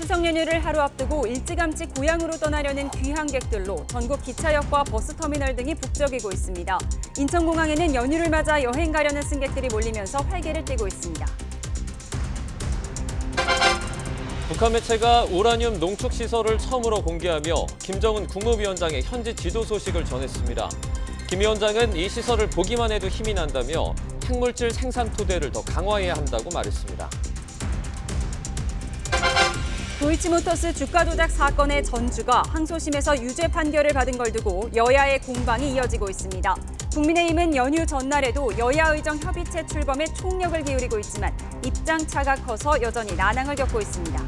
추석 연휴를 하루 앞두고 일찌감치 고향으로 떠나려는 귀향객들로 전국 기차역과 버스터미널 등이 북적이고 있습니다. 인천공항에는 연휴를 맞아 여행 가려는 승객들이 몰리면서 활개를 띠고 있습니다. 북한 매체가 우라늄 농축시설을 처음으로 공개하며 김정은 국무위원장의 현지 지도 소식을 전했습니다. 김 위원장은 이 시설을 보기만 해도 힘이 난다며 핵물질 생산 토대를 더 강화해야 한다고 말했습니다. 도이치모터스 주가 조작 사건의 전주가 항소심에서 유죄 판결을 받은 걸 두고 여야의 공방이 이어지고 있습니다. 국민의힘은 연휴 전날에도 여야 의정 협의체 출범에 총력을 기울이고 있지만 입장 차가 커서 여전히 난항을 겪고 있습니다.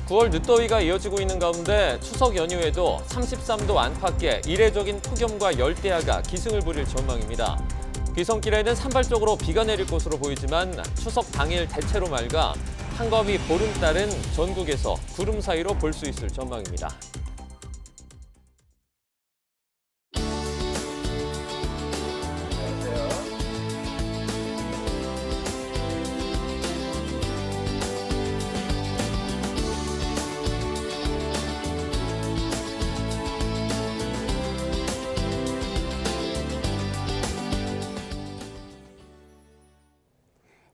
9월 늦더위가 이어지고 있는 가운데 추석 연휴에도 33도 안팎의 이례적인 폭염과 열대야가 기승을 부릴 전망입니다. 귀성길에는 산발적으로 비가 내릴 것으로 보이지만 추석 당일 대체로 맑아 한가위 보름달은 전국에서 구름 사이로 볼 수 있을 전망입니다.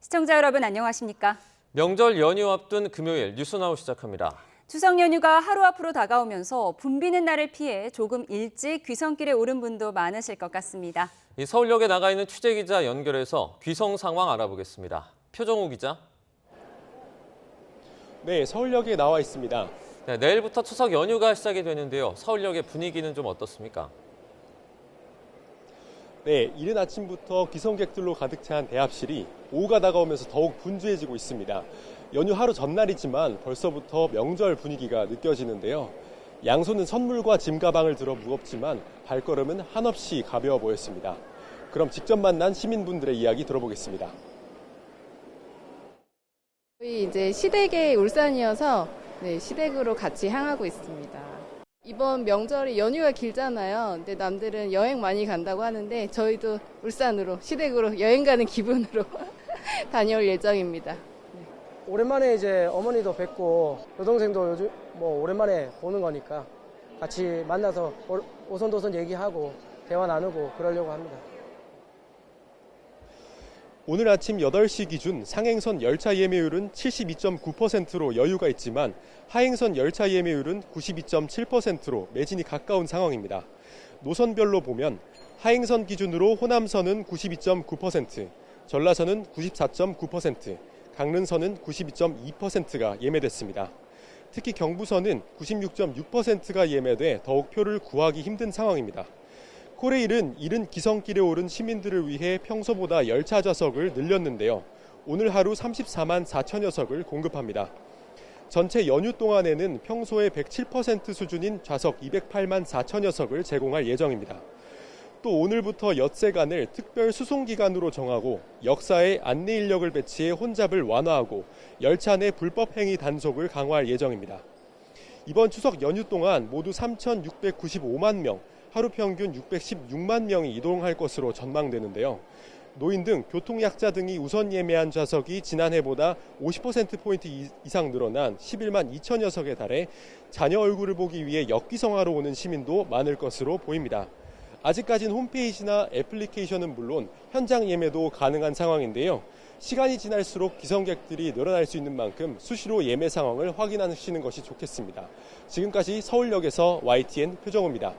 시청자 여러분 안녕하십니까? 명절 연휴 앞둔 금요일 뉴스나우 시작합니다. 추석 연휴가 하루 앞으로 다가오면서 붐비는 날을 피해 조금 일찍 귀성길에 오른 분도 많으실 것 같습니다. 서울역에 나가 있는 취재기자 연결해서 귀성 상황 알아보겠습니다. 표정우 기자. 네, 서울역에 나와 있습니다. 네, 내일부터 추석 연휴가 시작이 되는데요. 서울역의 분위기는 좀 어떻습니까? 네, 이른 아침부터 귀성객들로 가득 찬 대합실이 오후가 다가오면서 더욱 분주해지고 있습니다. 연휴 하루 전날이지만 벌써부터 명절 분위기가 느껴지는데요. 양손은 선물과 짐 가방을 들어 무겁지만 발걸음은 한없이 가벼워 보였습니다. 그럼 직접 만난 시민분들의 이야기 들어보겠습니다. 저희 이제 시댁의 울산이어서 시댁으로 같이 향하고 있습니다. 이번 명절이 연휴가 길잖아요. 근데 남들은 여행 많이 간다고 하는데 저희도 울산으로 시댁으로 여행 가는 기분으로 다녀올 예정입니다. 오랜만에 이제 어머니도 뵙고 여동생도 요즘 오랜만에 보는 거니까 같이 만나서 오손도손 얘기하고 대화 나누고 그러려고 합니다. 오늘 아침 8시 기준 상행선 열차 예매율은 72.9%로 여유가 있지만 하행선 열차 예매율은 92.7%로 매진이 가까운 상황입니다. 노선별로 보면 하행선 기준으로 호남선은 92.9%, 전라선은 94.9%, 강릉선은 92.2%가 예매됐습니다. 특히 경부선은 96.6%가 예매돼 더욱 표를 구하기 힘든 상황입니다. 코레일은 이른 기성길에 오른 시민들을 위해 평소보다 열차 좌석을 늘렸는데요. 오늘 하루 34만 4천여 석을 공급합니다. 전체 연휴 동안에는 평소의 107% 수준인 좌석 208만 4천여 석을 제공할 예정입니다. 또 오늘부터 엿새간을 특별 수송기간으로 정하고 역사에 안내 인력을 배치해 혼잡을 완화하고 열차 내 불법 행위 단속을 강화할 예정입니다. 이번 추석 연휴 동안 모두 3,695만 명, 하루 평균 616만 명이 이동할 것으로 전망되는데요. 노인 등 교통약자 등이 우선 예매한 좌석이 지난해보다 50%포인트 이상 늘어난 11만 2천여 석에 달해 자녀 얼굴을 보기 위해 역귀성하러 오는 시민도 많을 것으로 보입니다. 아직까지는 홈페이지나 애플리케이션은 물론 현장 예매도 가능한 상황인데요. 시간이 지날수록 귀성객들이 늘어날 수 있는 만큼 수시로 예매 상황을 확인하시는 것이 좋겠습니다. 지금까지 서울역에서 YTN 표정우입니다.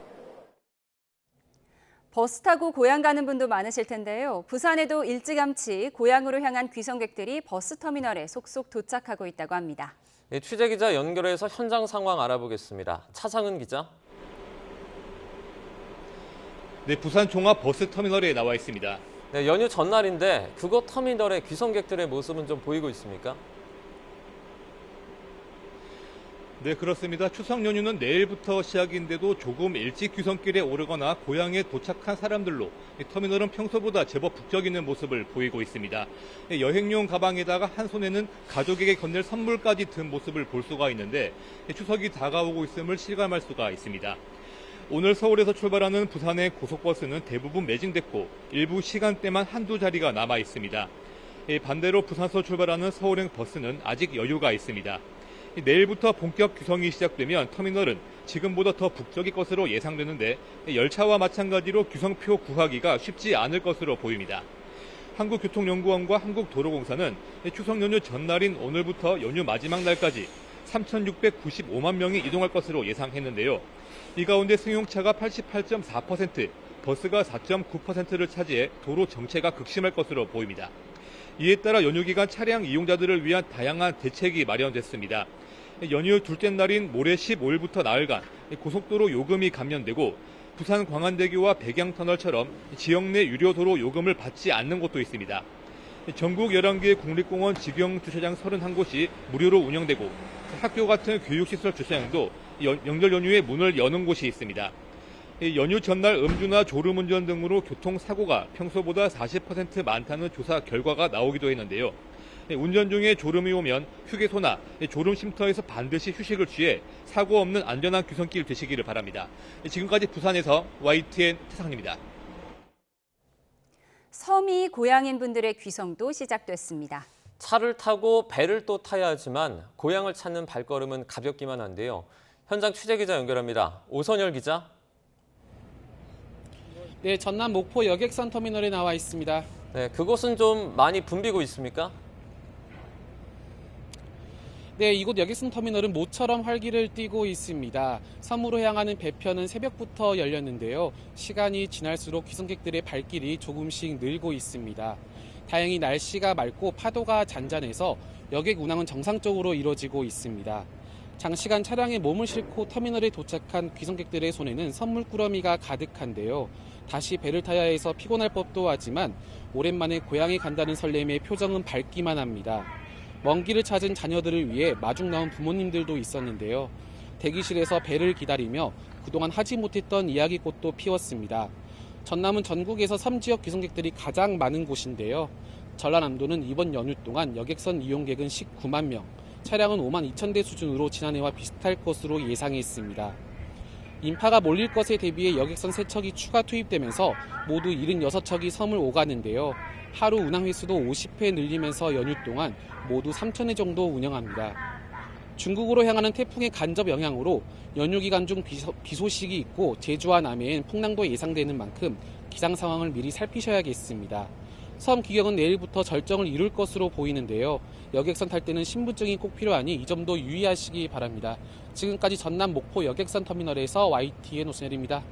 버스 타고 고향 가는 분도 많으실 텐데요. 부산에도 일찌감치 고향으로 향한 귀성객들이 버스터미널에 속속 도착하고 있다고 합니다. 네, 취재기자 연결해서 현장 상황 알아보겠습니다. 차상은 기자. 네, 부산 종합 버스터미널에 나와 있습니다. 네, 연휴 전날인데 그곳 터미널에 귀성객들의 모습은 좀 보이고 있습니까? 네, 그렇습니다. 추석 연휴는 내일부터 시작인데도 조금 일찍 귀성길에 오르거나 고향에 도착한 사람들로 터미널은 평소보다 제법 북적이는 모습을 보이고 있습니다. 여행용 가방에다가 한 손에는 가족에게 건넬 선물까지 든 모습을 볼 수가 있는데 추석이 다가오고 있음을 실감할 수가 있습니다. 오늘 서울에서 출발하는 부산의 고속버스는 대부분 매진됐고 일부 시간대만 한두 자리가 남아 있습니다. 반대로 부산서 출발하는 서울행 버스는 아직 여유가 있습니다. 내일부터 본격 규성이 시작되면 터미널은 지금보다 더 북적일 것으로 예상되는데 열차와 마찬가지로 규성표 구하기가 쉽지 않을 것으로 보입니다. 한국교통연구원과 한국도로공사는 추석 연휴 전날인 오늘부터 연휴 마지막 날까지 3,695만 명이 이동할 것으로 예상했는데요. 이 가운데 승용차가 88.4%, 버스가 4.9%를 차지해 도로 정체가 극심할 것으로 보입니다. 이에 따라 연휴 기간 차량 이용자들을 위한 다양한 대책이 마련됐습니다. 연휴 둘째 날인 모레 15일부터 나흘간 고속도로 요금이 감면되고 부산 광안대교와 백양터널처럼 지역 내 유료도로 요금을 받지 않는 곳도 있습니다. 전국 11개의 국립공원 직영 주차장 31곳이 무료로 운영되고 학교 같은 교육시설 주차장도 명절 연휴에 문을 여는 곳이 있습니다. 연휴 전날 음주나 졸음운전 등으로 교통사고가 평소보다 40% 많다는 조사 결과가 나오기도 했는데요. 운전 중에 졸음이 오면 휴게소나 졸음쉼터에서 반드시 휴식을 취해 사고 없는 안전한 귀성길 되시기를 바랍니다. 지금까지 부산에서 YTN 태상입니다. 섬이 고향인 분들의 귀성도 시작됐습니다. 차를 타고 배를 또 타야 하지만 고향을 찾는 발걸음은 가볍기만 한데요. 현장 취재기자 연결합니다. 오선열 기자. 네, 전남 목포 여객선 터미널에 나와 있습니다. 네, 그곳은 좀 많이 붐비고 있습니까? 네, 이곳 여객선 터미널은 모처럼 활기를 띠고 있습니다. 섬으로 향하는 배편은 새벽부터 열렸는데요. 시간이 지날수록 귀성객들의 발길이 조금씩 늘고 있습니다. 다행히 날씨가 맑고 파도가 잔잔해서 여객 운항은 정상적으로 이루어지고 있습니다. 장시간 차량에 몸을 싣고 터미널에 도착한 귀성객들의 손에는 선물꾸러미가 가득한데요. 다시 배를 타야 해서 피곤할 법도 하지만 오랜만에 고향에 간다는 설렘의 표정은 밝기만 합니다. 먼 길을 찾은 자녀들을 위해 마중 나온 부모님들도 있었는데요. 대기실에서 배를 기다리며 그동안 하지 못했던 이야기꽃도 피웠습니다. 전남은 전국에서 섬 지역 귀성객들이 가장 많은 곳인데요. 전라남도는 이번 연휴 동안 여객선 이용객은 19만 명, 차량은 5만 2천 대 수준으로 지난해와 비슷할 것으로 예상했습니다. 인파가 몰릴 것에 대비해 여객선 3척이 추가 투입되면서 모두 76척이 섬을 오가는데요. 하루 운항 횟수도 50회 늘리면서 연휴 동안 모두 3,000회 정도 운영합니다. 중국으로 향하는 태풍의 간접 영향으로 연휴 기간 중 비 소식이 있고 제주와 남해엔 풍랑도 예상되는 만큼 기상 상황을 미리 살피셔야겠습니다. 섬 귀경은 내일부터 절정을 이룰 것으로 보이는데요. 여객선 탈 때는 신분증이 꼭 필요하니 이 점도 유의하시기 바랍니다. 지금까지 전남 목포 여객선 터미널에서 YTN 오선열입니다.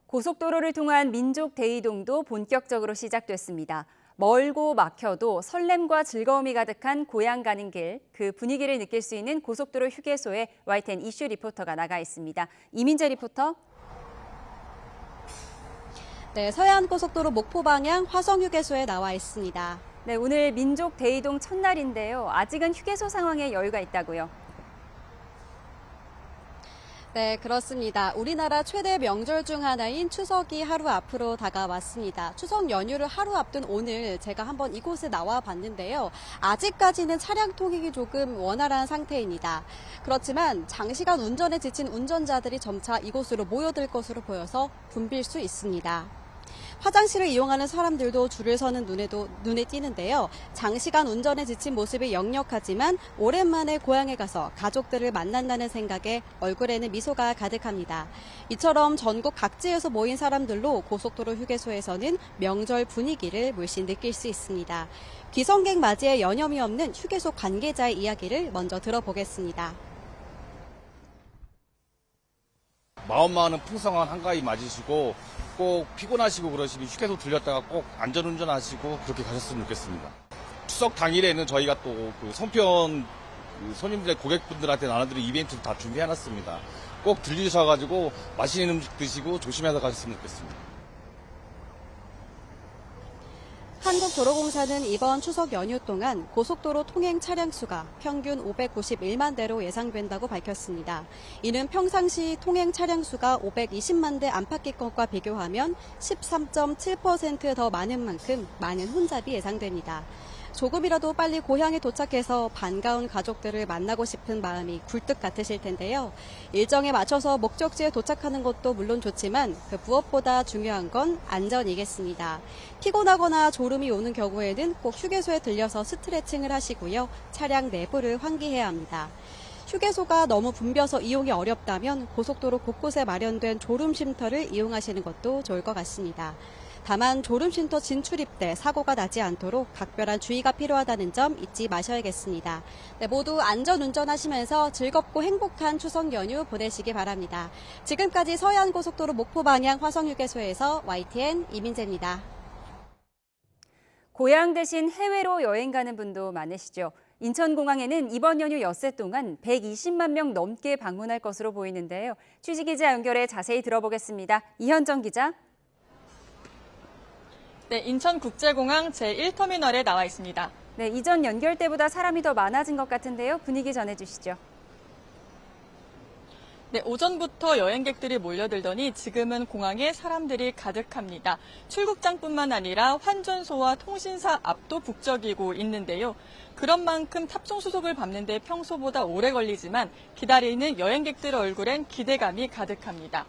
고속도로를 통한 민족 대이동도 본격적으로 시작됐습니다. 멀고 막혀도 설렘과 즐거움이 가득한 고향 가는 길, 그 분위기를 느낄 수 있는 고속도로 휴게소에 YTN 이슈 리포터가 나가 있습니다. 이민재 리포터. 네, 서해안고속도로 목포 방향 화성휴게소에 나와 있습니다. 네, 오늘 민족 대이동 첫날인데요. 아직은 휴게소 상황에 여유가 있다고요? 네, 그렇습니다. 우리나라 최대 명절 중 하나인 추석이 하루 앞으로 다가왔습니다. 추석 연휴를 하루 앞둔 오늘 제가 한번 이곳에 나와 봤는데요. 아직까지는 차량 통행이 조금 원활한 상태입니다. 그렇지만 장시간 운전에 지친 운전자들이 점차 이곳으로 모여들 것으로 보여서 붐빌 수 있습니다. 화장실을 이용하는 사람들도 줄을 서는 눈에 띄는데요. 장시간 운전에 지친 모습이 역력하지만 오랜만에 고향에 가서 가족들을 만난다는 생각에 얼굴에는 미소가 가득합니다. 이처럼 전국 각지에서 모인 사람들로 고속도로 휴게소에서는 명절 분위기를 물씬 느낄 수 있습니다. 귀성객 맞이에 여념이 없는 휴게소 관계자의 이야기를 먼저 들어보겠습니다. 마음만은 풍성한 한가위 맞으시고 꼭 피곤하시고 그러시면 휴게소 들렸다가 꼭 안전운전하시고 그렇게 가셨으면 좋겠습니다. 추석 당일에는 저희가 또 그 송편 손님들 고객분들한테 나눠드릴 이벤트 다 준비해놨습니다. 꼭 들리셔가지고 맛있는 음식 드시고 조심해서 가셨으면 좋겠습니다. 한국도로공사는 이번 추석 연휴 동안 고속도로 통행 차량 수가 평균 591만 대로 예상된다고 밝혔습니다. 이는 평상시 통행 차량 수가 520만 대 안팎의 것과 비교하면 13.7% 더 많은 만큼 많은 혼잡이 예상됩니다. 조금이라도 빨리 고향에 도착해서 반가운 가족들을 만나고 싶은 마음이 굴뚝 같으실 텐데요. 일정에 맞춰서 목적지에 도착하는 것도 물론 좋지만 그 무엇보다 중요한 건 안전이겠습니다. 피곤하거나 졸음이 오는 경우에는 꼭 휴게소에 들려서 스트레칭을 하시고요. 차량 내부를 환기해야 합니다. 휴게소가 너무 붐벼서 이용이 어렵다면 고속도로 곳곳에 마련된 졸음쉼터를 이용하시는 것도 좋을 것 같습니다. 다만 졸음쉼터 진출입 때 사고가 나지 않도록 각별한 주의가 필요하다는 점 잊지 마셔야겠습니다. 네, 모두 안전운전하시면서 즐겁고 행복한 추석 연휴 보내시기 바랍니다. 지금까지 서해안고속도로 목포 방향 화성휴게소에서 YTN 이민재입니다. 고향 대신 해외로 여행 가는 분도 많으시죠. 인천공항에는 이번 연휴 엿새 동안 120만 명 넘게 방문할 것으로 보이는데요. 취재기자 연결해 자세히 들어보겠습니다. 이현정 기자. 네, 인천국제공항 제1터미널에 나와 있습니다. 네, 이전 연결 때보다 사람이 더 많아진 것 같은데요. 분위기 전해주시죠. 네, 오전부터 여행객들이 몰려들더니 지금은 공항에 사람들이 가득합니다. 출국장뿐만 아니라 환전소와 통신사 앞도 북적이고 있는데요. 그런 만큼 탑승 수속을 밟는 데 평소보다 오래 걸리지만 기다리는 여행객들 얼굴엔 기대감이 가득합니다.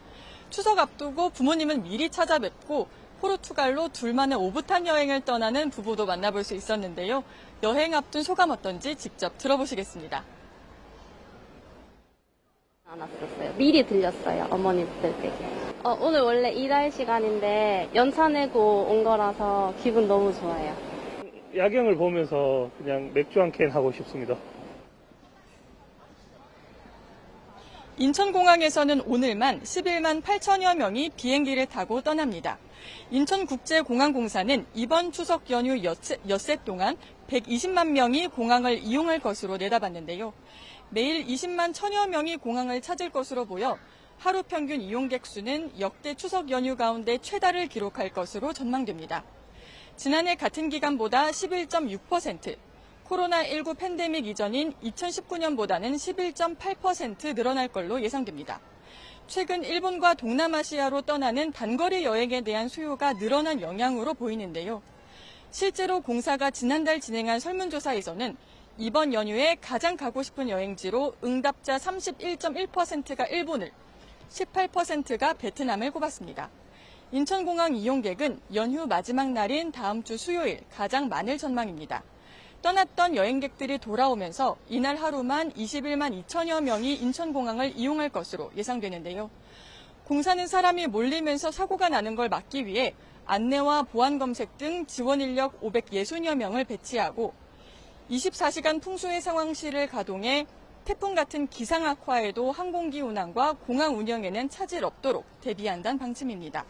추석 앞두고 부모님은 미리 찾아뵙고 포르투갈로 둘만의 오붓한 여행을 떠나는 부부도 만나볼 수 있었는데요. 여행 앞둔 소감 어떤지 직접 들어보시겠습니다. 안 왔었어요. 미리 들렸어요. 어머니들 댁에. 오늘 원래 일할 시간인데 연차 내고 온 거라서 기분 너무 좋아요. 야경을 보면서 그냥 맥주 한 캔 하고 싶습니다. 인천공항에서는 오늘만 11만 8천여 명이 비행기를 타고 떠납니다. 인천국제공항공사는 이번 추석 연휴 엿새 동안 120만 명이 공항을 이용할 것으로 내다봤는데요. 내일 20만 천여 명이 공항을 찾을 것으로 보여 하루 평균 이용객 수는 역대 추석 연휴 가운데 최다를 기록할 것으로 전망됩니다. 지난해 같은 기간보다 11.6%, 코로나19 팬데믹 이전인 2019년보다는 11.8% 늘어날 걸로 예상됩니다. 최근 일본과 동남아시아로 떠나는 단거리 여행에 대한 수요가 늘어난 영향으로 보이는데요. 실제로 공사가 지난달 진행한 설문조사에서는 이번 연휴에 가장 가고 싶은 여행지로 응답자 31.1%가 일본을, 18%가 베트남을 꼽았습니다. 인천공항 이용객은 연휴 마지막 날인 다음 주 수요일 가장 많을 전망입니다. 떠났던 여행객들이 돌아오면서 이날 하루만 21만 2천여 명이 인천공항을 이용할 것으로 예상되는데요. 공사는 사람이 몰리면서 사고가 나는 걸 막기 위해 안내와 보안 검색 등 지원 인력 560여 명을 배치하고 24시간 풍수해 상황실을 가동해 태풍 같은 기상 악화에도 항공기 운항과 공항 운영에는 차질 없도록 대비한다는 방침입니다.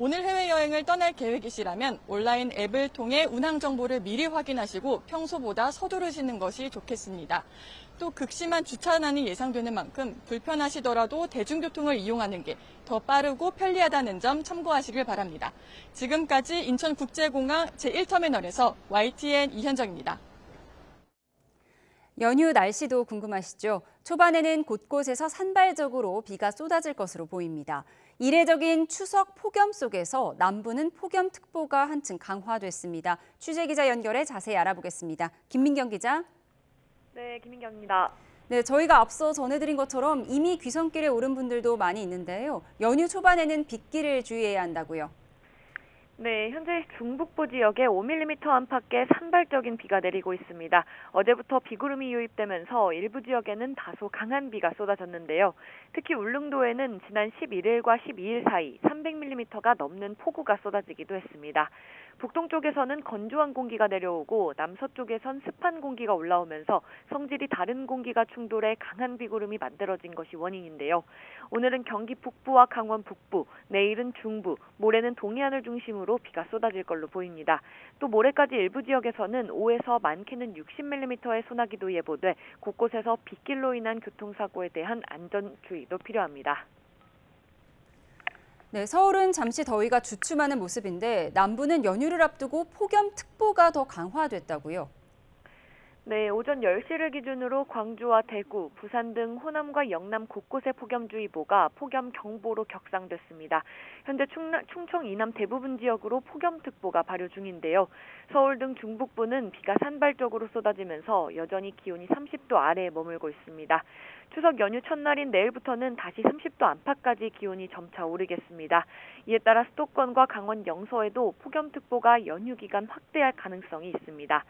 오늘 해외여행을 떠날 계획이시라면 온라인 앱을 통해 운항 정보를 미리 확인하시고 평소보다 서두르시는 것이 좋겠습니다. 또 극심한 주차난이 예상되는 만큼 불편하시더라도 대중교통을 이용하는 게 더 빠르고 편리하다는 점 참고하시길 바랍니다. 지금까지 인천국제공항 제1터미널에서 YTN 이현정입니다. 연휴 날씨도 궁금하시죠? 초반에는 곳곳에서 산발적으로 비가 쏟아질 것으로 보입니다. 이례적인 추석 폭염 속에서 남부는 폭염특보가 한층 강화됐습니다. 취재기자 연결해 자세히 알아보겠습니다. 김민경 기자. 네, 김민경입니다. 네, 저희가 앞서 전해드린 것처럼 이미 귀성길에 오른 분들도 많이 있는데요. 연휴 초반에는 빗길을 주의해야 한다고요. 네, 현재 중북부 지역에 5mm 안팎의 산발적인 비가 내리고 있습니다. 어제부터 비구름이 유입되면서 일부 지역에는 다소 강한 비가 쏟아졌는데요. 특히 울릉도에는 지난 11일과 12일 사이 300mm가 넘는 폭우가 쏟아지기도 했습니다. 북동쪽에서는 건조한 공기가 내려오고 남서쪽에선 습한 공기가 올라오면서 성질이 다른 공기가 충돌해 강한 비구름이 만들어진 것이 원인인데요. 오늘은 경기 북부와 강원 북부, 내일은 중부, 모레는 동해안을 중심으로 비가 쏟아질 걸로 보입니다. 또 모레까지 일부 지역에서는 5에서 많게는 60mm의 소나기도 예보돼 곳곳에서 빗길로 인한 교통사고에 대한 안전주의도 필요합니다. 네, 서울은 잠시 더위가 주춤하는 모습인데 남부는 연휴를 앞두고 폭염특보가 더 강화됐다고요. 네, 오전 10시를 기준으로 광주와 대구, 부산 등 호남과 영남 곳곳에 폭염주의보가 폭염경보로 격상됐습니다. 현재 충청 이남 대부분 지역으로 폭염특보가 발효 중인데요. 서울 등 중북부는 비가 산발적으로 쏟아지면서 여전히 기온이 30도 아래에 머물고 있습니다. 추석 연휴 첫날인 내일부터는 다시 30도 안팎까지 기온이 점차 오르겠습니다. 이에 따라 수도권과 강원 영서에도 폭염특보가 연휴 기간 확대할 가능성이 있습니다.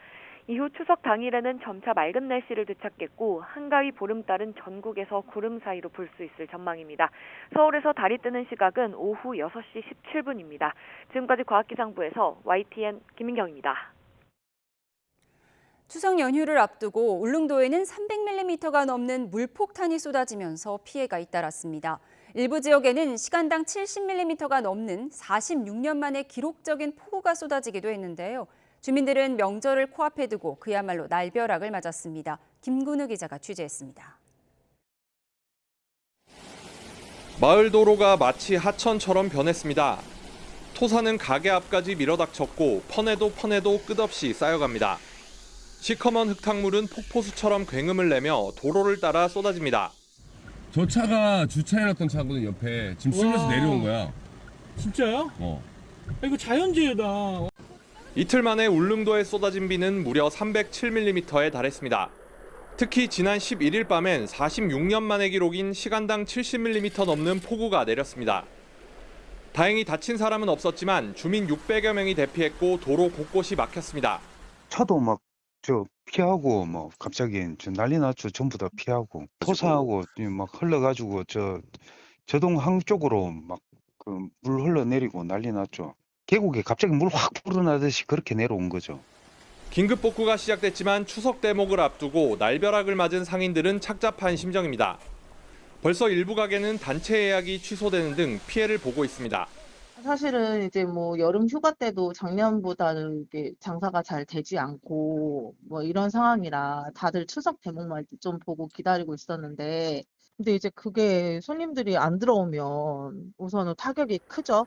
이후 추석 당일에는 점차 맑은 날씨를 되찾겠고 한가위 보름달은 전국에서 구름 사이로 불 수 있을 전망입니다. 서울에서 달이 뜨는 시각은 오후 6시 17분입니다. 지금까지 과학기상부에서 YTN 김민경입니다. 추석 연휴를 앞두고 울릉도에는 300mm가 넘는 물폭탄이 쏟아지면서 피해가 잇따랐습니다. 일부 지역에는 시간당 70mm가 넘는 46년 만에 기록적인 폭우가 쏟아지기도 했는데요. 주민들은 명절을 코앞에 두고 그야말로 날벼락을 맞았습니다. 김근우 기자가 취재했습니다. 마을 도로가 마치 하천처럼 변했습니다. 토사는 가게 앞까지 밀어닥쳤고 퍼내도 끝없이 쌓여갑니다. 시커먼 흙탕물은 폭포수처럼 굉음을 내며 도로를 따라 쏟아집니다. 저 차가 주차해놨던 차거든. 옆에 지금 쓸려서 내려온 거야. 진짜요? 이거 자연재해다. 이틀 만에 울릉도에 쏟아진 비는 무려 307mm에 달했습니다. 특히 지난 11일 밤엔 46년 만에 기록인 시간당 70mm 넘는 폭우가 내렸습니다. 다행히 다친 사람은 없었지만 주민 600여 명이 대피했고 도로 곳곳이 막혔습니다. 차도 막 피하고 갑자기 난리 났죠. 전부 다 피하고 토사하고 막 흘러가지고 저동항 쪽으로 막 물 흘러내리고 난리 났죠. 계곡에 갑자기 물 확 불어나듯이 그렇게 내려온 거죠. 긴급 복구가 시작됐지만 추석 대목을 앞두고 날벼락을 맞은 상인들은 착잡한 심정입니다. 벌써 일부 가게는 단체 예약이 취소되는 등 피해를 보고 있습니다. 사실은 이제 여름 휴가 때도 작년보다는 이게 장사가 잘 되지 않고 이런 상황이라 다들 추석 대목만 좀 보고 기다리고 있었는데, 근데 이제 그게 손님들이 안 들어오면 우선은 타격이 크죠.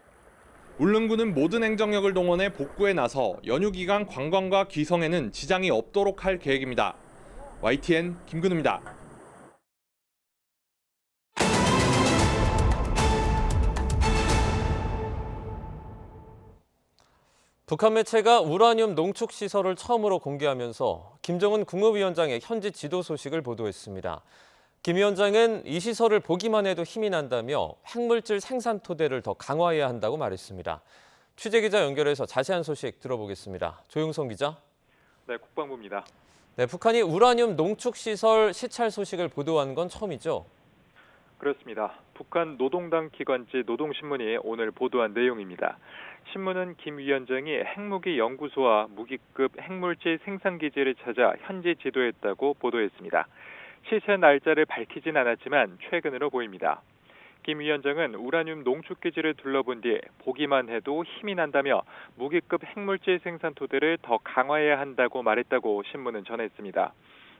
울릉군은 모든 행정력을 동원해 복구에 나서 연휴 기간 관광과 귀성에는 지장이 없도록 할 계획입니다. YTN 김근우입니다. 북한 매체가 우라늄 농축 시설을 처음으로 공개하면서 김정은 국무위원장의 현지 지도 소식을 보도했습니다. 김 위원장은 이 시설을 보기만 해도 힘이 난다며 핵물질 생산 토대를 더 강화해야 한다고 말했습니다. 취재기자 연결해서 자세한 소식 들어보겠습니다. 조용성 기자. 네, 국방부입니다. 네, 북한이 우라늄 농축 시설 시찰 소식을 보도한 건 처음이죠? 그렇습니다. 북한 노동당 기관지 노동신문이 오늘 보도한 내용입니다. 신문은 김 위원장이 핵무기 연구소와 무기급 핵물질 생산 기지를 찾아 현지 지도했다고 보도했습니다. 실체 날짜를 밝히진 않았지만 최근으로 보입니다. 김 위원장은 우라늄 농축 기지를 둘러본 뒤 보기만 해도 힘이 난다며 무기급 핵물질 생산 토대를 더 강화해야 한다고 말했다고 신문은 전했습니다.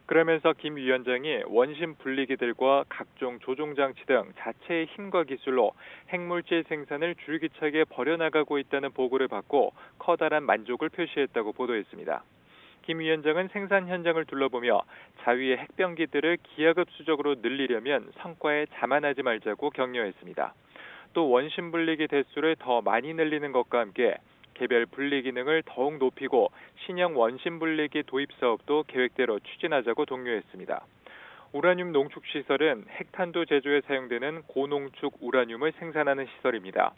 그러면서 김 위원장이 원심 분리기들과 각종 조종장치 등 자체의 힘과 기술로 핵물질 생산을 줄기차게 벌여나가고 있다는 보고를 받고 커다란 만족을 표시했다고 보도했습니다. 김 위원장은 생산 현장을 둘러보며 자위의 핵병기들을 기하급수적으로 늘리려면 성과에 자만하지 말자고 격려했습니다. 또 원심 분리기 대수를 더 많이 늘리는 것과 함께 개별 분리 기능을 더욱 높이고 신형 원심 분리기 도입 사업도 계획대로 추진하자고 독려했습니다. 우라늄 농축 시설은 핵탄두 제조에 사용되는 고농축 우라늄을 생산하는 시설입니다.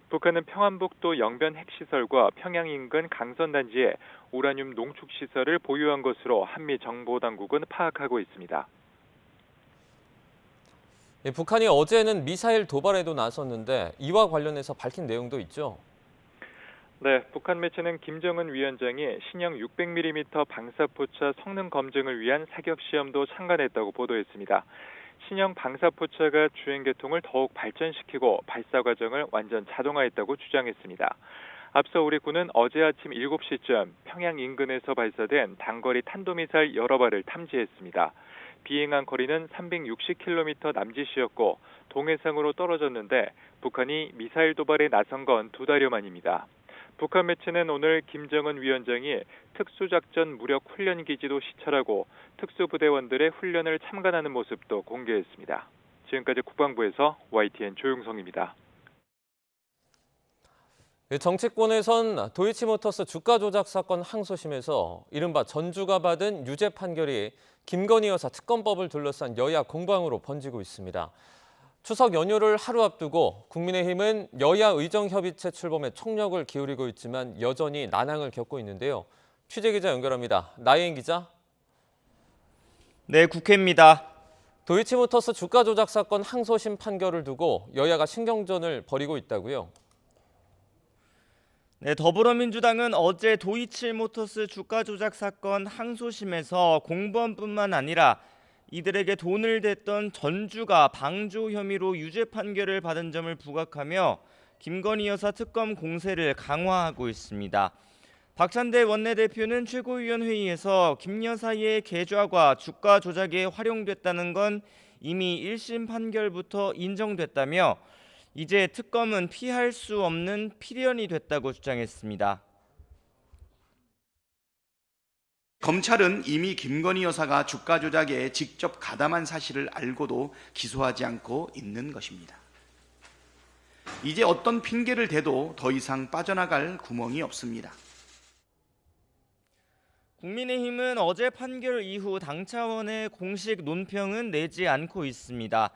북한은 평안북도 영변 핵시설과 평양 인근 강선 단지에 우라늄 농축 시설을 보유한 것으로 한미 정보 당국은 파악하고 있습니다. 북한이 어제는 미사일 도발에도 나섰는데 이와 관련해서 밝힌 내용도 있죠? 네, 북한 매체는 김정은 위원장이 신형 600mm 방사포차 성능 검증을 위한 사격 시험도 참관했다고 보도했습니다. 신형 방사포차가 주행 계통을 더욱 발전시키고 발사 과정을 완전 자동화했다고 주장했습니다. 앞서 우리 군은 어제 아침 7시쯤 평양 인근에서 발사된 단거리 탄도미사일 여러 발을 탐지했습니다. 비행한 거리는 360km 남짓이었고 동해상으로 떨어졌는데 북한이 미사일 도발에 나선 건 2달여 만입니다. 북한 매체는 오늘 김정은 위원장이 특수작전 무력 훈련기지도 시찰하고 특수부대원들의 훈련을 참관하는 모습도 공개했습니다. 지금까지 국방부에서 YTN 조용성입니다. 정치권에선 도이치모터스 주가 조작 사건 항소심에서 이른바 전주가 받은 유죄 판결이 김건희 여사 특검법을 둘러싼 여야 공방으로 번지고 있습니다. 추석 연휴를 하루 앞두고 국민의힘은 여야 의정협의체 출범에 총력을 기울이고 있지만 여전히 난항을 겪고 있는데요. 취재기자 연결합니다. 나혜인 기자. 네, 국회입니다. 도이치모터스 주가 조작 사건 항소심 판결을 두고 여야가 신경전을 벌이고 있다고요? 네, 더불어민주당은 어제 도이치모터스 주가 조작 사건 항소심에서 공무원뿐만 아니라 이들에게 돈을 댔던 전주가 방조 혐의로 유죄 판결을 받은 점을 부각하며 김건희 여사 특검 공세를 강화하고 있습니다. 박찬대 원내대표는 최고위원회의에서 김 여사의 계좌가 주가 조작에 활용됐다는 건 이미 1심 판결부터 인정됐다며 이제 특검은 피할 수 없는 필연이 됐다고 주장했습니다. 검찰은 이미 김건희 여사가 주가 조작에 직접 가담한 사실을 알고도 기소하지 않고 있는 것입니다. 이제 어떤 핑계를 대도 더 이상 빠져나갈 구멍이 없습니다. 국민의힘은 어제 판결 이후 당 차원의 공식 논평은 내지 않고 있습니다.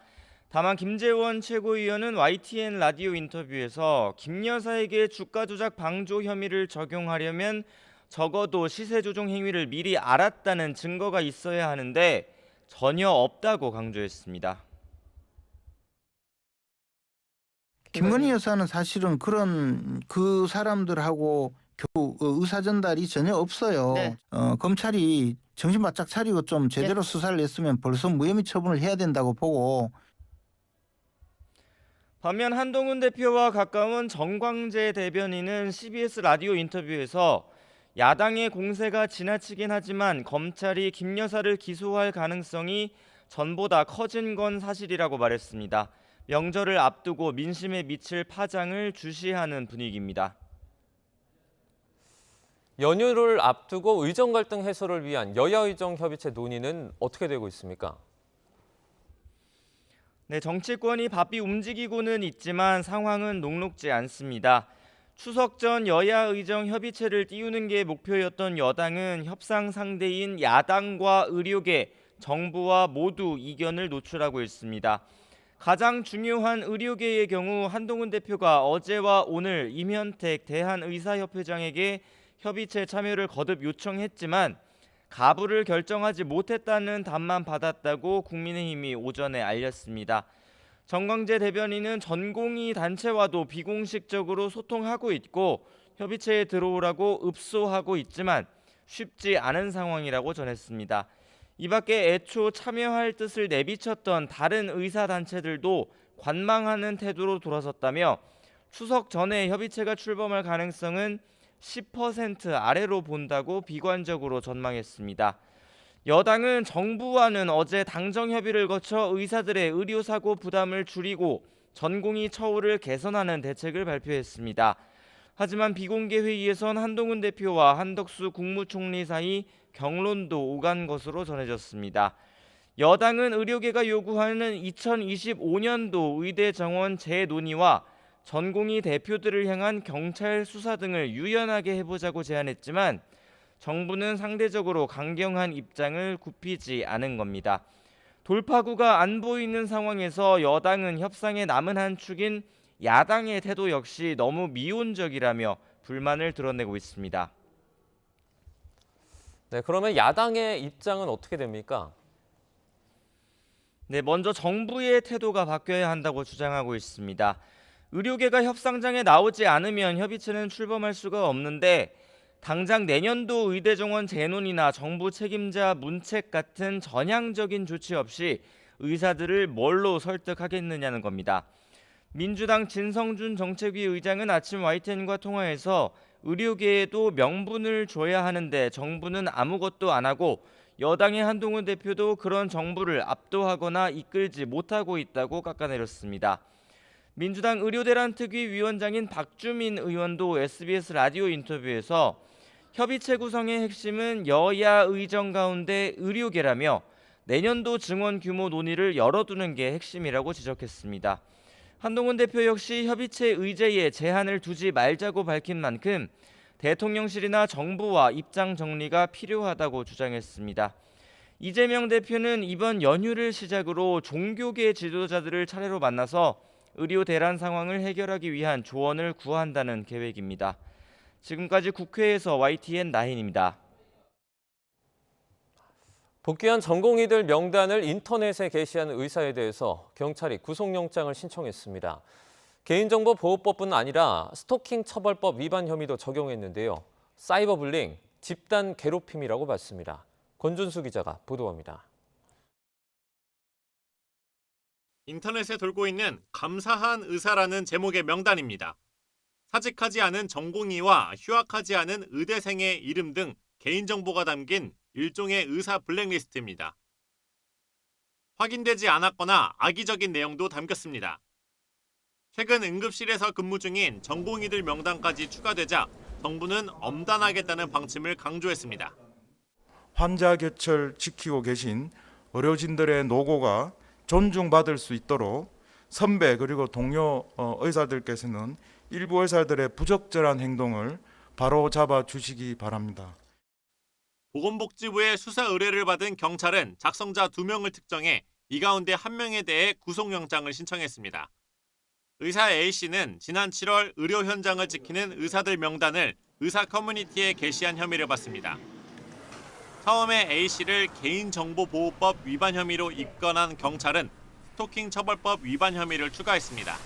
다만 김재원 최고위원은 YTN 라디오 인터뷰에서 김 여사에게 주가 조작 방조 혐의를 적용하려면 적어도 시세 조종 행위를 미리 알았다는 증거가 있어야 하는데 전혀 없다고 강조했습니다. 김건희 여사는 사실은 그 사람들하고 교우 의사 전달이 전혀 없어요. 네. 검찰이 정신 바짝 차리고 좀 제대로 수사를 했으면 벌써 무혐의 처분을 해야 된다고 보고. 반면 한동훈 대표와 가까운 정광재 대변인은 CBS 라디오 인터뷰에서 야당의 공세가 지나치긴 하지만 검찰이 김 여사를 기소할 가능성이 전보다 커진 건 사실이라고 말했습니다. 명절을 앞두고 민심에 미칠 파장을 주시하는 분위기입니다. 연휴를 앞두고 의정 갈등 해소를 위한 여야 의정 협의체 논의는 어떻게 되고 있습니까? 네, 정치권이 바삐 움직이고는 있지만 상황은 녹록지 않습니다. 추석 전 여야 의정 협의체를 띄우는 게 목표였던 여당은 협상 상대인 야당과 의료계, 정부와 모두 이견을 노출하고 있습니다. 가장 중요한 의료계의 경우 한동훈 대표가 어제와 오늘 임현택 대한의사협회장에게 협의체 참여를 거듭 요청했지만 가부를 결정하지 못했다는 답만 받았다고 국민의힘이 오전에 알렸습니다. 정광재 대변인은 전공의 단체와도 비공식적으로 소통하고 있고 협의체에 들어오라고 읍소하고 있지만 쉽지 않은 상황이라고 전했습니다. 이 밖에 애초 참여할 뜻을 내비쳤던 다른 의사단체들도 관망하는 태도로 돌아섰다며 추석 전에 협의체가 출범할 가능성은 10% 아래로 본다고 비관적으로 전망했습니다. 여당은 정부와는 어제 당정 협의를 거쳐 의사들의 의료사고 부담을 줄이고 전공의 처우를 개선하는 대책을 발표했습니다. 하지만 비공개 회의에선 한동훈 대표와 한덕수 국무총리 사이 경론도 오간 것으로 전해졌습니다. 여당은 의료계가 요구하는 2025년도 의대 정원 재논의와 전공의 대표들을 향한 경찰 수사 등을 유연하게 해보자고 제안했지만 정부는 상대적으로 강경한 입장을 굽히지 않은 겁니다. 돌파구가 안 보이는 상황에서 여당은 협상의 남은 한 축인 야당의 태도 역시 너무 미온적이라며 불만을 드러내고 있습니다. 네, 그러면 야당의 입장은 어떻게 됩니까? 네, 먼저 정부의 태도가 바뀌어야 한다고 주장하고 있습니다. 의료계가 협상장에 나오지 않으면 협의체는 출범할 수가 없는데 당장 내년도 의대 정원 재논의나 정부 책임자 문책 같은 전향적인 조치 없이 의사들을 뭘로 설득하겠느냐는 겁니다. 민주당 진성준 정책위 의장은 아침 YTN과 통화에서 의료계에도 명분을 줘야 하는데 정부는 아무것도 안 하고 여당의 한동훈 대표도 그런 정부를 압도하거나 이끌지 못하고 있다고 깎아내렸습니다. 민주당 의료대란 특위 위원장인 박주민 의원도 SBS 라디오 인터뷰에서 협의체 구성의 핵심은 여야 의정 가운데 의료계라며 내년도 증원 규모 논의를 열어두는 게 핵심이라고 지적했습니다. 한동훈 대표 역시 협의체 의제에 제한을 두지 말자고 밝힌 만큼 대통령실이나 정부와 입장 정리가 필요하다고 주장했습니다. 이재명 대표는 이번 연휴를 시작으로 종교계 지도자들을 차례로 만나서 의료 대란 상황을 해결하기 위한 조언을 구한다는 계획입니다. 지금까지 국회에서 YTN 나인입니다. 복귀한 전공의들 명단을 인터넷에 게시한 의사에 대해서 경찰이 구속영장을 신청했습니다. 개인정보보호법뿐 아니라 스토킹 처벌법 위반 혐의도 적용했는데요. 사이버 불링, 집단 괴롭힘이라고 봤습니다. 권준수 기자가 보도합니다. 인터넷에 돌고 있는 감사한 의사라는 제목의 명단입니다. 사직하지 않은 전공의와 휴학하지 않은 의대생의 이름 등 개인정보가 담긴 일종의 의사 블랙리스트입니다. 확인되지 않았거나 악의적인 내용도 담겼습니다. 최근 응급실에서 근무 중인 전공의들 명단까지 추가되자 정부는 엄단하겠다는 방침을 강조했습니다. 환자 곁을 지키고 계신 의료진들의 노고가 존중받을 수 있도록 선배 그리고 동료 의사들께서는 일부 의사들의 부적절한 행동을 바로잡아 주시기 바랍니다. 보건복지부의 수사 의뢰를 받은 경찰은 작성자 2명을 특정해 이 가운데 1명에 대해 구속영장을 신청했습니다. 의사 A씨는 지난 7월 의료 현장을 지키는 의사들 명단을 의사 커뮤니티에 게시한 혐의를 받습니다. 처음에 A씨를 개인정보보호법 위반 혐의로 입건한 경찰은 스토킹 처벌법 위반 혐의를 추가했습니다.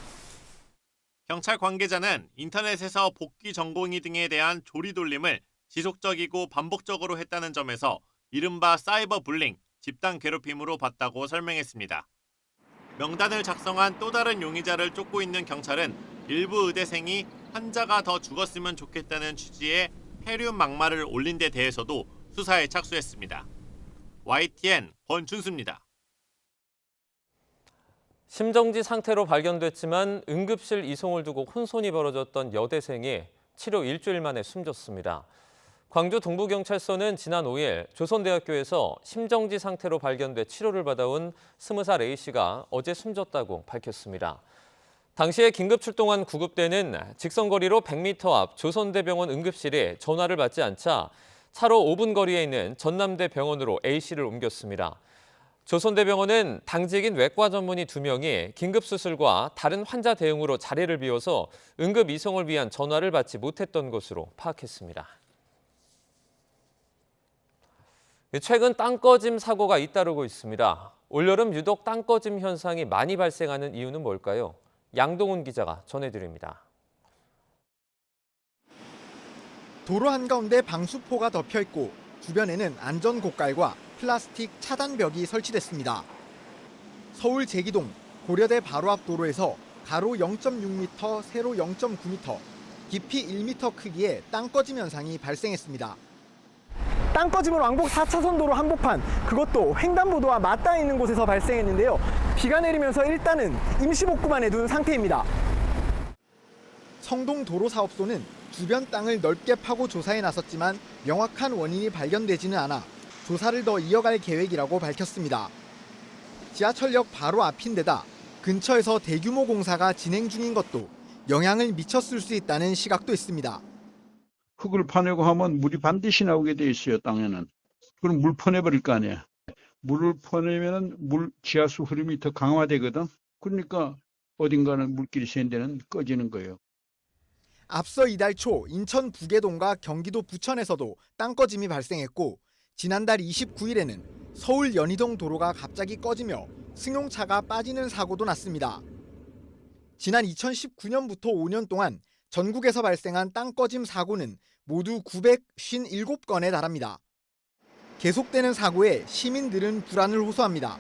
경찰 관계자는 인터넷에서 복귀 전공의 등에 대한 조리돌림을 지속적이고 반복적으로 했다는 점에서 이른바 사이버 불링, 집단 괴롭힘으로 봤다고 설명했습니다. 명단을 작성한 또 다른 용의자를 쫓고 있는 경찰은 일부 의대생이 환자가 더 죽었으면 좋겠다는 취지의 폐륜 막말을 올린 데 대해서도 수사에 착수했습니다. YTN 권준수입니다. 심정지 상태로 발견됐지만 응급실 이송을 두고 혼선이 벌어졌던 여대생이 치료 일주일 만에 숨졌습니다. 광주 동부경찰서는 지난 5일 조선대학교에서 심정지 상태로 발견돼 치료를 받아온 20살 A씨가 어제 숨졌다고 밝혔습니다. 당시에 긴급 출동한 구급대는 직선거리로 100m 앞 조선대병원 응급실에 전화를 받지 않자 차로 5분 거리에 있는 전남대 병원으로 A씨를 옮겼습니다. 조선대병원은 당직인 외과 전문의 2명이 긴급수술과 다른 환자 대응으로 자리를 비워서 응급 이송을 위한 전화를 받지 못했던 것으로 파악했습니다. 최근 땅꺼짐 사고가 잇따르고 있습니다. 올여름 유독 땅꺼짐 현상이 많이 발생하는 이유는 뭘까요? 양동훈 기자가 전해드립니다. 도로 한가운데 방수포가 덮여 있고 주변에는 안전 고깔과 플라스틱 차단벽이 설치됐습니다. 서울 제기동 고려대 바로 앞 도로에서 가로 0.6m, 세로 0.9m, 깊이 1m 크기의 땅꺼짐 현상이 발생했습니다. 땅꺼짐은 왕복 4차선 도로 한복판, 그것도 횡단보도와 맞닿아 있는 곳에서 발생했는데요. 비가 내리면서 일단은 임시 복구만 해둔 상태입니다. 성동 도로사업소는 주변 땅을 넓게 파고 조사에 나섰지만 명확한 원인이 발견되지는 않아 조사를 더 이어갈 계획이라고 밝혔습니다. 지하철역 바로 앞인데다 근처에서 대규모 공사가 진행 중인 것도 영향을 미쳤을 수 있다는 시각도 있습니다. 흙을 파내고 하면 물이 반드시 나오게 돼 있어요, 땅에는. 그럼 물 퍼내버릴 거 아니야. 물을 퍼내면은 지하수 흐름이 더 강화되거든. 그러니까 어딘가는 물길이 샌 데는 꺼지는 거예요. 앞서 이달 초 인천 부계동과 경기도 부천에서도 땅꺼짐이 발생했고 지난달 29일에는 서울 연희동 도로가 갑자기 꺼지며 승용차가 빠지는 사고도 났습니다. 지난 2019년부터 5년 동안 전국에서 발생한 땅꺼짐 사고는 모두 957건에 달합니다. 계속되는 사고에 시민들은 불안을 호소합니다.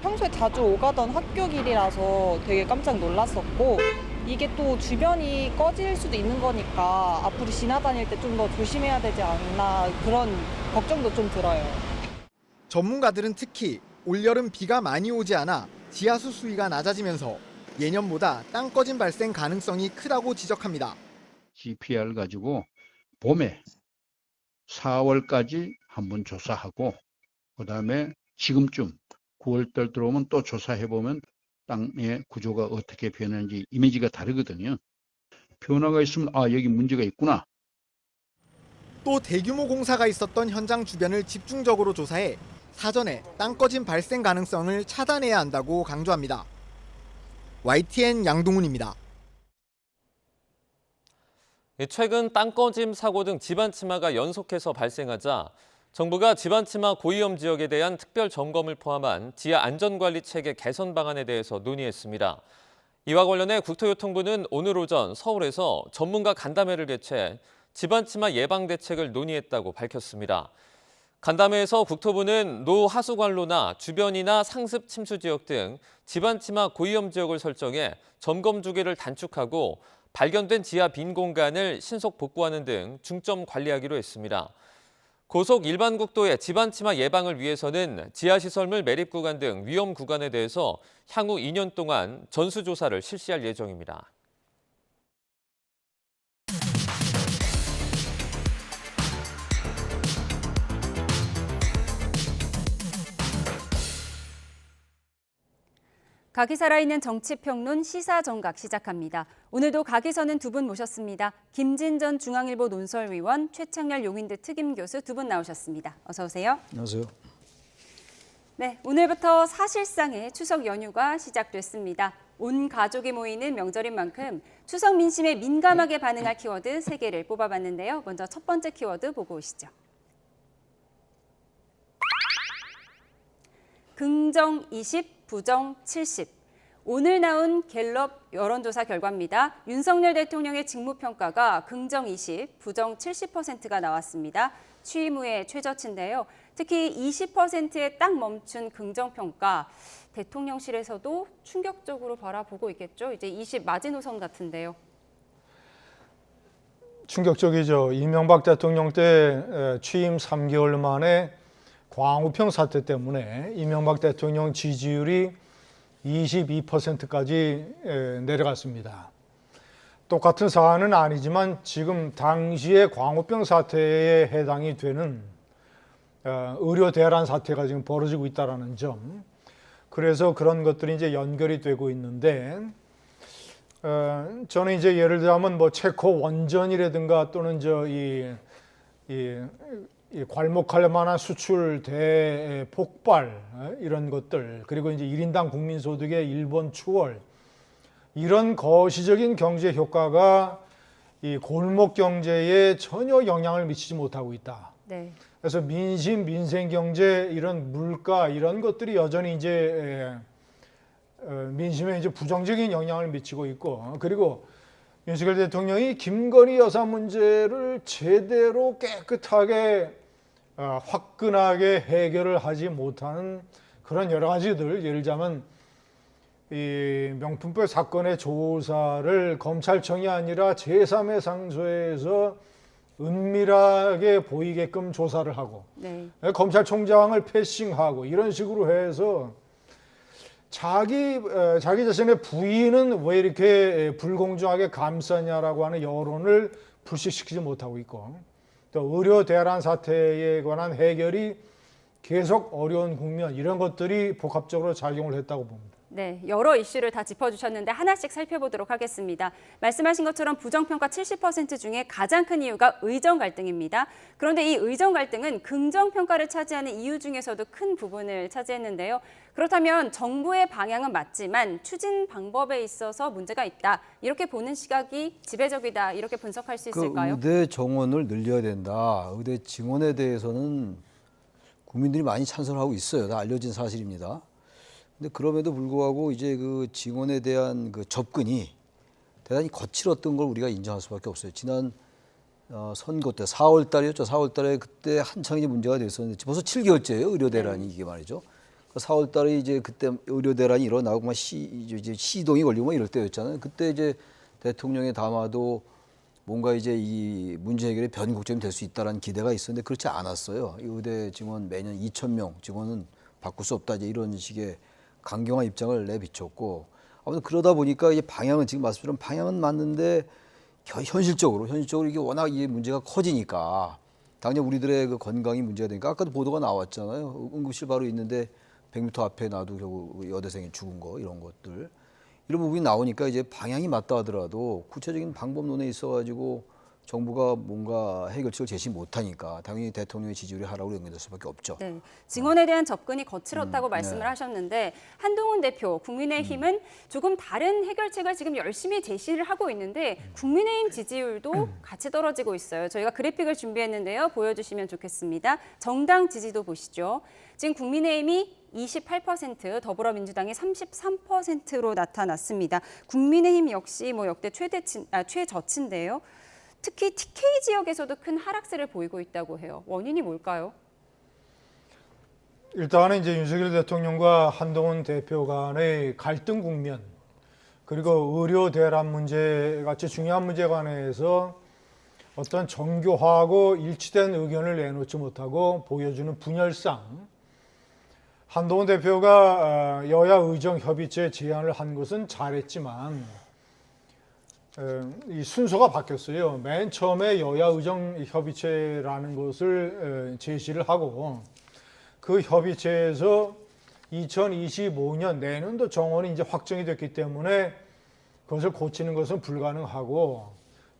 평소에 자주 오가던 학교 길이라서 되게 깜짝 놀랐었고 이게 또 주변이 꺼질 수도 있는 거니까 앞으로 지나다닐 때 좀 더 조심해야 되지 않나 그런 걱정도 좀 들어요. 전문가들은 특히 올여름 비가 많이 오지 않아 지하수 수위가 낮아지면서 예년보다 땅 꺼짐 발생 가능성이 크다고 지적합니다. GPR 가지고 봄에 4월까지 한번 조사하고 그다음에 지금쯤 9월달 들어오면 또 조사해보면 땅의 구조가 어떻게 변하는지 이미지가 다르거든요. 변화가 있으면 아 여기 문제가 있구나. 또 대규모 공사가 있었던 현장 주변을 집중적으로 조사해 사전에 땅 꺼짐 발생 가능성을 차단해야 한다고 강조합니다. YTN 양동훈입니다. 최근 땅꺼짐 사고 등 집안 침하가 연속해서 발생하자 정부가 집안 침하 고위험 지역에 대한 특별 점검을 포함한 지하 안전관리 체계 개선 방안에 대해서 논의했습니다. 이와 관련해 국토교통부는 오늘 오전 서울에서 전문가 간담회를 개최해 집안 침하 예방 대책을 논의했다고 밝혔습니다. 간담회에서 국토부는 노하수관로나 주변이나 상습 침수 지역 등 집안 침하 고위험 지역을 설정해 점검 주기를 단축하고 발견된 지하 빈 공간을 신속 복구하는 등 중점 관리하기로 했습니다. 고속 일반국도의 집안 침하 예방을 위해서는 지하시설물 매립 구간 등 위험 구간에 대해서 향후 2년 동안 전수조사를 실시할 예정입니다. 각이 살아있는 정치평론 시사정각 시작합니다. 오늘도 각에서는 두 분 모셨습니다. 김진전 중앙일보 논설위원, 최창렬 용인대 특임교수 두 분 나오셨습니다. 어서 오세요. 안녕하세요. 네, 오늘부터 사실상의 추석 연휴가 시작됐습니다. 온 가족이 모이는 명절인 만큼 추석 민심에 민감하게 반응할 키워드 3개를 뽑아봤는데요. 먼저 첫 번째 키워드 보고 오시죠. 긍정 20, 부정 70. 오늘 나온 갤럽 여론조사 결과입니다. 윤석열 대통령의 직무평가가 긍정 20, 부정 70%가 나왔습니다. 취임 후의 최저치인데요. 특히 20%에 딱 멈춘 긍정평가, 대통령실에서도 충격적으로 바라보고 있겠죠. 이제 20 마지노선 같은데요. 충격적이죠. 이명박 대통령 때 취임 3개월 만에 광우병 사태 때문에 이명박 대통령 지지율이 22%까지 내려갔습니다. 똑같은 사안은 아니지만 지금 당시의 광우병 사태에 해당이 되는 의료 대란 사태가 지금 벌어지고 있다는 점. 그래서 그런 것들이 이제 연결이 되고 있는데 저는 이제 예를 들자면 뭐 체코 원전이라든가 또는 이 괄목할 만한 수출 대폭발 이런 것들, 그리고 이제 1인당 국민소득의 일본 추월, 이런 거시적인 경제 효과가 이 골목 경제에 전혀 영향을 미치지 못하고 있다. 네. 그래서 민심, 민생 경제, 이런 물가 이런 것들이 여전히 이제 민심에 이제 부정적인 영향을 미치고 있고, 그리고 윤석열 대통령이 김건희 여사 문제를 제대로 깨끗하게 화끈하게 해결을 하지 못하는 그런 여러 가지들, 예를 들자면 이 명품백 사건의 조사를 검찰청이 아니라 제3의 상소에서 은밀하게 보이게끔 조사를 하고, 네. 검찰총장을 패싱하고 이런 식으로 해서 자기 자신의 부인은 왜 이렇게 불공정하게 감싸냐라고 하는 여론을 불식시키지 못하고 있고, 또 의료 대란 사태에 관한 해결이 계속 어려운 국면, 이런 것들이 복합적으로 작용을 했다고 봅니다. 네, 여러 이슈를 다 짚어주셨는데 하나씩 살펴보도록 하겠습니다. 말씀하신 것처럼 부정평가 70% 중에 가장 큰 이유가 의정 갈등입니다. 그런데 이 의정 갈등은 긍정평가를 차지하는 이유 중에서도 큰 부분을 차지했는데요. 그렇다면 정부의 방향은 맞지만 추진 방법에 있어서 문제가 있다, 이렇게 보는 시각이 지배적이다, 이렇게 분석할 수 있을까요? 의대 정원을 늘려야 된다. 의대 증원에 대해서는 국민들이 많이 찬성하고 있어요. 다 알려진 사실입니다. 근데 그럼에도 불구하고 이제 그 증원에 대한 그 접근이 대단히 거칠었던 걸 우리가 인정할 수밖에 없어요. 지난 선거 때 4월 달이었죠. 4월 달에 그때 한창 이제 문제가 됐었는데 벌써 7개월째예요. 의료 대란이 이게 말이죠. 4월 달에 이제 그때 의료 대란이 일어나고 막 이제 시동이 걸리고 막 이럴 때였잖아요. 그때 이제 대통령의 담화도 뭔가 이제 이 문제 해결의 변곡점이 될 수 있다라는 기대가 있었는데 그렇지 않았어요. 의대 증원 매년 2,000명 증원은 바꿀 수 없다, 이제 이런 식의 강경한 입장을 내비쳤고, 아무튼 그러다 보니까 이제 방향은 지금 말씀처럼 방향은 맞는데 현실적으로 이게 워낙 이 문제가 커지니까 당장 우리들의 그 건강이 문제가 되니까 아까도 보도가 나왔잖아요. 응급실 바로 있는데 100m 앞에 놔도 결국 여대생이 죽은 거 이런 것들 이런 부분이 나오니까 이제 방향이 맞다 하더라도 구체적인 방법론에 있어가지고 정부가 뭔가 해결책을 제시 못하니까 당연히 대통령의 지지율이 하락으로 연결될 수밖에 없죠. 네, 증원에 대한 접근이 거칠었다고 말씀을 하셨는데 한동훈 대표 국민의힘은 조금 다른 해결책을 지금 열심히 제시를 하고 있는데 국민의힘 지지율도 같이 떨어지고 있어요. 저희가 그래픽을 준비했는데요. 보여주시면 좋겠습니다. 정당 지지도 보시죠. 지금 국민의힘이 28%, 더불어민주당이 33%로 나타났습니다. 국민의힘 역시 뭐 역대 최저치인데요. 특히 TK 지역에서도 큰 하락세를 보이고 있다고 해요. 원인이 뭘까요? 일단은 이제 윤석열 대통령과 한동훈 대표 간의 갈등 국면, 그리고 의료 대란 문제 같이 중요한 문제에 관해서 어떤 정교하고 일치된 의견을 내놓지 못하고 보여주는 분열상, 한동훈 대표가 여야 의정 협의체 제안을 한 것은 잘했지만 이 순서가 바뀌었어요. 맨 처음에 여야 의정 협의체라는 것을 제시를 하고 그 협의체에서 2025년 내년도 정원이 이제 확정이 됐기 때문에 그것을 고치는 것은 불가능하고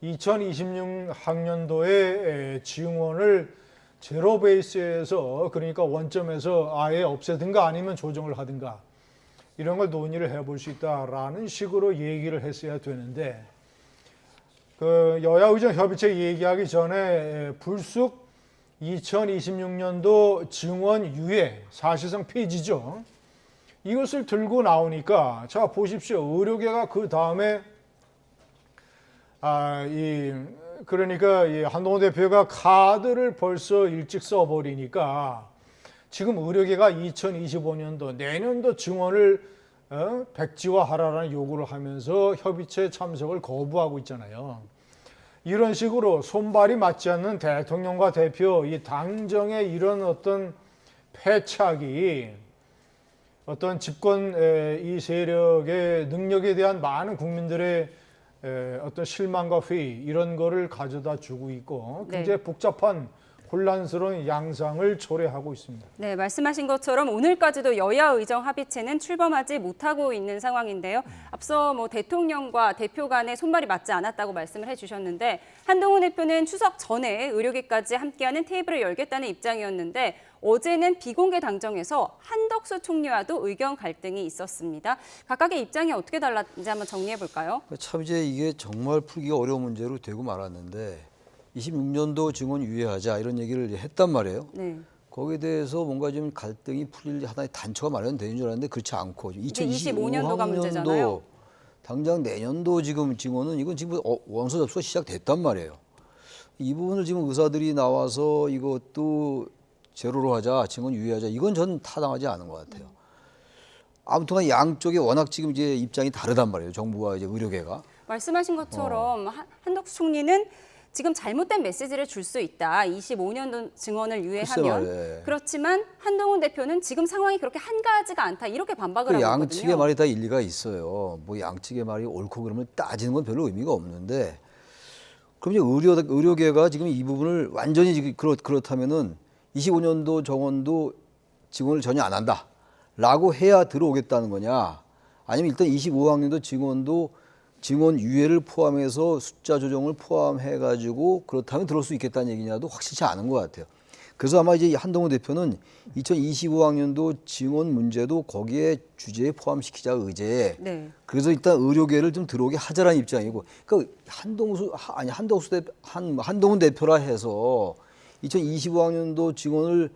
2026학년도에 지원을 제로 베이스에서 그러니까 원점에서 아예 없애든가 아니면 조정을 하든가 이런 걸 논의를 해볼 수 있다라는 식으로 얘기를 했어야 되는데 그 여야 의정 협의체 얘기하기 전에 불쑥 2026년도 증원 유예 사실상 폐지죠. 이것을 들고 나오니까 자 보십시오. 의료계가 그 다음에 그러니까 이 한동훈 대표가 카드를 벌써 일찍 써버리니까 지금 의료계가 2025년도 내년도 증원을 백지화하라는 요구를 하면서 협의체 참석을 거부하고 있잖아요. 이런 식으로 손발이 맞지 않는 대통령과 대표 이 당정의 이런 어떤 패착이 어떤 집권 이 세력의 능력에 대한 많은 국민들의 어떤 실망과 회의 이런 거를 가져다 주고 있고 굉장히 복잡한 혼란스러운 양상을 초래하고 있습니다. 네, 말씀하신 것처럼 오늘까지도 여야 의정 합의체는 출범하지 못하고 있는 상황인데요. 앞서 뭐 대통령과 대표 간의 손발이 맞지 않았다고 말씀을 해주셨는데 한동훈 대표는 추석 전에 의료계까지 함께하는 테이블을 열겠다는 입장이었는데 어제는 비공개 당정에서 한덕수 총리와도 의견 갈등이 있었습니다. 각각의 입장이 어떻게 달랐는지 한번 정리해 볼까요? 참 이제 이게 정말 풀기가 어려운 문제로 되고 말았는데 26년도 증원 유예하자 이런 얘기를 했단 말이에요. 네. 거기에 대해서 뭔가 좀 갈등이 풀릴 하나의 단초가 마련되는 줄 알았는데 그렇지 않고 2025년도가 문제잖아요. 당장 내년도 지금 증원은 이건 지금 원서 접수가 시작됐단 말이에요. 이 부분을 지금 의사들이 나와서 이것도 제로로 하자, 증원 유예하자 이건 전 타당하지 않은 것 같아요. 아무튼 양쪽이 워낙 지금 이제 입장이 다르단 말이에요. 정부와 이제 의료계가. 말씀하신 것처럼 한덕수 총리는 지금 잘못된 메시지를 줄 수 있다. 25년도 증원을 유예하면. 그렇지만 한동훈 대표는 지금 상황이 그렇게 한가하지가 않다. 이렇게 반박을 하고 있거든요. 양측의 말이 다 일리가 있어요. 뭐 양측의 말이 옳고 그러면 따지는 건 별로 의미가 없는데 그럼 이제 의료계가 지금 이 부분을 완전히 그렇다면은 25년도 정원도 증원을 전혀 안 한다라고 해야 들어오겠다는 거냐? 아니면 일단 25학년도 증원 유예를 포함해서 숫자 조정을 포함해가지고 그렇다면 들어올 수 있겠다는 얘기냐도 확실치 않은 것 같아요. 그래서 아마 이제 한동훈 대표는 2025학년도 증원 문제도 거기에 주제에 포함시키자 의제에. 네. 그래서 일단 의료계를 좀 들어오게 하자라는 입장이고, 그러니까 한동훈 대표라 해서 2025학년도 증원을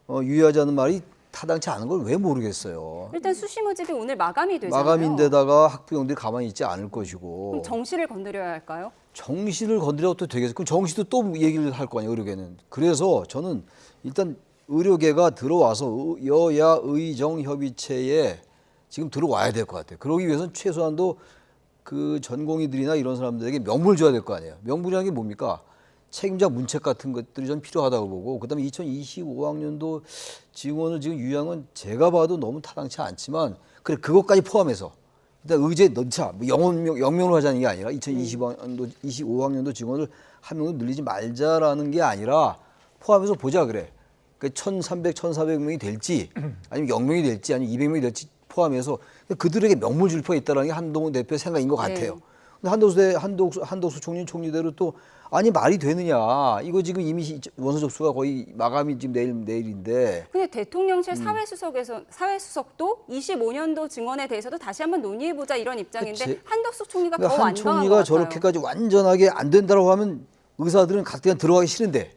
유예하자는 말이 타당치 않은 걸 왜 모르겠어요. 일단 수시 모집이 오늘 마감이 되잖아요. 마감인데다가 학부형들이 가만히 있지 않을 것이고. 그럼 정시를 건드려야 할까요? 정시를 건드려도 되겠어요. 그럼 정시도 또 얘기를 할 거 아니에요, 의료계는. 그래서 저는 일단 의료계가 들어와서 여야 의정 협의체에 지금 들어와야 될 것 같아요. 그러기 위해서는 최소한도 그 전공의들이나 이런 사람들에게 명분을 줘야 될 거 아니에요. 명분이라는 게 뭡니까? 책임자 문책 같은 것들이 좀 필요하다고 보고, 그다음에 2025학년도 증원을 지금 유예한 건 제가 봐도 너무 타당치 않지만, 그래 그것까지 포함해서 일단 의제 넣자. 뭐 영명으로 하자는 게 아니라 2025학년도 25학년도 직원을 한 명도 늘리지 말자라는 게 아니라 포함해서 보자 그래. 그러니까 1,300, 1,400명이 될지 아니면 0명이 될지 아니면 200명이 될지 포함해서 그들에게 명물 줄 필요가 있다는 게 한동훈 대표의 생각인 것 같아요. 근데 한덕수 총리대로 또 아니 말이 되느냐. 이거 지금 이미 원서 접수가 거의 마감이 지금 내일인데. 근데 대통령실 사회수석도 25년도 증언에 대해서도 다시 한번 논의해보자 이런 입장인데 한덕수 총리가 더 완강한 것 같아요. 한 총리가 저렇게까지 완전하게 안 된다고 하면 의사들은 가뜩이나 들어가기 싫은데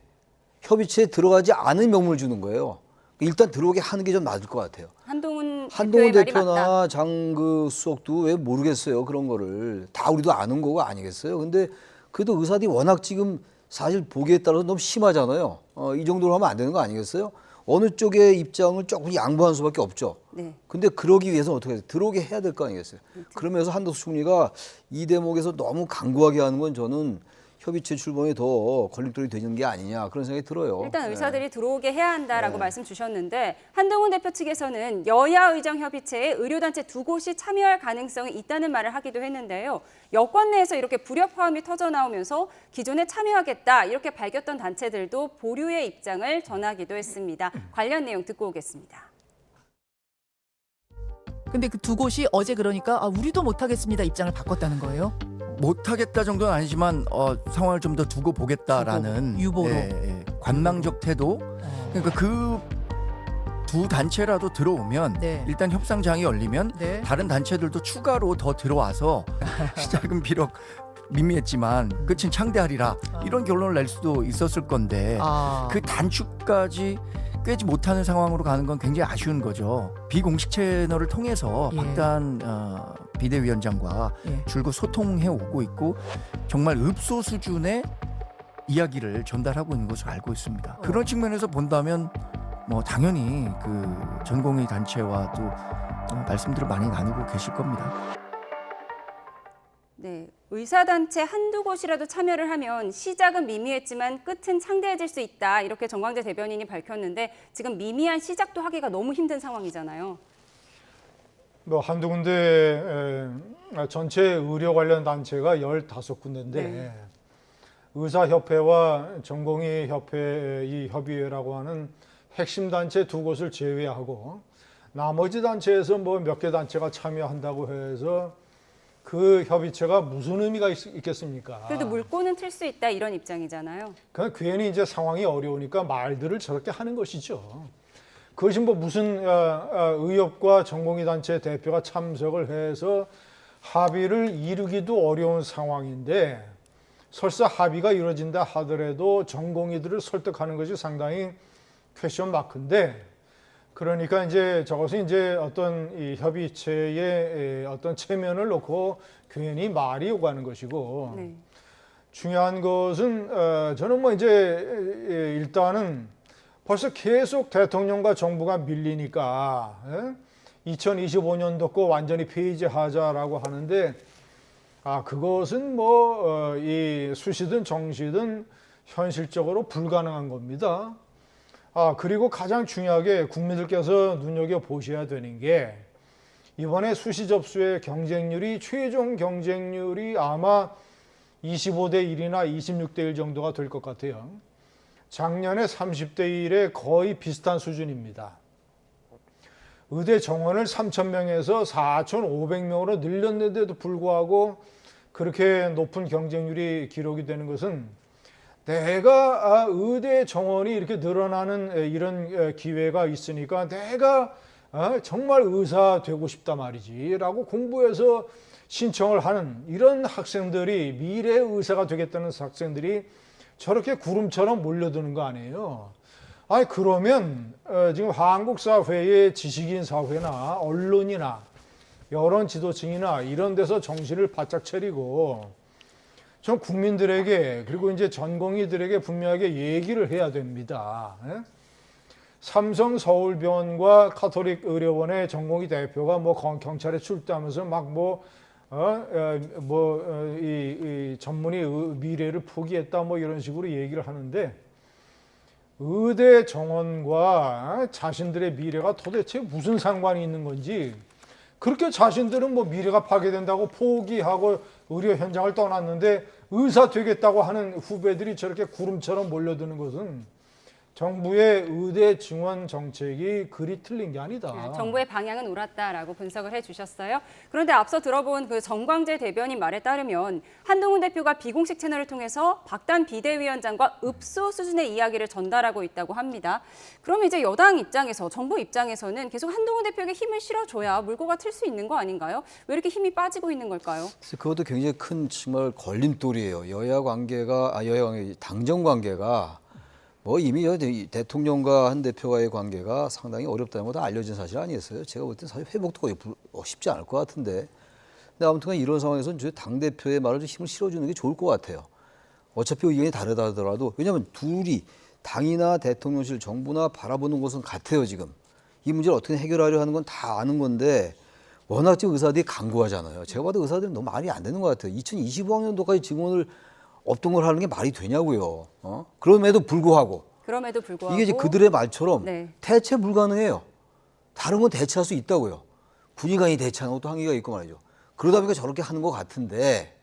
협의체에 들어가지 않은 명분을 주는 거예요. 일단 들어오게 하는 게 좀 맞을 것 같아요. 한동훈 대표나 장 수석도 왜 모르겠어요. 그런 거를. 다 우리도 아는 거가 아니겠어요. 근데 그래도 의사들이 워낙 지금 사실 보기에 따라서 너무 심하잖아요. 이 정도로 하면 안 되는 거 아니겠어요? 어느 쪽의 입장을 조금 양보할 수밖에 없죠. 네. 근데 그러기 위해서는 어떻게 해야 돼요? 들어오게 해야 될 거 아니겠어요? 그렇죠. 그러면서 한덕수 총리가 이 대목에서 너무 강구하게 하는 건 저는 협의체 출범에 더 걸림돌이 되는 게 아니냐 그런 생각이 들어요. 일단 의사들이 들어오게 해야 한다라고 말씀 주셨는데 한동훈 대표 측에서는 여야 의정 협의체에 의료단체 2곳이 참여할 가능성이 있다는 말을 하기도 했는데요. 여권 내에서 이렇게 불협화음이 터져나오면서 기존에 참여하겠다 이렇게 밝혔던 단체들도 보류의 입장을 전하기도 했습니다. 관련 내용 듣고 오겠습니다. 근데 그 2곳이 어제 그러니까 우리도 못하겠습니다 입장을 바꿨다는 거예요? 못하겠다 정도는 아니지만 상황을 좀 더 두고 보겠다라는 유보로 관망적 태도. 그러니까 그 두 단체라도 들어오면 일단 협상장이 열리면 다른 단체들도 추가로 더 들어와서 시작은 비록 미미했지만 끝은 창대하리라 이런 결론을 낼 수도 있었을 건데 그 단축까지 꿰지 못하는 상황으로 가는 건 굉장히 아쉬운 거죠. 비공식 채널을 통해서 박단 비대위원장과 줄곧 소통해 오고 있고 정말 읍소 수준의 이야기를 전달하고 있는 것으로 알고 있습니다. 그런 측면에서 본다면 뭐 당연히 그 전공의 단체와 또 말씀들을 많이 나누고 계실 겁니다. 네, 의사단체 한두 곳이라도 참여를 하면 시작은 미미했지만 끝은 창대해질 수 있다. 이렇게 정광재 대변인이 밝혔는데 지금 미미한 시작도 하기가 너무 힘든 상황이잖아요. 뭐 한두 군데 전체 의료 관련 단체가 15군데인데 의사협회와 전공의협회 이 협의회라고 하는 핵심 단체 2곳을 제외하고 나머지 단체에서 뭐 몇 개 단체가 참여한다고 해서 그 협의체가 무슨 의미가 있겠습니까? 그래도 물꼬는 틀 수 있다 이런 입장이잖아요. 그냥 괜히 이제 상황이 어려우니까 말들을 저렇게 하는 것이죠. 그것이 뭐 무슨 의협과 전공의 단체 대표가 참석을 해서 합의를 이루기도 어려운 상황인데 설사 합의가 이루어진다 하더라도 전공의들을 설득하는 것이 상당히 퀘션 마크인데 그러니까 이제 저것은 이제 어떤 이 협의체의 어떤 체면을 놓고 괜히 말이 오가는 것이고 중요한 것은 저는 뭐 이제 일단은 벌써 계속 대통령과 정부가 밀리니까 2025년도 거 완전히 폐지하자라고 하는데 그것은 뭐 이 수시든 정시든 현실적으로 불가능한 겁니다. 그리고 가장 중요하게 국민들께서 눈여겨보셔야 되는 게 이번에 수시 접수의 경쟁률이 최종 경쟁률이 아마 25대 1이나 26대 1 정도가 될 것 같아요. 작년에 30대 1에 거의 비슷한 수준입니다. 의대 정원을 3,000명에서 4,500명으로 늘렸는데도 불구하고 그렇게 높은 경쟁률이 기록이 되는 것은 내가 의대 정원이 이렇게 늘어나는 이런 기회가 있으니까 내가 정말 의사 되고 싶다 말이지 라고 공부해서 신청을 하는 이런 학생들이 미래의 의사가 되겠다는 학생들이 저렇게 구름처럼 몰려드는 거 아니에요. 그러면 지금 한국 사회의 지식인 사회나 언론이나 여론 지도층이나 이런 데서 정신을 바짝 차리고 전 국민들에게 그리고 이제 전공의들에게 분명하게 얘기를 해야 됩니다. 삼성 서울병원과 카톨릭 의료원의 전공의 대표가 뭐 경찰에 출두하면서 막 이 전문의 미래를 포기했다 뭐 이런 식으로 얘기를 하는데 의대 정원과 자신들의 미래가 도대체 무슨 상관이 있는 건지 그렇게 자신들은 뭐 미래가 파괴된다고 포기하고 의료 현장을 떠났는데 의사 되겠다고 하는 후배들이 저렇게 구름처럼 몰려드는 것은 정부의 의대 증원 정책이 그리 틀린 게 아니다. 정부의 방향은 옳았다라고 분석을 해주셨어요. 그런데 앞서 들어본 그 정광재 대변인 말에 따르면 한동훈 대표가 비공식 채널을 통해서 박단 비대위원장과 읍소 수준의 이야기를 전달하고 있다고 합니다. 그러면 이제 여당 입장에서, 정부 입장에서는 계속 한동훈 대표에게 힘을 실어줘야 물꼬가 틀 수 있는 거 아닌가요? 왜 이렇게 힘이 빠지고 있는 걸까요? 그것도 굉장히 큰 정말 걸림돌이에요. 여야 관계가, 당정 관계가 뭐 이미 대통령과 한 대표와의 관계가 상당히 어렵다는 것도 알려진 사실 아니었어요. 제가 볼 때 사실 회복도 거의 쉽지 않을 것 같은데. 근데 아무튼 이런 상황에서는 당대표의 말을 좀 힘을 실어주는 게 좋을 것 같아요. 어차피 의견이 다르다 하더라도, 왜냐하면 둘이 당이나 대통령실, 정부나 바라보는 곳은 같아요, 지금. 이 문제를 어떻게 해결하려 하는 건 다 아는 건데 워낙 지금 의사들이 강구하잖아요. 제가 봐도 의사들은 너무 말이 안 되는 것 같아요. 2025학년도까지 증원을 없던 걸 하는 게 말이 되냐고요. 그럼에도 불구하고 이게 이제 그들의 말처럼 대체 불가능해요. 다른 건 대체할 수 있다고요. 군의관이 대체하는 것도 한계가 있고 말이죠. 그러다 보니까 저렇게 하는 것 같은데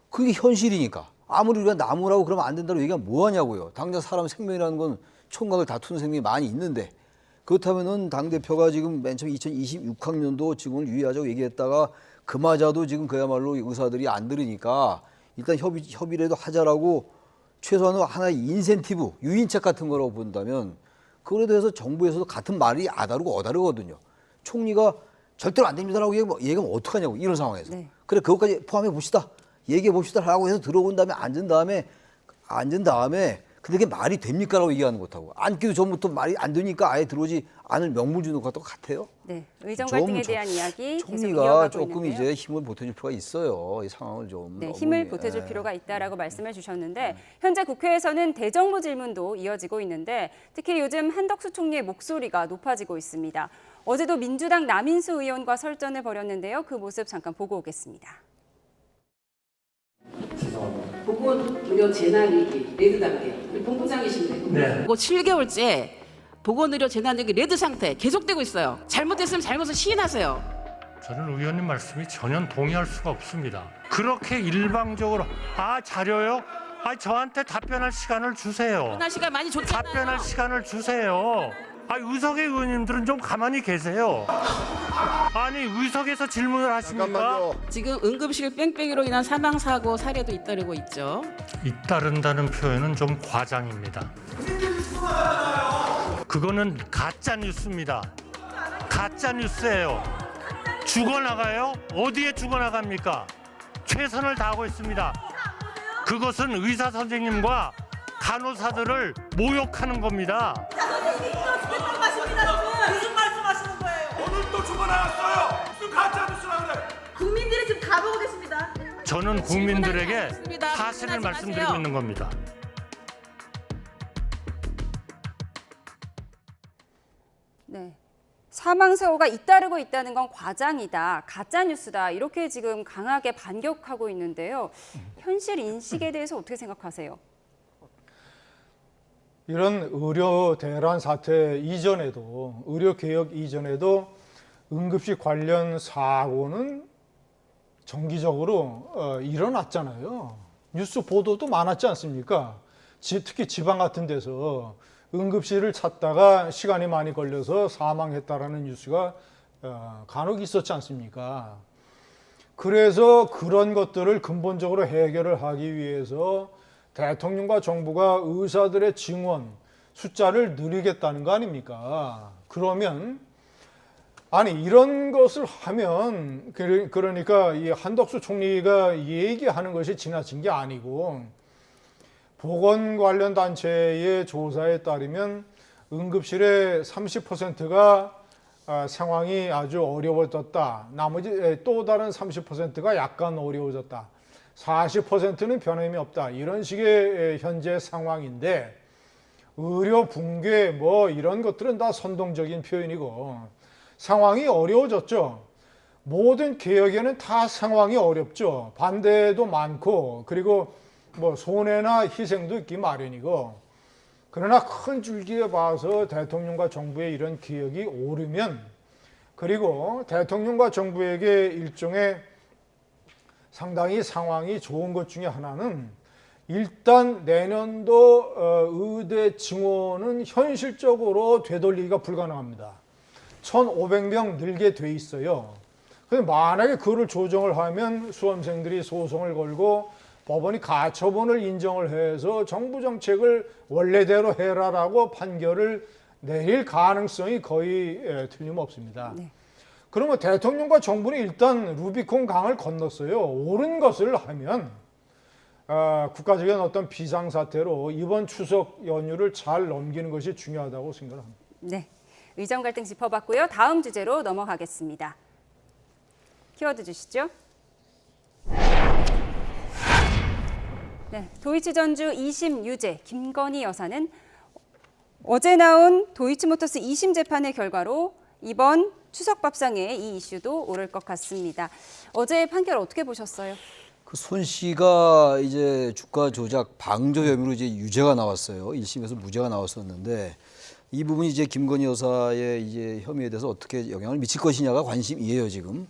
그게 현실이니까 아무리 우리가 나무라고 그러면 안 된다고 얘기하면 뭐 하냐고요. 당장 사람 생명이라는 건 총각을 다투는 생명이 많이 있는데 그렇다면은 당대표가 지금 맨 처음 2026학년도 증원을 유예하자고 얘기했다가 그마저도 지금 그야말로 의사들이 안 들으니까 일단 협의라도 하자라고 최소한 하나의 인센티브, 유인책 같은 거라고 본다면 그거에 대해서 정부에서도 같은 말이 아다르고 어다르거든요. 총리가 절대로 안 됩니다라고 얘기하면 어떡하냐고 이런 상황에서. 그래 그것까지 포함해 봅시다. 얘기해 봅시다 하고 해서 들어본 다음에 앉은 다음에 근데 그게 말이 됩니까라고 얘기하는 것하고 앉기도 전부터 말이 안 되니까 아예 들어오지 않을 명분 주는 것도 같아요. 네, 의정 갈등에 대한 이야기 계속 총리가 이어가고 조금 있는데요. 이제 힘을 보태줄 필요가 있어요. 이 상황을 좀. 네, 힘을 보태줄 필요가 있다라고 말씀해 주셨는데 현재 국회에서는 대정부 질문도 이어지고 있는데 특히 요즘 한덕수 총리의 목소리가 높아지고 있습니다. 어제도 민주당 남인수 의원과 설전을 벌였는데요. 그 모습 잠깐 보고 오겠습니다. 보건의료 재난위기 레드 단계 우리 본부장이신데 네. 7개월째 보건의료 재난위기 레드 상태 계속되고 있어요. 잘못했으면 잘못을 시인하세요. 저는 의원님 말씀이 전혀 동의할 수가 없습니다. 그렇게 일방적으로 자료요? 저한테 답변할 시간을 주세요. 답변할 시간 많이 줬잖아요. 답변할 시간을 주세요. 의석의 의원님들은 좀 가만히 계세요. 아니 의석에서 질문을 하십니까? 잠깐만요. 지금 응급실 뺑뺑이로 인한 사망사고 사례도 잇따르고 있죠. 잇따른다는 표현은 좀 과장입니다. 그거는 가짜 뉴스입니다. 가짜 뉴스예요. 죽어나가요? 어디에 죽어나갑니까? 최선을 다하고 있습니다. 그것은 의사 선생님과 간호사들을 모욕하는 겁니다. 무슨 말씀하시는 거예요? 오늘 또 죽어나갔어요. 무슨 가짜 뉴스라 그래? 국민들이 지금 다 보고 계십니다. 저는 국민들에게 사실을 말씀드리고 있는 겁니다. 네. 사망사고가 잇따르고 있다는 건 과장이다, 가짜뉴스다 이렇게 지금 강하게 반격하고 있는데요. 현실 인식에 대해서 어떻게 생각하세요? 이런 의료 대란 사태 이전에도 의료 개혁 이전에도 응급실 관련 사고는 정기적으로 일어났잖아요. 뉴스 보도도 많았지 않습니까? 특히 지방 같은 데서 응급실을 찾다가 시간이 많이 걸려서 사망했다라는 뉴스가 간혹 있었지 않습니까? 그래서 그런 것들을 근본적으로 해결을 하기 위해서 대통령과 정부가 의사들의 증원 숫자를 늘리겠다는 거 아닙니까? 그러면 이런 것을 하면 그러니까 이 한덕수 총리가 얘기하는 것이 지나친 게 아니고 보건 관련 단체의 조사에 따르면 응급실의 30%가 상황이 아주 어려워졌다. 나머지 또 다른 30%가 약간 어려워졌다. 40%는 변함이 없다. 이런 식의 현재 상황인데 의료 붕괴 이런 것들은 다 선동적인 표현이고 상황이 어려워졌죠. 모든 개혁에는 다 상황이 어렵죠. 반대도 많고 그리고 손해나 희생도 있기 마련이고 그러나 큰 줄기에 봐서 대통령과 정부의 이런 개혁이 오르면 그리고 대통령과 정부에게 일종의 상당히 상황이 좋은 것 중에 하나는 일단 내년도 의대 증원은 현실적으로 되돌리기가 불가능합니다. 1,500명 늘게 돼 있어요. 근데 만약에 그거를 조정을 하면 수험생들이 소송을 걸고 법원이 가처분을 인정을 해서 정부 정책을 원래대로 해라라고 판결을 내릴 가능성이 거의 틀림없습니다. 네. 그러면 대통령과 정부는 일단 루비콘 강을 건넜어요. 옳은 것을 하면 국가적인 어떤 비상사태로 이번 추석 연휴를 잘 넘기는 것이 중요하다고 생각합니다. 네, 의정 갈등 짚어봤고요. 다음 주제로 넘어가겠습니다. 키워드 주시죠. 네, 도이치전주 2심 유죄 김건희 여사는 어제 나온 도이치모터스 2심 재판의 결과로 이번 추석 밥상에 이 이슈도 오를 것 같습니다. 어제 판결 어떻게 보셨어요? 그 손 씨가 이제 주가 조작 방조 혐의로 이제 유죄가 나왔어요. 1심에서 무죄가 나왔었는데 이 부분이 이제 김건희 여사의 이제 혐의에 대해서 어떻게 영향을 미칠 것이냐가 관심이에요, 지금.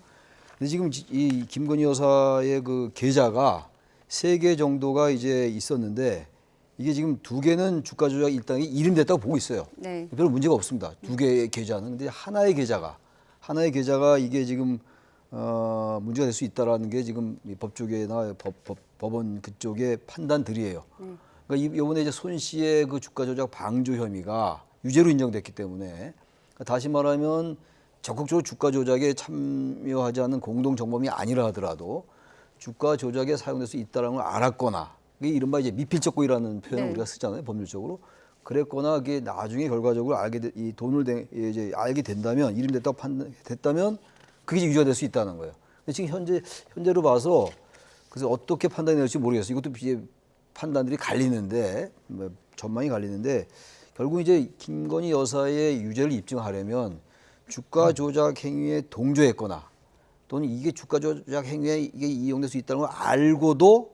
근데 지금 이 김건희 여사의 그 계좌가 3개 정도가 이제 있었는데 이게 지금 2개는 주가 조작 일당이 이름됐다고 보고 있어요. 네. 별 문제가 없습니다. 2개의 계좌는. 근데 하나의 계좌가 이게 지금 문제가 될 수 있다라는 게 지금 법 쪽이나 법원 그쪽의 판단들이에요. 그러니까 이번에 이제 손 씨의 그 주가 조작 방조 혐의가 유죄로 인정됐기 때문에 그러니까 다시 말하면 적극적으로 주가 조작에 참여하지 않는 공동 정범이 아니라 하더라도 주가 조작에 사용될 수 있다는 걸 알았거나 이게 이른바 이제 미필적 고의라는 표현을 우리가 쓰잖아요, 법률적으로. 그랬거나 그게 나중에 결과적으로 이 돈을 이제 알게 된다면 이름됐다고 판단됐다면 그게 이제 유죄가 될 수 있다는 거예요. 근데 지금 현재로 봐서 그래서 어떻게 판단이 될지 모르겠어요. 이것도 이제 판단들이 갈리는데 전망이 갈리는데 결국 이제 김건희 여사의 유죄를 입증하려면 주가 조작 행위에 동조했거나 또는 이게 주가 조작 행위에 이게 이용될 수 있다는 걸 알고도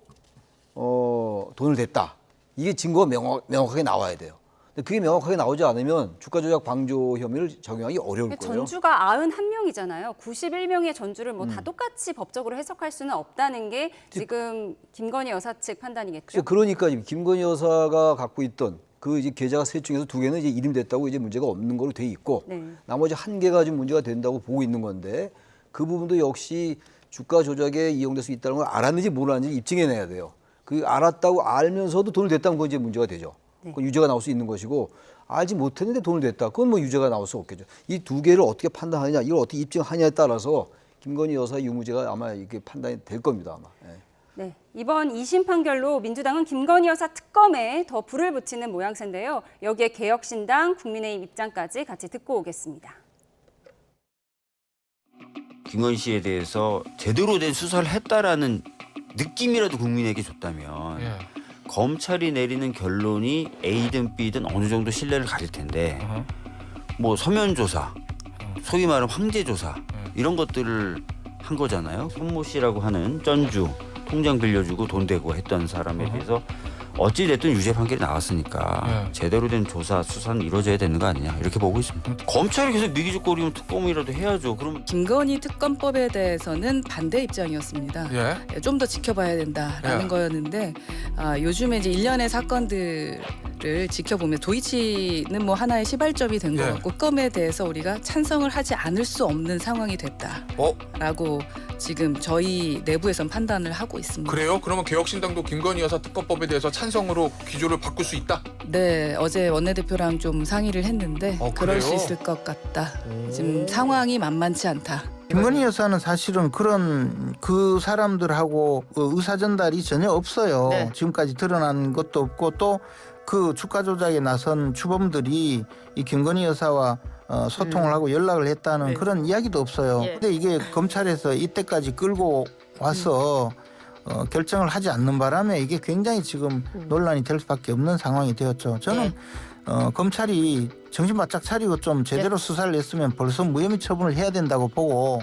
돈을 댔다. 이게 증거가 명확하게 나와야 돼요. 근데 그게 명확하게 나오지 않으면 주가 조작 방조 혐의를 적용하기 어려울 거예요. 전주가 91명이잖아요. 91명의 전주를 뭐 다 똑같이 법적으로 해석할 수는 없다는 게 지금 김건희 여사 측 판단이겠죠. 그러니까 김건희 여사가 갖고 있던 그 이제 계좌가 3 중에서 2개는 이제 이름됐다고 이제 문제가 없는 걸로 돼 있고 나머지 1개가 좀 문제가 된다고 보고 있는 건데 그 부분도 역시 주가 조작에 이용될 수 있다는 걸 알았는지 몰랐는지 입증해내야 돼요. 그 알았다고 알면서도 돈을 냈다는 건 이제 문제가 되죠. 그건 유죄가 나올 수 있는 것이고 알지 못했는데 돈을 냈다. 그건 뭐 유죄가 나올 수 없겠죠. 이 2개를 어떻게 판단하느냐, 이걸 어떻게 입증하냐에 따라서 김건희 여사의 유무죄가 아마 이게 판단이 될 겁니다, 아마. 네, 이번 2심 판결로 민주당은 김건희 여사 특검에 더 불을 붙이는 모양새인데요. 여기에 개혁신당, 국민의힘 입장까지 같이 듣고 오겠습니다. 김건희 씨에 대해서 제대로 된 수사를 했다라는 느낌이라도 국민에게 줬다면 검찰이 내리는 결론이 A든 B든 어느 정도 신뢰를 가질 텐데 뭐 서면 조사, 소위 말하는 황제 조사 이런 것들을 한 거잖아요. 손모 씨라고 하는 전주 통장 빌려주고 돈 대고 했던 사람에 대해서 어찌 됐든 유죄 판결이 나왔으니까 제대로 된 조사 수사는 이루어져야 되는 거 아니냐 이렇게 보고 있습니다. 검찰이 계속 미기죽거리면 특검이라도 해야죠. 그러면 김건희 특검법에 대해서는 반대 입장이었습니다. 좀 더 지켜봐야 된다라는 거였는데 요즘에 이제 일련의 사건들을 지켜보면 도이치는 뭐 하나의 시발점이 된 것 같고 특검에 대해서 우리가 찬성을 하지 않을 수 없는 상황이 됐다라고 지금 저희 내부에선 판단을 하고 있습니다. 그래요? 그러면 개혁신당도 김건희 여사 특검법에 대해서 찬성으로 기조를 바꿀 수 있다? 네, 어제 원내대표랑 좀 상의를 했는데 그럴 수 있을 것 같다. 지금 상황이 만만치 않다. 김건희 여사는 사실은 그런 그 사람들하고 의사 전달이 전혀 없어요. 지금까지 드러난 것도 없고 또 그 주가 조작에 나선 주범들이 이 김건희 여사와 소통을 하고 연락을 했다는 그런 이야기도 없어요. 근데 이게 검찰에서 이때까지 끌고 와서 결정을 하지 않는 바람에 이게 굉장히 지금 논란이 될 수밖에 없는 상황이 되었죠. 저는 검찰이 정신 바짝 차리고 좀 제대로 수사를 했으면 벌써 무혐의 처분을 해야 된다고 보고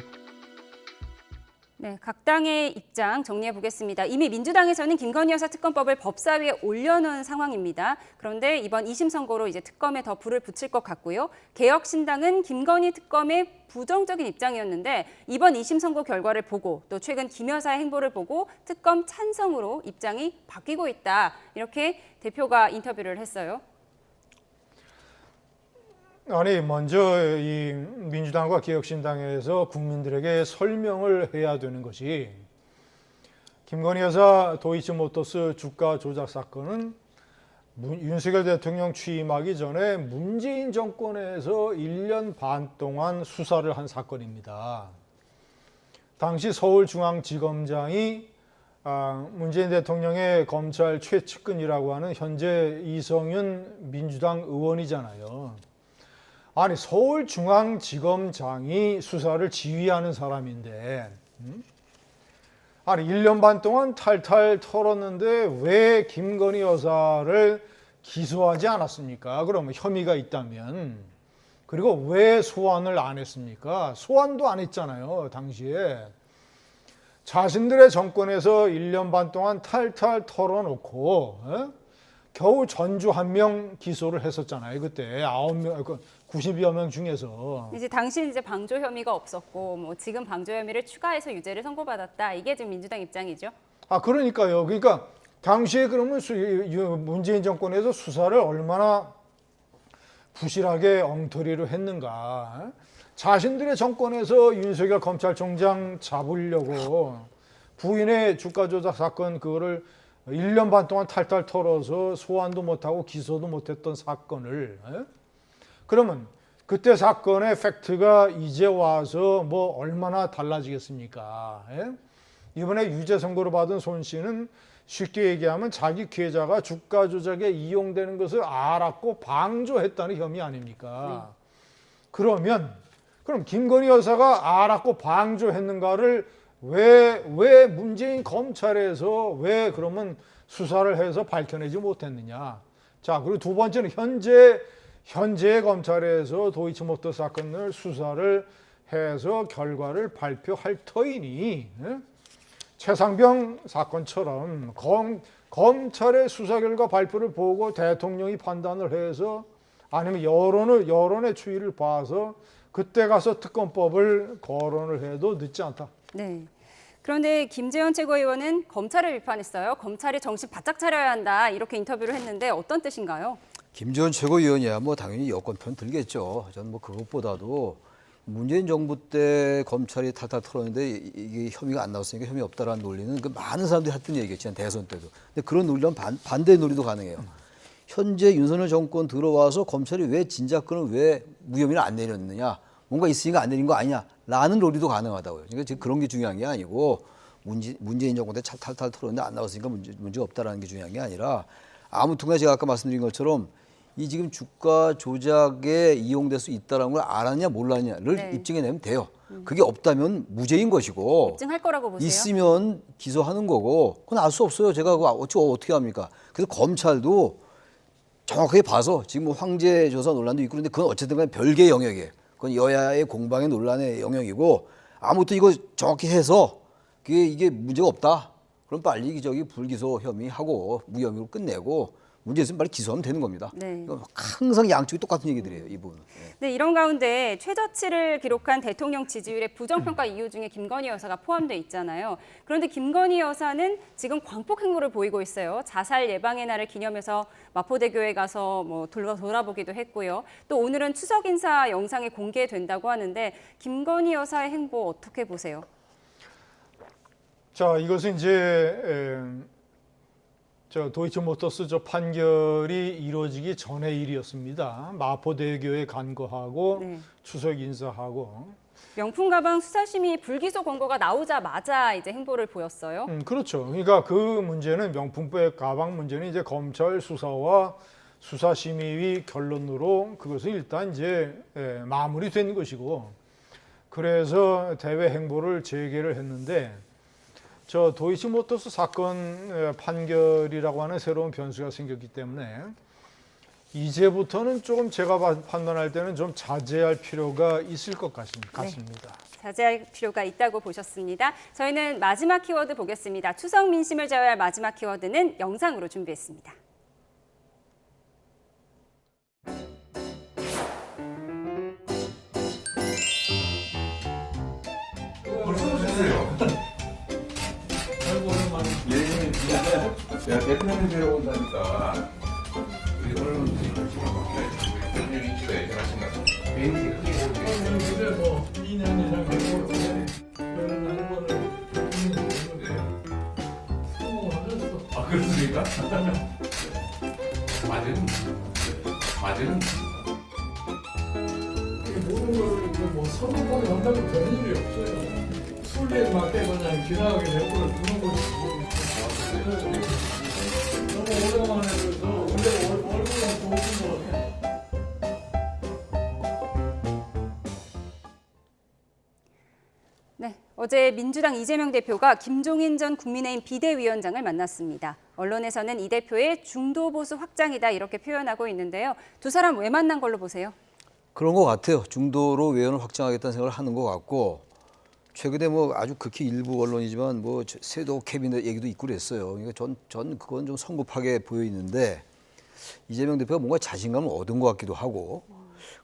네, 각 당의 입장 정리해 보겠습니다. 이미 민주당에서는 김건희 여사 특검법을 법사위에 올려놓은 상황입니다. 그런데 이번 2심 선고로 이제 특검에 더 불을 붙일 것 같고요. 개혁신당은 김건희 특검에 부정적인 입장이었는데 이번 2심 선고 결과를 보고 또 최근 김 여사의 행보를 보고 특검 찬성으로 입장이 바뀌고 있다. 이렇게 대표가 인터뷰를 했어요. 아니 먼저 이 민주당과 개혁신당에서 국민들에게 설명을 해야 되는 것이 김건희 여사 도이치모터스 주가 조작 사건은 윤석열 대통령 취임하기 전에 문재인 정권에서 1년 반 동안 수사를 한 사건입니다. 당시 서울중앙지검장이 문재인 대통령의 검찰 최측근이라고 하는 현재 이성윤 민주당 의원이잖아요. 아니 서울중앙지검장이 수사를 지휘하는 사람인데 아니 1년 반 동안 탈탈 털었는데 왜 김건희 여사를 기소하지 않았습니까? 그러면 혐의가 있다면. 그리고 왜 소환을 안 했습니까? 소환도 안 했잖아요, 당시에. 자신들의 정권에서 1년 반 동안 탈탈 털어놓고 겨우 전주 1명 기소를 했었잖아요. 그때 90여 명 중에서. 이제 당시 이제 방조 혐의가 없었고 뭐 지금 방조 혐의를 추가해서 유죄를 선고받았다. 이게 지금 민주당 입장이죠. 그러니까요. 그러니까 당시에 그러면 문재인 정권에서 수사를 얼마나 부실하게 엉터리로 했는가. 자신들의 정권에서 윤석열 검찰총장 잡으려고 부인의 주가 조작 사건 그거를 1년 반 동안 탈탈 털어서 소환도 못하고 기소도 못했던 사건을 그러면 그때 사건의 팩트가 이제 와서 뭐 얼마나 달라지겠습니까? 이번에 유죄 선고를 받은 손 씨는 쉽게 얘기하면 자기 계좌가 주가 조작에 이용되는 것을 알았고 방조했다는 혐의 아닙니까? 그럼 김건희 여사가 알았고 방조했는가를 왜 문재인 검찰에서 왜 그러면 수사를 해서 밝혀내지 못했느냐? 자, 그리고 두 번째는 현재 검찰에서 도이치모터 사건을 수사를 해서 결과를 발표할 터이니 최상병 사건처럼 검찰의 수사 결과 발표를 보고 대통령이 판단을 해서 아니면 여론의 추이를 봐서 그때 가서 특검법을 거론을 해도 늦지 않다. 네. 그런데 김재현 최고위원은 검찰을 비판했어요. 검찰이 정신 바짝 차려야 한다. 이렇게 인터뷰를 했는데 어떤 뜻인가요? 김재현 최고위원이야 뭐 당연히 여권 편 들겠죠. 저는 뭐 그것보다도 문재인 정부 때 검찰이 탈탈 털었는데 이게 혐의가 안 나왔으니까 혐의 없다라는 논리는 그 많은 사람들이 했던 얘기겠지. 지난 대선 때도. 근데 그런 논리는 반대 논리도 가능해요. 현재 윤석열 정권 들어와서 검찰이 왜 진작권을 왜 무혐의를 안 내렸느냐. 뭔가 있으니까 안 내린 거 아니냐라는 논리도 가능하다고요. 그러니까 지금 그런 게 중요한 게 아니고 문재인 정권 때 탈탈 털었는데 안 나왔으니까 문제가 없다라는 게 중요한 게 아니라 아무튼간에 제가 아까 말씀드린 것처럼 이 지금 주가 조작에 이용될 수 있다는 걸 알았냐 몰랐냐를 입증해내면 돼요. 그게 없다면 무죄인 것이고 입증할 거라고 보세요? 있으면 기소하는 거고 그건 알 수 없어요. 제가 그거 어떻게 합니까? 그래서 검찰도 정확하게 봐서 지금 황제 조사 논란도 있고 그런데 그건 어쨌든 간에 별개의 영역이에요. 그건 여야의 공방의 논란의 영역이고 아무튼 이거 정확히 해서 이게 문제가 없다. 그럼 빨리 불기소 혐의하고 무혐의로 끝내고 문제 있으면 빨리 기소하면 되는 겁니다. 네. 항상 양쪽이 똑같은 얘기들이에요. 이 부분은. 네, 이런 가운데 최저치를 기록한 대통령 지지율의 부정평가 이유 중에 김건희 여사가 포함돼 있잖아요. 그런데 김건희 여사는 지금 광폭 행보를 보이고 있어요. 자살 예방의 날을 기념해서 마포대교에 가서 뭐 돌아보기도 했고요. 또 오늘은 추석 인사 영상이 공개된다고 하는데 김건희 여사의 행보 어떻게 보세요? 자, 이것은 이제 도이치모터스 판결이 이루어지기 전의 일이었습니다. 마포대교에 간거하고 추석 인사하고 명품 가방 수사심의 불기소 권고가 나오자마자 이제 행보를 보였어요. 그렇죠. 그러니까 그 문제는 명품백 가방 문제는 이제 검찰 수사와 수사심의위 결론으로 그것은 일단 이제 마무리된 것이고 그래서 대외 행보를 재개를 했는데. 도이치모터스 사건 판결이라고 하는 새로운 변수가 생겼기 때문에 이제부터는 조금 제가 판단할 때는 좀 자제할 필요가 있을 것 같습니다. 네. 자제할 필요가 있다고 보셨습니다. 저희는 마지막 키워드 보겠습니다. 추석 민심을 제어할 마지막 키워드는 영상으로 준비했습니다. 내가 대통령이 되러 온다니까 우리 언론들이 대통령 인기가 예전하신 것 같아요. 베인지 크게 보이게 뭐 2년 이상 되고 결혼하는 거는 아 그렇습니까? 맞은 모든 걸 뭐 선거를 한다고 되는 일이 없어요. 술에 맞게 그냥 지나가게 되고 그런 거지. 너무 오랜만에 그래서 원래 얼굴은 좋은 것 같아. 네, 어제 민주당 이재명 대표가 김종인 전 국민의힘 비대위원장을 만났습니다. 언론에서는 이 대표의 중도 보수 확장이다 이렇게 표현하고 있는데요. 두 사람 왜 만난 걸로 보세요? 그런 것 같아요. 중도로 외연을 확장하겠다는 생각을 하는 것 같고 최근에 뭐 아주 극히 일부 언론이지만 뭐 섀도우 캐비넷 얘기도 있고 그랬어요. 그러니까 전 그건 좀 성급하게 보여 있는데 이재명 대표가 뭔가 자신감을 얻은 것 같기도 하고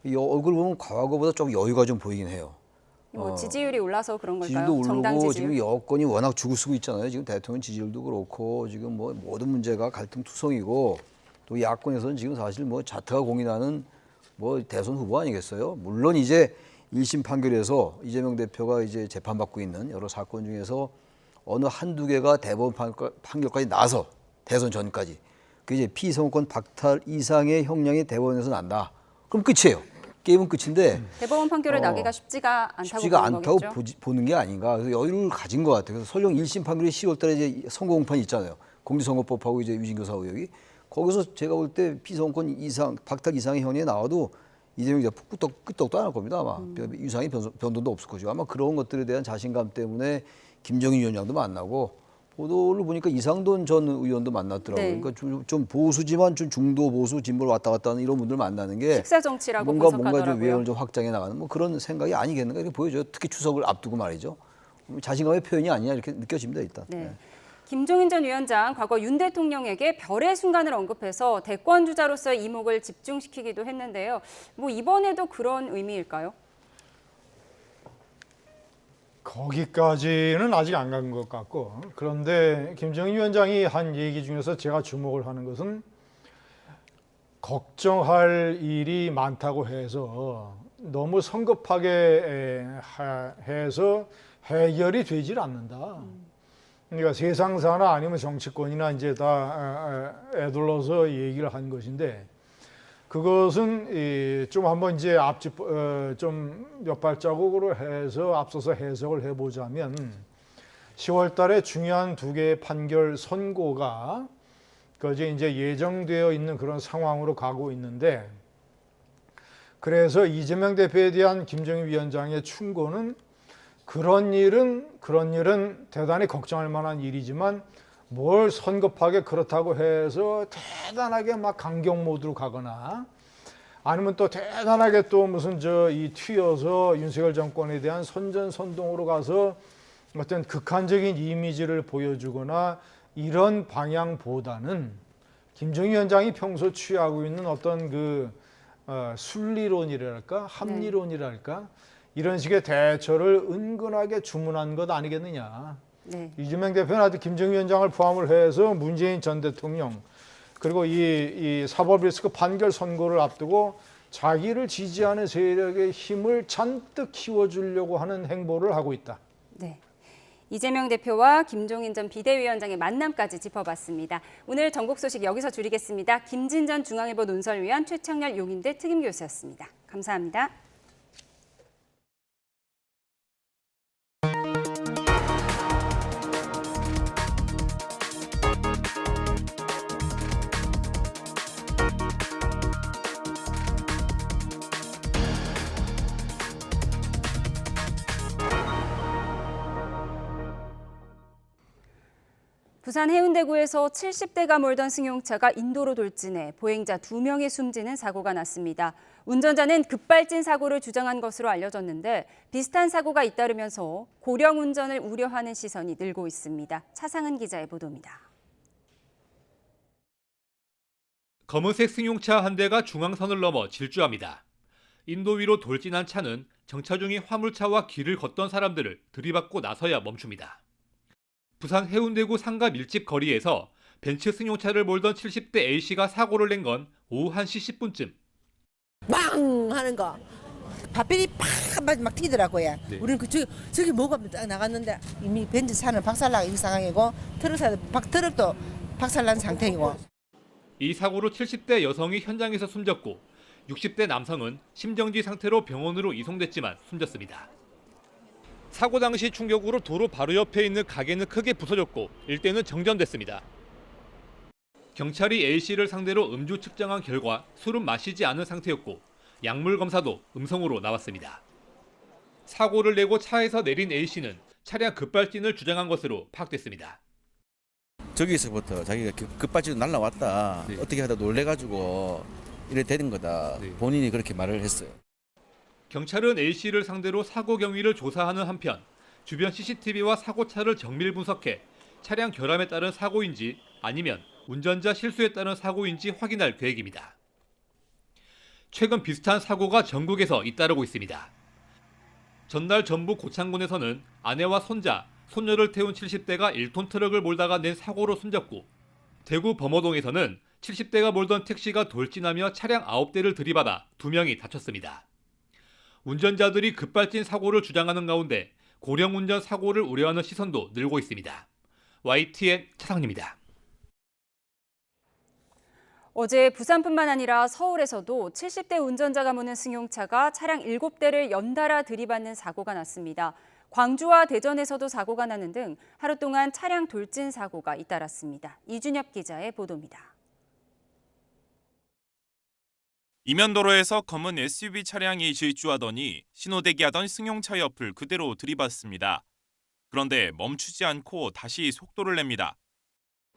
이 얼굴 보면 과거보다 좀 여유가 좀 보이긴 해요. 뭐 지지율이 올라서 그런 걸까요? 지지율도 정당 오르고 지지율? 지금 여건이 워낙 죽을 쓰고 있잖아요. 지금 대통령 지지율도 그렇고 지금 뭐 모든 문제가 갈등투성이고 또 야권에서는 지금 사실 뭐 자태가 공인하는 뭐 대선 후보 아니겠어요? 물론 이제 1심 판결에서 이재명 대표가 이제 재판받고 있는 여러 사건 중에서 어느 한두 개가 대법원 판결까지 나서 대선 전까지 그 이제 피선거권 박탈 이상의 형량이 대법원에서 난다. 그럼 끝이에요. 게임은 끝인데 대법원 판결을 나기가 쉽지가 쉽지가 보는 않다고 거겠죠? 보는 게 아닌가. 그래서 여유를 가진 것 같아요. 그래서 설령 1심 판결이 10월 달에 이제 선거 공판이 있잖아요. 공직선거법하고 이제 유진교사 의혹이. 거기서 제가 볼 때 피선거권 이상, 박탈 이상의 형량이 나와도 이재명이 끄떡도 안 할 겁니다. 아마 유상의 변동도 없을 거죠. 아마 그런 것들에 대한 자신감 때문에 김정인 위원장도 만나고 보도를 보니까 이상돈 전 의원도 만났더라고요. 네. 그러니까 좀 보수지만 좀 중도 보수 진보를 왔다 갔다 하는 이런 분들 만나는 게 식사 정치라고 뭔가 분석하더라고요. 좀 외연을 좀 확장해 나가는 뭐 그런 생각이 아니겠는가 이렇게 보여져요. 특히 추석을 앞두고 말이죠. 자신감의 표현이 아니냐 이렇게 느껴집니다 일단. 네. 네. 김종인 전 위원장 과거 윤 대통령에게 별의 순간을 언급해서 대권 주자로서의 이목을 집중시키기도 했는데요. 뭐 이번에도 그런 의미일까요? 거기까지는 아직 안 간 것 같고 그런데 김정인 위원장이 한 얘기 중에서 제가 주목을 하는 것은 걱정할 일이 많다고 해서 너무 성급하게 해서 해결이 되질 않는다. 그러니까 세상사나 아니면 정치권이나 이제 다 애둘러서 얘기를 한 것인데 그것은 좀 한번 이제 좀 몇 발자국으로 해서 앞서서 해석을 해보자면 10월 달에 중요한 두 개의 판결 선고가 그제 이제 예정되어 있는 그런 상황으로 가고 있는데 그래서 이재명 대표에 대한 김정인 위원장의 충고는 그런 일은 대단히 걱정할 만한 일이지만 뭘 성급하게 그렇다고 해서 대단하게 막 강경 모드로 가거나 아니면 또 대단하게 또 무슨 이 튀어서 윤석열 정권에 대한 선전선동으로 가서 어떤 극한적인 이미지를 보여주거나 이런 방향보다는 김정인 위원장이 평소 취하고 있는 어떤 그 순리론이랄까 합리론이랄까 이런 식의 대처를 은근하게 주문한 것 아니겠느냐. 네. 이재명 대표는 아직 김정인 위원장을 포함을 해서 문재인 전 대통령 그리고 이 사법 리스크 판결 선고를 앞두고 자기를 지지하는 세력의 힘을 잔뜩 키워주려고 하는 행보를 하고 있다. 네. 이재명 대표와 김종인 전 비대위원장의 만남까지 짚어봤습니다. 오늘 전국 소식 여기서 줄이겠습니다. 김진전 중앙일보 논설위원, 최창렬 용인대 특임교수였습니다. 감사합니다. 부산 해운대구에서 70대가 몰던 승용차가 인도로 돌진해 보행자 2명이 숨지는 사고가 났습니다. 운전자는 급발진 사고를 주장한 것으로 알려졌는데 비슷한 사고가 잇따르면서 고령 운전을 우려하는 시선이 늘고 있습니다. 차상은 기자의 보도입니다. 검은색 승용차 한 대가 중앙선을 넘어 질주합니다. 인도 위로 돌진한 차는 정차 중인 화물차와 길을 걷던 사람들을 들이받고 나서야 멈춥니다. 부산 해운대구 상가 밀집 거리에서 벤츠 승용차를 몰던 70대 A씨가 사고를 낸 건 오후 1시 10분쯤. 빵 하는 거. 밥줄이 팍 튀더라고요. 네. 우리는 저기 뭐가 딱 나갔는데 이미 벤츠 차는 박살나가 이 상황이고 트럭도 박살난 상태이고. 이 사고로 70대 여성이 현장에서 숨졌고 60대 남성은 심정지 상태로 병원으로 이송됐지만 숨졌습니다. 사고 당시 충격으로 도로 바로 옆에 있는 가게는 크게 부서졌고 일대는 정전됐습니다. 경찰이 A씨를 상대로 음주 측정한 결과 술은 마시지 않은 상태였고 약물 검사도 음성으로 나왔습니다. 사고를 내고 차에서 내린 A씨는 차량 급발진을 주장한 것으로 파악됐습니다. 저기서부터 자기가 급발진 날라왔다. 네. 어떻게 하다 놀래가지고 이래 되는 거다. 네. 본인이 그렇게 말을 했어요. 경찰은 A씨를 상대로 사고 경위를 조사하는 한편 주변 CCTV와 사고차를 정밀 분석해 차량 결함에 따른 사고인지 아니면 운전자 실수에 따른 사고인지 확인할 계획입니다. 최근 비슷한 사고가 전국에서 잇따르고 있습니다. 전날 전북 고창군에서는 아내와 손자, 손녀를 태운 70대가 1톤 트럭을 몰다가 낸 사고로 숨졌고 대구 범어동에서는 70대가 몰던 택시가 돌진하며 차량 9대를 들이받아 2명이 다쳤습니다. 운전자들이 급발진 사고를 주장하는 가운데 고령 운전 사고를 우려하는 시선도 늘고 있습니다. YTN 차상입니다. 어제 부산뿐만 아니라 서울에서도 70대 운전자가 모는 승용차가 차량 7대를 연달아 들이받는 사고가 났습니다. 광주와 대전에서도 사고가 나는 등 하루 동안 차량 돌진 사고가 잇따랐습니다. 이준엽 기자의 보도입니다. 이면도로에서 검은 SUV 차량이 질주하더니 신호대기하던 승용차 옆을 그대로 들이받습니다. 그런데 멈추지 않고 다시 속도를 냅니다.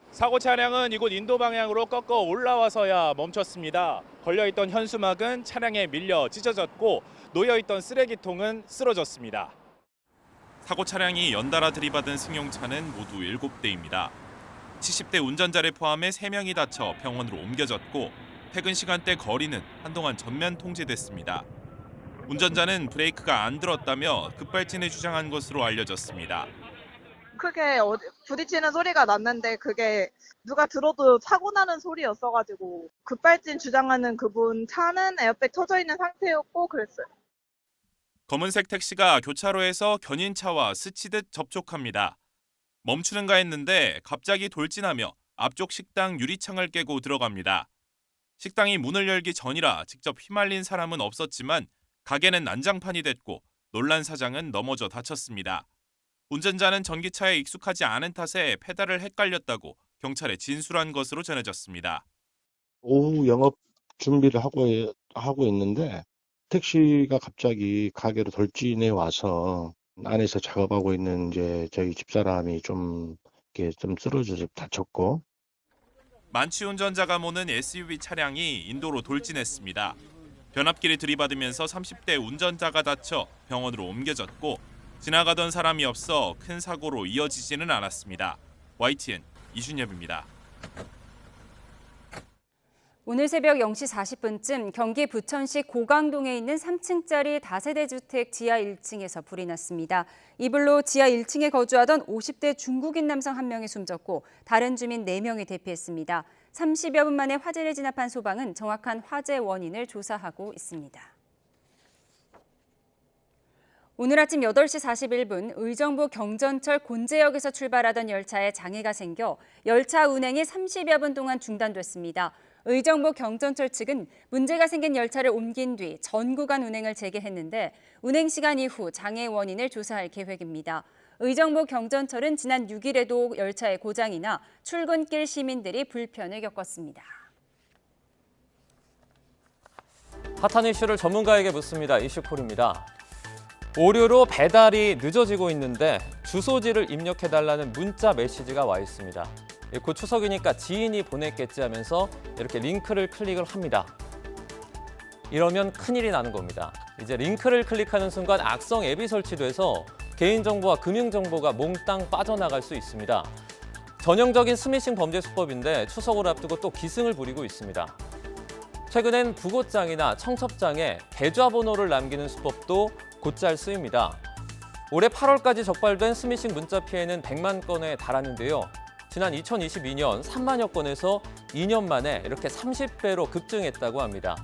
사고 차량은 이곳 인도 방향으로 꺾어 올라와서야 멈췄습니다. 걸려있던 현수막은 차량에 밀려 찢어졌고 놓여있던 쓰레기통은 쓰러졌습니다. 사고 차량이 연달아 들이받은 승용차는 모두 7대입니다. 70대 운전자를 포함해 3명이 다쳐 병원으로 옮겨졌고 퇴근 시간대 거리는 한동안 전면 통제됐습니다. 운전자는 브레이크가 안 들었다며 급발진을 주장한 것으로 알려졌습니다. 크게 부딪히는 소리가 났는데 그게 누가 들어도 사고 나는 소리였어가지고 급발진 주장하는 그분 차는 에어백 터져 있는 상태였고 그랬어요. 검은색 택시가 교차로에서 견인차와 스치듯 접촉합니다. 멈추는가 했는데 갑자기 돌진하며 앞쪽 식당 유리창을 깨고 들어갑니다. 식당이 문을 열기 전이라 직접 휘말린 사람은 없었지만 가게는 난장판이 됐고 놀란 사장은 넘어져 다쳤습니다. 운전자는 전기차에 익숙하지 않은 탓에 페달을 헷갈렸다고 경찰에 진술한 것으로 전해졌습니다. 오후 영업 준비를 하고 있는데 택시가 갑자기 가게로 돌진해 와서 안에서 작업하고 있는 이제 저희 집사람이 좀 쓰러져서 다쳤고. 만취 운전자가 모는 SUV 차량이 인도로 돌진했습니다. 변압기를 들이받으면서 30대 운전자가 다쳐 병원으로 옮겨졌고 지나가던 사람이 없어 큰 사고로 이어지지는 않았습니다. YTN 이준엽입니다. 오늘 새벽 0시 40분쯤 경기 부천시 고강동에 있는 3층짜리 다세대 주택 지하 1층에서 불이 났습니다. 이 불로 지하 1층에 거주하던 50대 중국인 남성 1명이 숨졌고 다른 주민 4명이 대피했습니다. 30여 분 만에 화재를 진압한 소방은 정확한 화재 원인을 조사하고 있습니다. 오늘 아침 8시 41분 의정부 경전철 곤제역에서 출발하던 열차에 장애가 생겨 열차 운행이 30여 분 동안 중단됐습니다. 의정부 경전철 측은 문제가 생긴 열차를 옮긴 뒤 전 구간 운행을 재개했는데 운행 시간 이후 장애 원인을 조사할 계획입니다. 의정부 경전철은 지난 6일에도 열차의 고장이나 출근길 시민들이 불편을 겪었습니다. 핫한 이슈를 전문가에게 묻습니다. 이슈콜입니다. 오류로 배달이 늦어지고 있는데 주소지를 입력해달라는 문자 메시지가 와 있습니다. 곧 추석이니까 지인이 보냈겠지 하면서 이렇게 링크를 클릭을 합니다. 이러면 큰일이 나는 겁니다. 이제 링크를 클릭하는 순간 악성 앱이 설치돼서 개인정보와 금융정보가 몽땅 빠져나갈 수 있습니다. 전형적인 스미싱 범죄 수법인데 추석을 앞두고 또 기승을 부리고 있습니다. 최근엔 부고장이나 청첩장에 계좌번호를 남기는 수법도 곧잘 쓰입니다. 올해 8월까지 적발된 스미싱 문자 피해는 100만 건에 달하는데요. 지난 2022년 3만여 건에서 2년 만에 이렇게 30배로 급증했다고 합니다.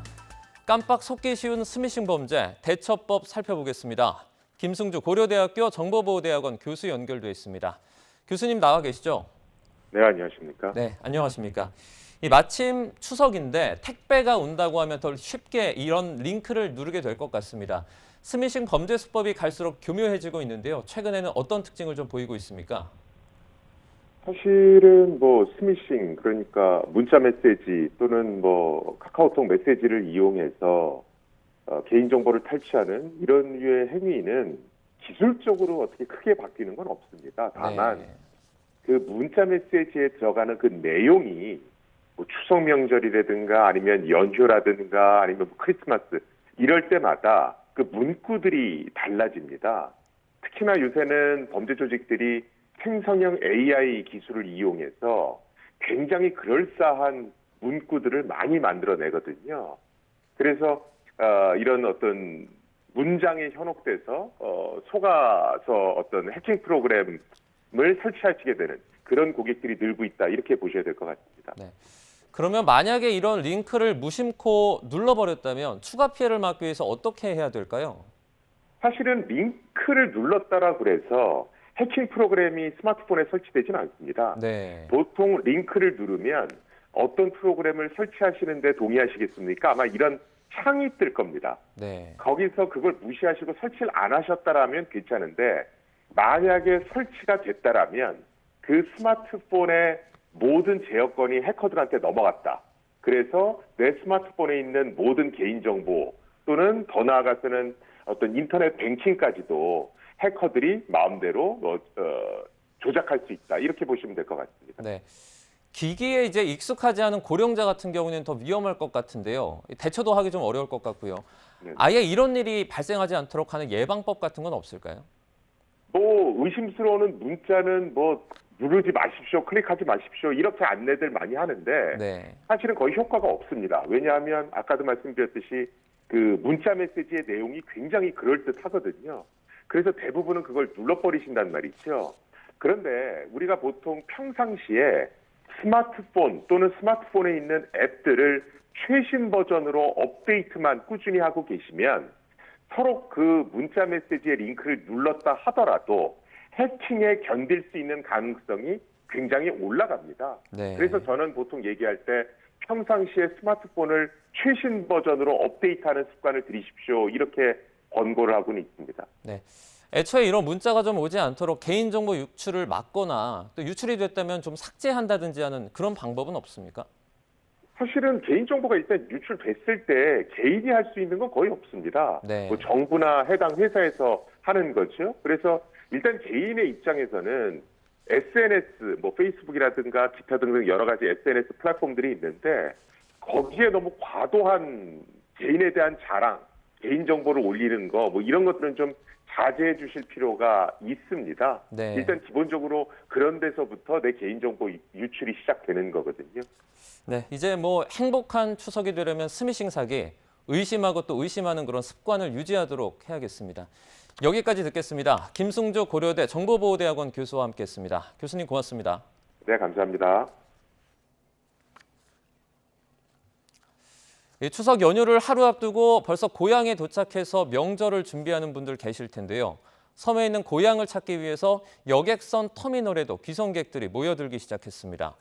깜빡 속기 쉬운 스미싱 범죄 대처법 살펴보겠습니다. 김승주 고려대학교 정보보호대학원 교수 연결돼 있습니다. 교수님 나와 계시죠? 네, 안녕하십니까? 네, 안녕하십니까? 마침 추석인데 택배가 온다고 하면 더 쉽게 이런 링크를 누르게 될 것 같습니다. 스미싱 범죄 수법이 갈수록 교묘해지고 있는데요. 최근에는 어떤 특징을 좀 보이고 있습니까? 사실은 스미싱, 그러니까 문자 메시지 또는 카카오톡 메시지를 이용해서 개인정보를 탈취하는 이런 류의 행위는 기술적으로 어떻게 크게 바뀌는 건 없습니다. 다만 그 문자 메시지에 들어가는 그 내용이 추석 명절이라든가 아니면 연휴라든가 아니면 크리스마스 이럴 때마다 그 문구들이 달라집니다. 특히나 요새는 범죄 조직들이 생성형 AI 기술을 이용해서 굉장히 그럴싸한 문구들을 많이 만들어내거든요. 그래서 이런 어떤 문장에 현혹돼서 속아서 어떤 해킹 프로그램을 설치하시게 되는 그런 고객들이 늘고 있다, 이렇게 보셔야 될 것 같습니다. 네. 그러면 만약에 이런 링크를 무심코 눌러버렸다면 추가 피해를 막기 위해서 어떻게 해야 될까요? 사실은 링크를 눌렀다라고 그래서 해킹 프로그램이 스마트폰에 설치되지는 않습니다. 네. 보통 링크를 누르면 어떤 프로그램을 설치하시는데 동의하시겠습니까? 아마 이런 창이 뜰 겁니다. 네. 거기서 그걸 무시하시고 설치를 안 하셨다라면 괜찮은데, 만약에 설치가 됐다라면 그 스마트폰의 모든 제어권이 해커들한테 넘어갔다. 그래서 내 스마트폰에 있는 모든 개인정보 또는 더 나아가서는 어떤 인터넷 뱅킹까지도 해커들이 마음대로 조작할 수 있다, 이렇게 보시면 될 것 같습니다. 네. 기기에 이제 익숙하지 않은 고령자 같은 경우는 더 위험할 것 같은데요. 대처도 하기 좀 어려울 것 같고요. 네. 아예 이런 일이 발생하지 않도록 하는 예방법 같은 건 없을까요? 의심스러운 문자는 누르지 마십시오, 클릭하지 마십시오, 이렇게 안내들 많이 하는데 네. 사실은 거의 효과가 없습니다. 왜냐하면 아까도 말씀드렸듯이 그 문자 메시지의 내용이 굉장히 그럴듯하거든요. 그래서 대부분은 그걸 눌러버리신단 말이죠. 그런데 우리가 보통 평상시에 스마트폰 또는 스마트폰에 있는 앱들을 최신 버전으로 업데이트만 꾸준히 하고 계시면 서로 그 문자 메시지의 링크를 눌렀다 하더라도 해킹에 견딜 수 있는 가능성이 굉장히 올라갑니다. 네. 그래서 저는 보통 얘기할 때 평상시에 스마트폰을 최신 버전으로 업데이트하는 습관을 들이십시오, 이렇게 권고를 하고는 있습니다. 네. 애초에 이런 문자가 좀 오지 않도록 개인정보 유출을 막거나 또 유출이 됐다면 좀 삭제한다든지 하는 그런 방법은 없습니까? 사실은 개인정보가 일단 유출됐을 때 개인이 할 수 있는 건 거의 없습니다. 네. 정부나 해당 회사에서 하는 거죠. 그래서 일단 개인의 입장에서는 SNS, 페이스북이라든가 기타 등등 여러 가지 SNS 플랫폼들이 있는데 거기에 너무 과도한 개인에 대한 자랑, 개인정보를 올리는 거 이런 것들은 좀 자제해 주실 필요가 있습니다. 네. 일단 기본적으로 그런 데서부터 내 개인정보 유출이 시작되는 거거든요. 네, 이제 행복한 추석이 되려면 스미싱 사기, 의심하고 또 의심하는 그런 습관을 유지하도록 해야겠습니다. 여기까지 듣겠습니다. 김승주 고려대 정보보호대학원 교수와 함께했습니다. 교수님 고맙습니다. 네, 감사합니다. 추석 연휴를 하루 앞두고 벌써 고향에 도착해서 명절을 준비하는 분들 계실 텐데요. 섬에 있는 고향을 찾기 위해서 여객선 터미널에도 귀성객들이 모여들기 시작했습니다.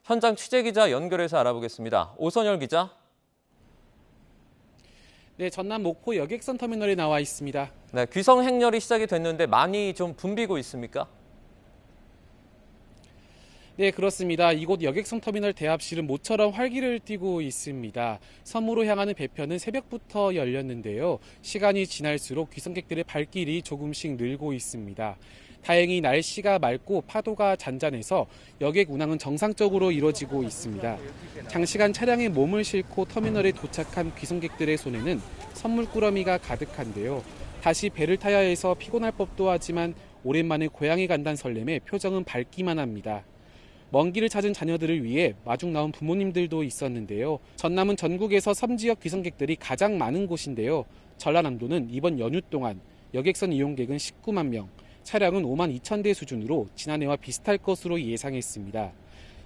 현장 취재기자 연결해서 알아보겠습니다. 오선열 기자. 네, 전남 목포 여객선 터미널에 나와 있습니다. 네, 귀성 행렬이 시작이 됐는데 많이 좀 붐비고 있습니까? 네, 그렇습니다. 이곳 여객선 터미널 대합실은 모처럼 활기를 띠고 있습니다. 섬으로 향하는 배편은 새벽부터 열렸는데요. 시간이 지날수록 귀성객들의 발길이 조금씩 늘고 있습니다. 다행히 날씨가 맑고 파도가 잔잔해서 여객 운항은 정상적으로 이루어지고 있습니다. 장시간 차량에 몸을 싣고 터미널에 도착한 귀성객들의 손에는 선물 꾸러미가 가득한데요. 다시 배를 타야 해서 피곤할 법도 하지만 오랜만에 고향에 간다는 설렘에 표정은 밝기만 합니다. 먼 길을 찾은 자녀들을 위해 마중 나온 부모님들도 있었는데요. 전남은 전국에서 섬 지역 귀성객들이 가장 많은 곳인데요. 전라남도는 이번 연휴 동안 여객선 이용객은 19만 명, 차량은 5만 2천 대 수준으로 지난해와 비슷할 것으로 예상했습니다.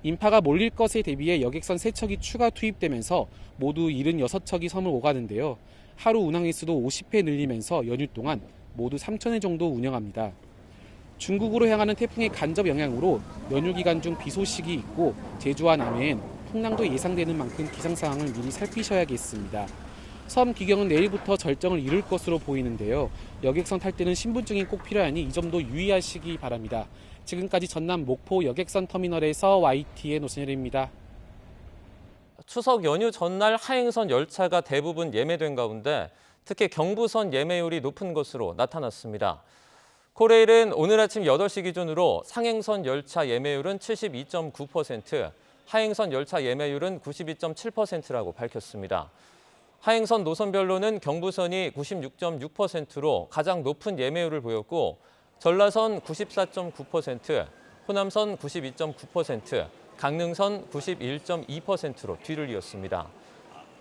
인파가 몰릴 것에 대비해 여객선 3척이 추가 투입되면서 모두 76척이 섬을 오가는데요. 하루 운항 횟수도 50회 늘리면서 연휴 동안 모두 3,000회 정도 운영합니다. 중국으로 향하는 태풍의 간접 영향으로 연휴 기간 중 비 소식이 있고 제주와 남해엔 풍랑도 예상되는 만큼 기상 상황을 미리 살피셔야겠습니다. 섬 귀경은 내일부터 절정을 이룰 것으로 보이는데요. 여객선 탈 때는 신분증이 꼭 필요하니 이 점도 유의하시기 바랍니다. 지금까지 전남 목포 여객선 터미널에서 YTN 노선열입니다. 추석 연휴 전날 하행선 열차가 대부분 예매된 가운데 특히 경부선 예매율이 높은 것으로 나타났습니다. 코레일은 오늘 아침 8시 기준으로 상행선 열차 예매율은 72.9%, 하행선 열차 예매율은 92.7%라고 밝혔습니다. 하행선 노선별로는 경부선이 96.6%로 가장 높은 예매율을 보였고 전라선 94.9%, 호남선 92.9%, 강릉선 91.2%로 뒤를 이었습니다.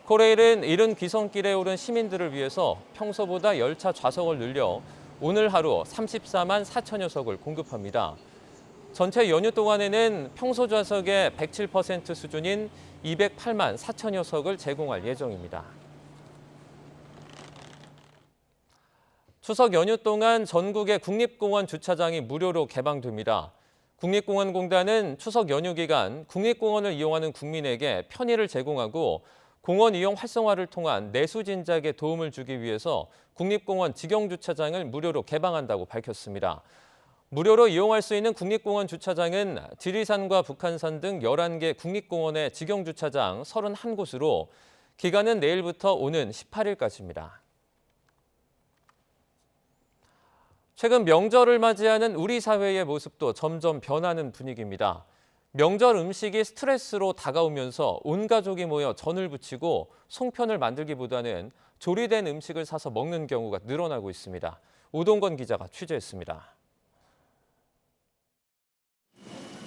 코레일은 이른 귀성길에 오른 시민들을 위해서 평소보다 열차 좌석을 늘려 오늘 하루 34만 4천여 석을 공급합니다. 전체 연휴 동안에는 평소 좌석의 107% 수준인 208만 4천여 석을 제공할 예정입니다. 추석 연휴 동안 전국의 국립공원 주차장이 무료로 개방됩니다. 국립공원공단은 추석 연휴 기간 국립공원을 이용하는 국민에게 편의를 제공하고 공원 이용 활성화를 통한 내수 진작에 도움을 주기 위해서 국립공원 직영주차장을 무료로 개방한다고 밝혔습니다. 무료로 이용할 수 있는 국립공원 주차장은 지리산과 북한산 등 11개 국립공원의 직영주차장 31곳으로 기간은 내일부터 오는 18일까지입니다. 최근 명절을 맞이하는 우리 사회의 모습도 점점 변하는 분위기입니다. 명절 음식이 스트레스로 다가오면서 온 가족이 모여 전을 부치고 송편을 만들기보다는 조리된 음식을 사서 먹는 경우가 늘어나고 있습니다. 오동건 기자가 취재했습니다.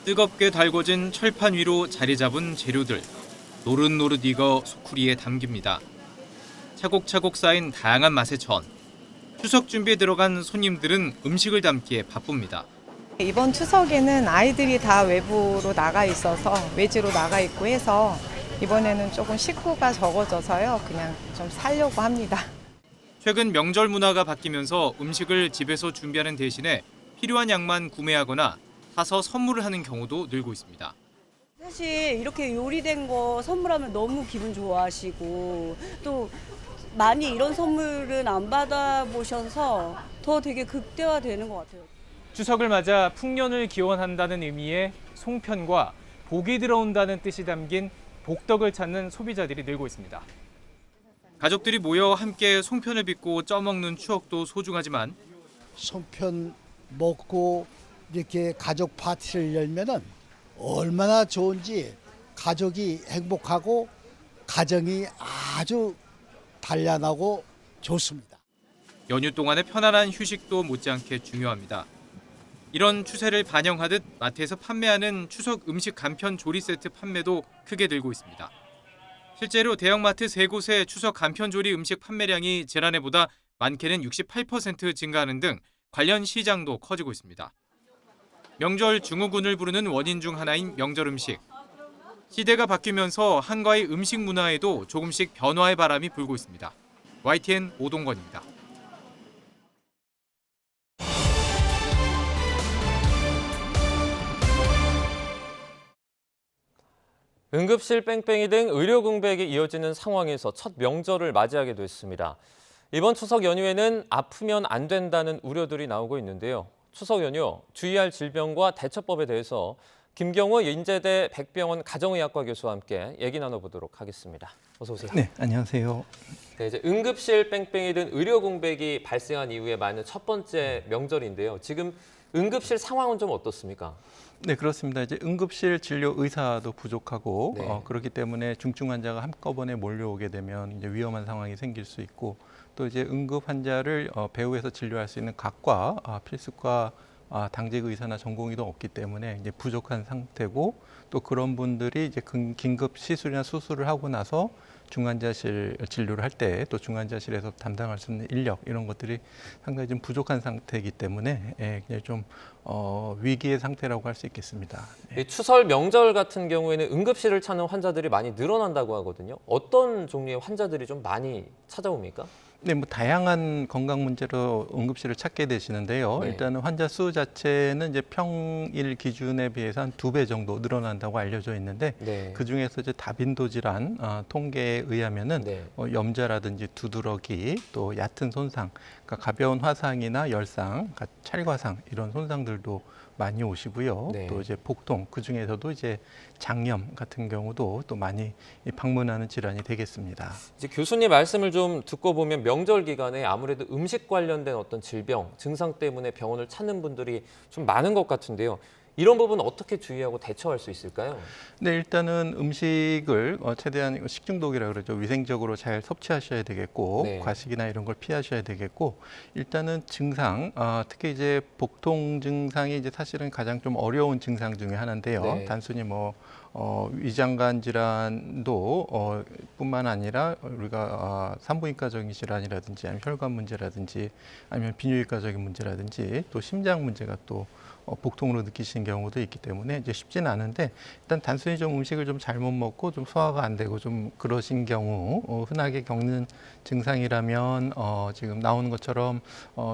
뜨겁게 달궈진 철판 위로 자리 잡은 재료들. 노릇노릇 익어 소쿠리에 담깁니다. 차곡차곡 쌓인 다양한 맛의 전. 추석 준비에 들어간 손님들은 음식을 담기에 바쁩니다. 이번 추석에는 아이들이 다 외부로 나가 있어서 외지로 나가 있고 해서 이번에는 조금 식구가 적어져서요. 그냥 좀 살려고 합니다. 최근 명절 문화가 바뀌면서 음식을 집에서 준비하는 대신에 필요한 양만 구매하거나 사서 선물을 하는 경우도 늘고 있습니다. 사실 이렇게 요리된 거 선물하면 너무 기분 좋아하시고 또 많이 이런 선물은 안 받아보셔서 더 되게 극대화되는 것 같아요. 추석을 맞아 풍년을 기원한다는 의미의 송편과 복이 들어온다는 뜻이 담긴 복덕을 찾는 소비자들이 늘고 있습니다. 가족들이 모여 함께 송편을 빚고 쪄먹는 추억도 소중하지만 송편 먹고 이렇게 가족 파티를 열면은 얼마나 좋은지 가족이 행복하고 가정이 아주 단란하고 좋습니다. 연휴 동안의 편안한 휴식도 못지않게 중요합니다. 이런 추세를 반영하듯 마트에서 판매하는 추석 음식 간편 조리 세트 판매도 크게 늘고 있습니다. 실제로 대형마트 3곳의 추석 간편 조리 음식 판매량이 지난해보다 많게는 68% 증가하는 등 관련 시장도 커지고 있습니다. 명절 증후군을 부르는 원인 중 하나인 명절 음식. 시대가 바뀌면서 한가위 음식 문화에도 조금씩 변화의 바람이 불고 있습니다. YTN 오동건입니다. 응급실 뺑뺑이 등 의료 공백이 이어지는 상황에서 첫 명절을 맞이하게 됐습니다. 이번 추석 연휴에는 아프면 안 된다는 우려들이 나오고 있는데요. 추석 연휴 주의할 질병과 대처법에 대해서 김경호 인제대 백병원 가정의학과 교수와 함께 얘기 나눠보도록 하겠습니다. 어서 오세요. 네, 안녕하세요. 네, 이제 응급실 뺑뺑이 든 의료 공백이 발생한 이후에 맞는 첫 번째 명절인데요. 지금 응급실 상황은 좀 어떻습니까? 네, 그렇습니다. 이제 응급실 진료 의사도 부족하고 네. 그렇기 때문에 중증 환자가 한꺼번에 몰려오게 되면 이제 위험한 상황이 생길 수 있고 또 이제 응급 환자를 배후에서 진료할 수 있는 각과 필수과 당직 의사나 전공의도 없기 때문에 이제 부족한 상태고 또 그런 분들이 이제 긴급 시술이나 수술을 하고 나서 중환자실 진료를 할 때 또 중환자실에서 담당할 수 있는 인력 이런 것들이 상당히 좀 부족한 상태이기 때문에 굉장히 좀 위기의 상태라고 할 수 있겠습니다. 이 추설 명절 같은 경우에는 응급실을 찾는 환자들이 많이 늘어난다고 하거든요. 어떤 종류의 환자들이 좀 많이 찾아옵니까? 네, 뭐 다양한 건강 문제로 응급실을 찾게 되시는데요. 네. 일단은 환자 수 자체는 이제 평일 기준에 비해서 한 2배 정도 늘어난다고 알려져 있는데 네. 그 중에서 이제 다빈도 질환 통계에 의하면은 네. 염좌라든지 두드러기 또 얕은 손상, 그러니까 가벼운 화상이나 열상, 찰과상 이런 손상들도 많이 오시고요. 네. 또 이제 복통 그 중에서도 이제 장염 같은 경우도 또 많이 방문하는 질환이 되겠습니다. 이제 교수님 말씀을 좀 듣고 보면 명절 기간에 아무래도 음식 관련된 어떤 질병, 증상 때문에 병원을 찾는 분들이 좀 많은 것 같은데요. 이런 부분 어떻게 주의하고 대처할 수 있을까요? 네, 일단은 음식을 최대한 식중독이라 그러죠. 위생적으로 잘 섭취하셔야 되겠고 네. 과식이나 이런 걸 피하셔야 되겠고 일단은 증상, 특히 이제 복통 증상이 이제 사실은 가장 좀 어려운 증상 중에 하나인데요. 네. 단순히 뭐 위장관 질환도 뿐만 아니라 우리가 산부인과적인 질환이라든지 아니면 혈관 문제라든지 아니면 비뇨기과적인 문제라든지 또 심장 문제가 또 복통으로 느끼시는 경우도 있기 때문에 이제 쉽지는 않은데 일단 단순히 좀 음식을 좀 잘못 먹고 좀 소화가 안 되고 좀 그러신 경우 흔하게 겪는 증상이라면 지금 나오는 것처럼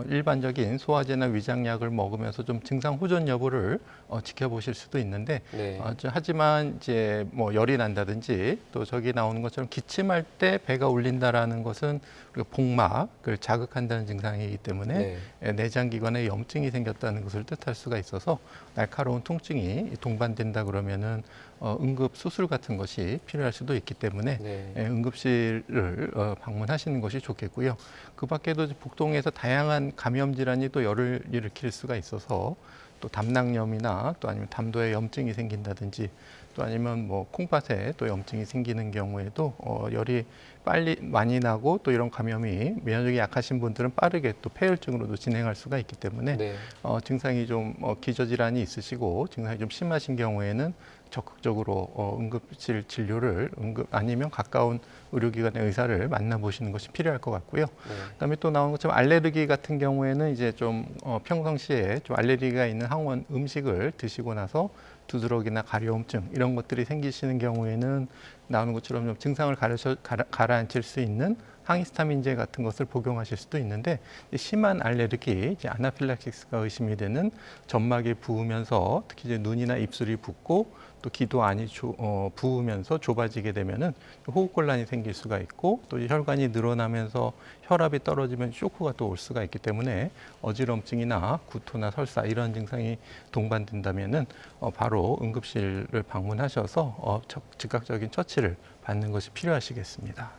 일반적인 소화제나 위장약을 먹으면서 좀 증상 호전 여부를 지켜보실 수도 있는데 네. 하지만 이제 뭐 열이 난다든지 또 저기 나오는 것처럼 기침할 때 배가 울린다라는 것은 우리가 복막을 자극한다는 증상이기 때문에 내장기관에 염증이 생겼다는 것을 뜻할 수가 있어서 날카로운 통증이 동반된다 그러면은 응급 수술 같은 것이 필요할 수도 있기 때문에 응급실을 방문하시는 것이 좋겠고요. 그 밖에도 복통에서 다양한 감염 질환이 또 열을 일으킬 수가 있어서 또 담낭염이나 또 아니면 담도에 염증이 생긴다든지 또 아니면 뭐 콩팥에 또 염증이 생기는 경우에도 열이 빨리 많이 나고 또 이런 감염이 면역력이 약하신 분들은 빠르게 또 폐혈증으로도 진행할 수가 있기 때문에 증상이 좀 기저질환이 있으시고 증상이 좀 심하신 경우에는 적극적으로 응급실 진료를 아니면 가까운 의료기관의 의사를 만나보시는 것이 필요할 것 같고요. 그다음에 또 나온 것처럼 알레르기 같은 경우에는 이제 좀 평상시에 좀 알레르기가 있는 항원 음식을 드시고 나서 두드러기나 가려움증 이런 것들이 생기시는 경우에는 나오는 것처럼 좀 증상을 가라앉힐 수 있는 항히스타민제 같은 것을 복용하실 수도 있는데 심한 알레르기, 이제 아나필락시스가 의심이 되는 점막이 부으면서 특히 이제 눈이나 입술이 붓고 또 기도 안이 부으면서 좁아지게 되면은 호흡곤란이 생길 수가 있고 또 혈관이 늘어나면서 혈압이 떨어지면 쇼크가 또 올 수가 있기 때문에 어지럼증이나 구토나 설사 이런 증상이 동반된다면은 바로 응급실을 방문하셔서 즉각적인 처치를 받는 것이 필요하시겠습니다.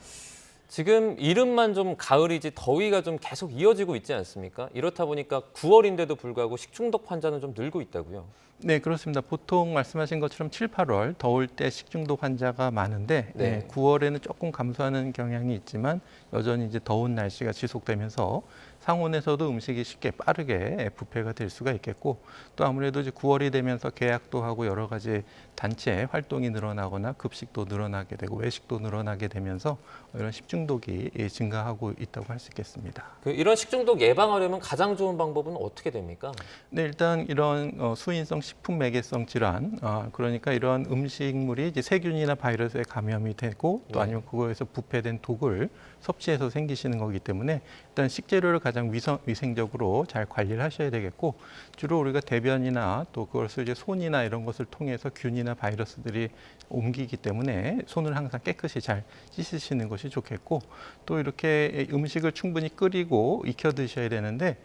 지금 이름만 좀 가을이지 더위가 좀 계속 이어지고 있지 않습니까? 이렇다 보니까 9월인데도 불구하고 식중독 환자는 좀 늘고 있다고요. 네, 그렇습니다. 보통 말씀하신 것처럼 7, 8월 더울 때 식중독 환자가 많은데 9월에는 조금 감소하는 경향이 있지만 여전히 이제 더운 날씨가 지속되면서 상온에서도 음식이 쉽게 빠르게 부패가 될 수가 있겠고 또 아무래도 이제 9월이 되면서 계약도 하고 여러 가지 단체 활동이 늘어나거나 급식도 늘어나게 되고 외식도 늘어나게 되면서 이런 식중독이 증가하고 있다고 할 수 있겠습니다. 이런 식중독 예방하려면 가장 좋은 방법은 어떻게 됩니까? 네, 일단 이런 수인성 식품 매개성 질환, 그러니까 이런 음식물이 이제 세균이나 바이러스에 감염이 되고 또 아니면 그거에서 부패된 독을 섭취해서 생기시는 거기 때문에 일단 식재료를 가장 위생적으로 잘 관리를 하셔야 되겠고 주로 우리가 대변이나 또 그것을 이제 손이나 이런 것을 통해서 균이나 바이러스들이 옮기기 때문에 손을 항상 깨끗이 잘 씻으시는 것이 좋겠고 또 이렇게 음식을 충분히 끓이고 익혀 드셔야 되는데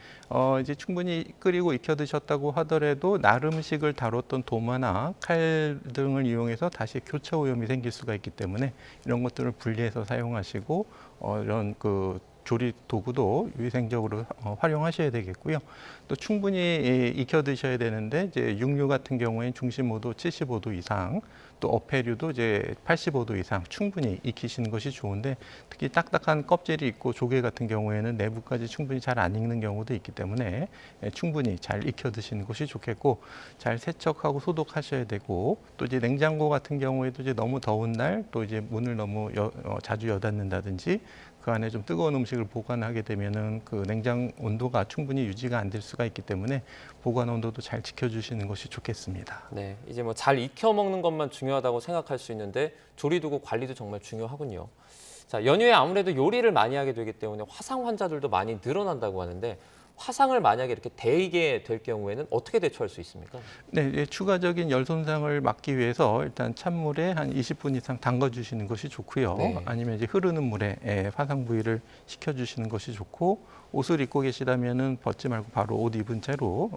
이제 충분히 끓이고 익혀 드셨다고 하더라도 날 음식을 다뤘던 도마나 칼 등을 이용해서 다시 교차 오염이 생길 수가 있기 때문에 이런 것들을 분리해서 사용하시고 이런 그 조리 도구도 위생적으로 활용하셔야 되겠고요. 또 충분히 익혀 드셔야 되는데 이제 육류 같은 경우에는 중심 온도 75도 이상, 또 어패류도 이제 85도 이상 충분히 익히시는 것이 좋은데 특히 딱딱한 껍질이 있고 조개 같은 경우에는 내부까지 충분히 잘 안 익는 경우도 있기 때문에 충분히 잘 익혀 드시는 것이 좋겠고 잘 세척하고 소독하셔야 되고 또 이제 냉장고 같은 경우에도 이제 너무 더운 날 또 이제 문을 너무 자주 여닫는다든지 그 안에 좀 뜨거운 음식을 보관하게 되면은 그 냉장 온도가 충분히 유지가 안 될 수가 있기 때문에 보관 온도도 잘 지켜주시는 것이 좋겠습니다. 네, 이제 뭐 잘 익혀 먹는 것만 중요하다고 생각할 수 있는데 조리도구 관리도 정말 중요하군요. 자, 연휴에 아무래도 요리를 많이 하게 되기 때문에 화상 환자들도 많이 늘어난다고 하는데 화상을 만약에 이렇게 데이게 될 경우에는 어떻게 대처할 수 있습니까? 네, 추가적인 열 손상을 막기 위해서 일단 찬물에 한 20분 이상 담가주시는 것이 좋고요. 네. 아니면 이제 흐르는 물에 화상 부위를 식혀주시는 것이 좋고 옷을 입고 계시다면은 벗지 말고 바로 옷 입은 채로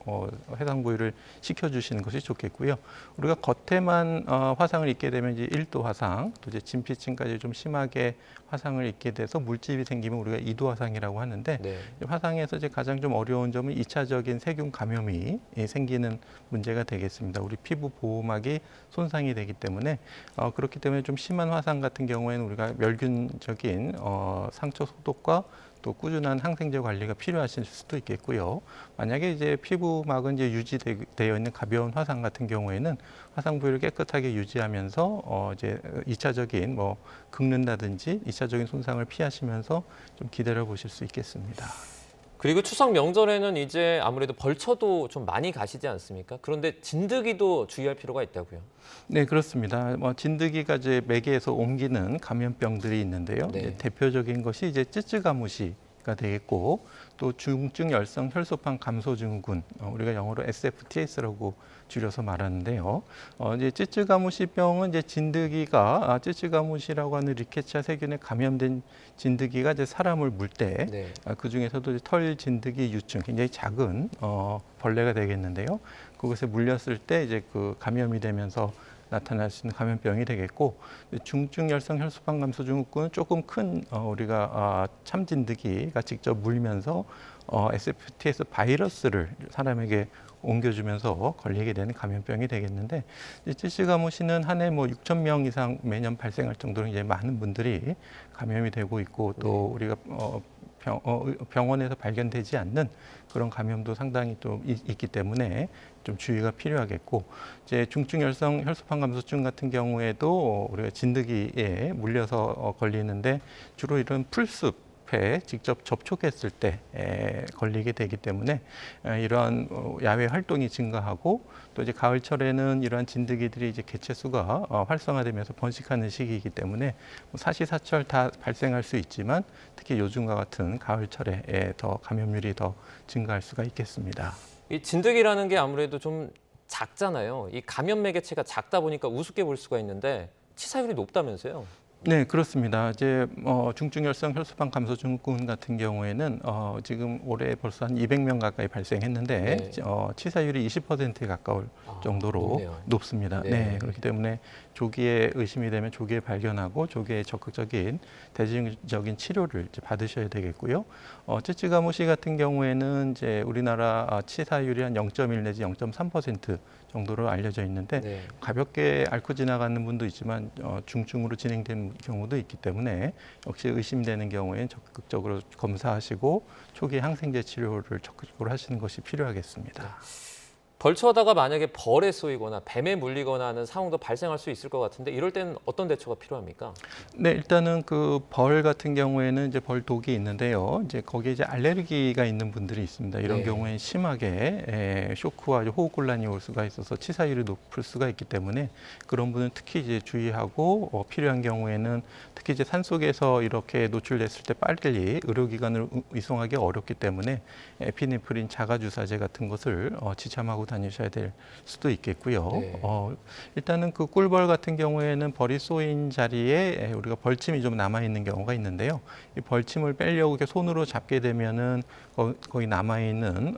해당 부위를 식혀주시는 것이 좋겠고요. 우리가 겉에만 화상을 입게 되면 이제 1도 화상, 또 이제 진피층까지 좀 심하게 화상을 입게 돼서 물집이 생기면 우리가 2도 화상이라고 하는데 네. 화상에서 이제 가장 좀 어려운 점은 2차적인 세균 감염이 생기는 문제가 되겠습니다. 우리 피부 보호막이 손상이 되기 때문에 그렇기 때문에 좀 심한 화상 같은 경우에는 우리가 멸균적인 상처 소독과 또 꾸준한 항생제 관리가 필요하실 수도 있겠고요. 만약에 이제 피부막은 이제 유지되어 있는 가벼운 화상 같은 경우에는 화상 부위를 깨끗하게 유지하면서 이제 2차적인 뭐 긁는다든지 2차적인 손상을 피하시면서 좀 기다려 보실 수 있겠습니다. 그리고 추석 명절에는 이제 아무래도 벌처도 좀 많이 가시지 않습니까? 그런데 진드기도 주의할 필요가 있다고요. 네, 그렇습니다. 진드기가 이제 매개에서 옮기는 감염병들이 있는데요. 네. 이제 대표적인 것이 이제 찌찌가무시가 되겠고 또 중증 열성 혈소판 감소 증후군, 우리가 영어로 SFTS라고 줄여서 말하는데요. 이제 찌찌가무시병은 이제 진드기가 찌찌가무시라고 하는 리케치아 세균에 감염된 진드기가 이제 사람을 물 때 네. 그 중에서도 털 진드기 유충 굉장히 작은 벌레가 되겠는데요. 그것에 물렸을 때 이제 그 감염이 되면서 나타날 수 있는 감염병이 되겠고 중증 열성 혈소판 감소 증후군은 조금 큰 우리가 참진드기가 직접 물면서 SFTS 바이러스를 사람에게 옮겨주면서 걸리게 되는 감염병이 되겠는데 찌찌가무시는 한 해 뭐 6천 명 이상 매년 발생할 정도로 이제 많은 분들이 감염이 되고 있고 또 우리가 병원에서 발견되지 않는 그런 감염도 상당히 또 있기 때문에 좀 주의가 필요하겠고 이제 중증 열성 혈소판 감소증 같은 경우에도 우리가 진드기에 물려서 걸리는데 주로 이런 풀숲에 직접 접촉했을 때 걸리게 되기 때문에 이러한 야외 활동이 증가하고 또 이제 가을철에는 이러한 진드기들이 이제 개체수가 활성화되면서 번식하는 시기이기 때문에 사시사철 다 발생할 수 있지만 특히 요즘과 같은 가을철에 더 감염률이 더 증가할 수가 있겠습니다. 이 진드기라는 게 아무래도 좀 작잖아요. 이 감염 매개체가 작다 보니까 우습게 볼 수가 있는데 치사율이 높다면서요? 네, 그렇습니다. 이제 중증 열성 혈소판 감소 증후군 같은 경우에는 지금 올해 벌써 한 200명 가까이 발생했는데 네. 치사율이 20%에 가까울 정도로 높네요. 높습니다. 네. 네, 그렇기 때문에 조기에 의심이 되면 조기에 발견하고 조기에 적극적인 대증적인 치료를 이제 받으셔야 되겠고요. 찌찌가무시 같은 경우에는 이제 우리나라 치사율이 한 0.1 내지 0.3% 정도로 알려져 있는데 네. 가볍게 앓고 지나가는 분도 있지만 중증으로 진행되는 경우도 있기 때문에 역시 의심되는 경우에는 적극적으로 검사하시고 초기 항생제 치료를 적극적으로 하시는 것이 필요하겠습니다. 벌처다가 만약에 벌에 쏘이거나 뱀에 물리거나 하는 상황도 발생할 수 있을 것 같은데 이럴 때는 어떤 대처가 필요합니까? 네, 일단은 그 벌 같은 경우에는 이제 벌 독이 있는데요. 이제 거기에 이제 알레르기가 있는 분들이 있습니다. 이런 네. 경우에 심하게 쇼크와 호흡곤란이 올 수가 있어서 치사율이 높을 수가 있기 때문에 그런 분은 특히 이제 주의하고 필요한 경우에는 특히 이제 산속에서 이렇게 노출됐을 때 빨리 의료기관을 이송하기 어렵기 때문에 에피네프린 자가주사제 같은 것을 지참하고 다니셔야 될 수도 있겠고요. 네. 일단은 그 꿀벌 같은 경우에는 벌이 쏘인 자리에 우리가 벌침이 좀 남아 있는 경우가 있는데요. 이 벌침을 빼려고 이렇게 손으로 잡게 되면은 거기 남아 있는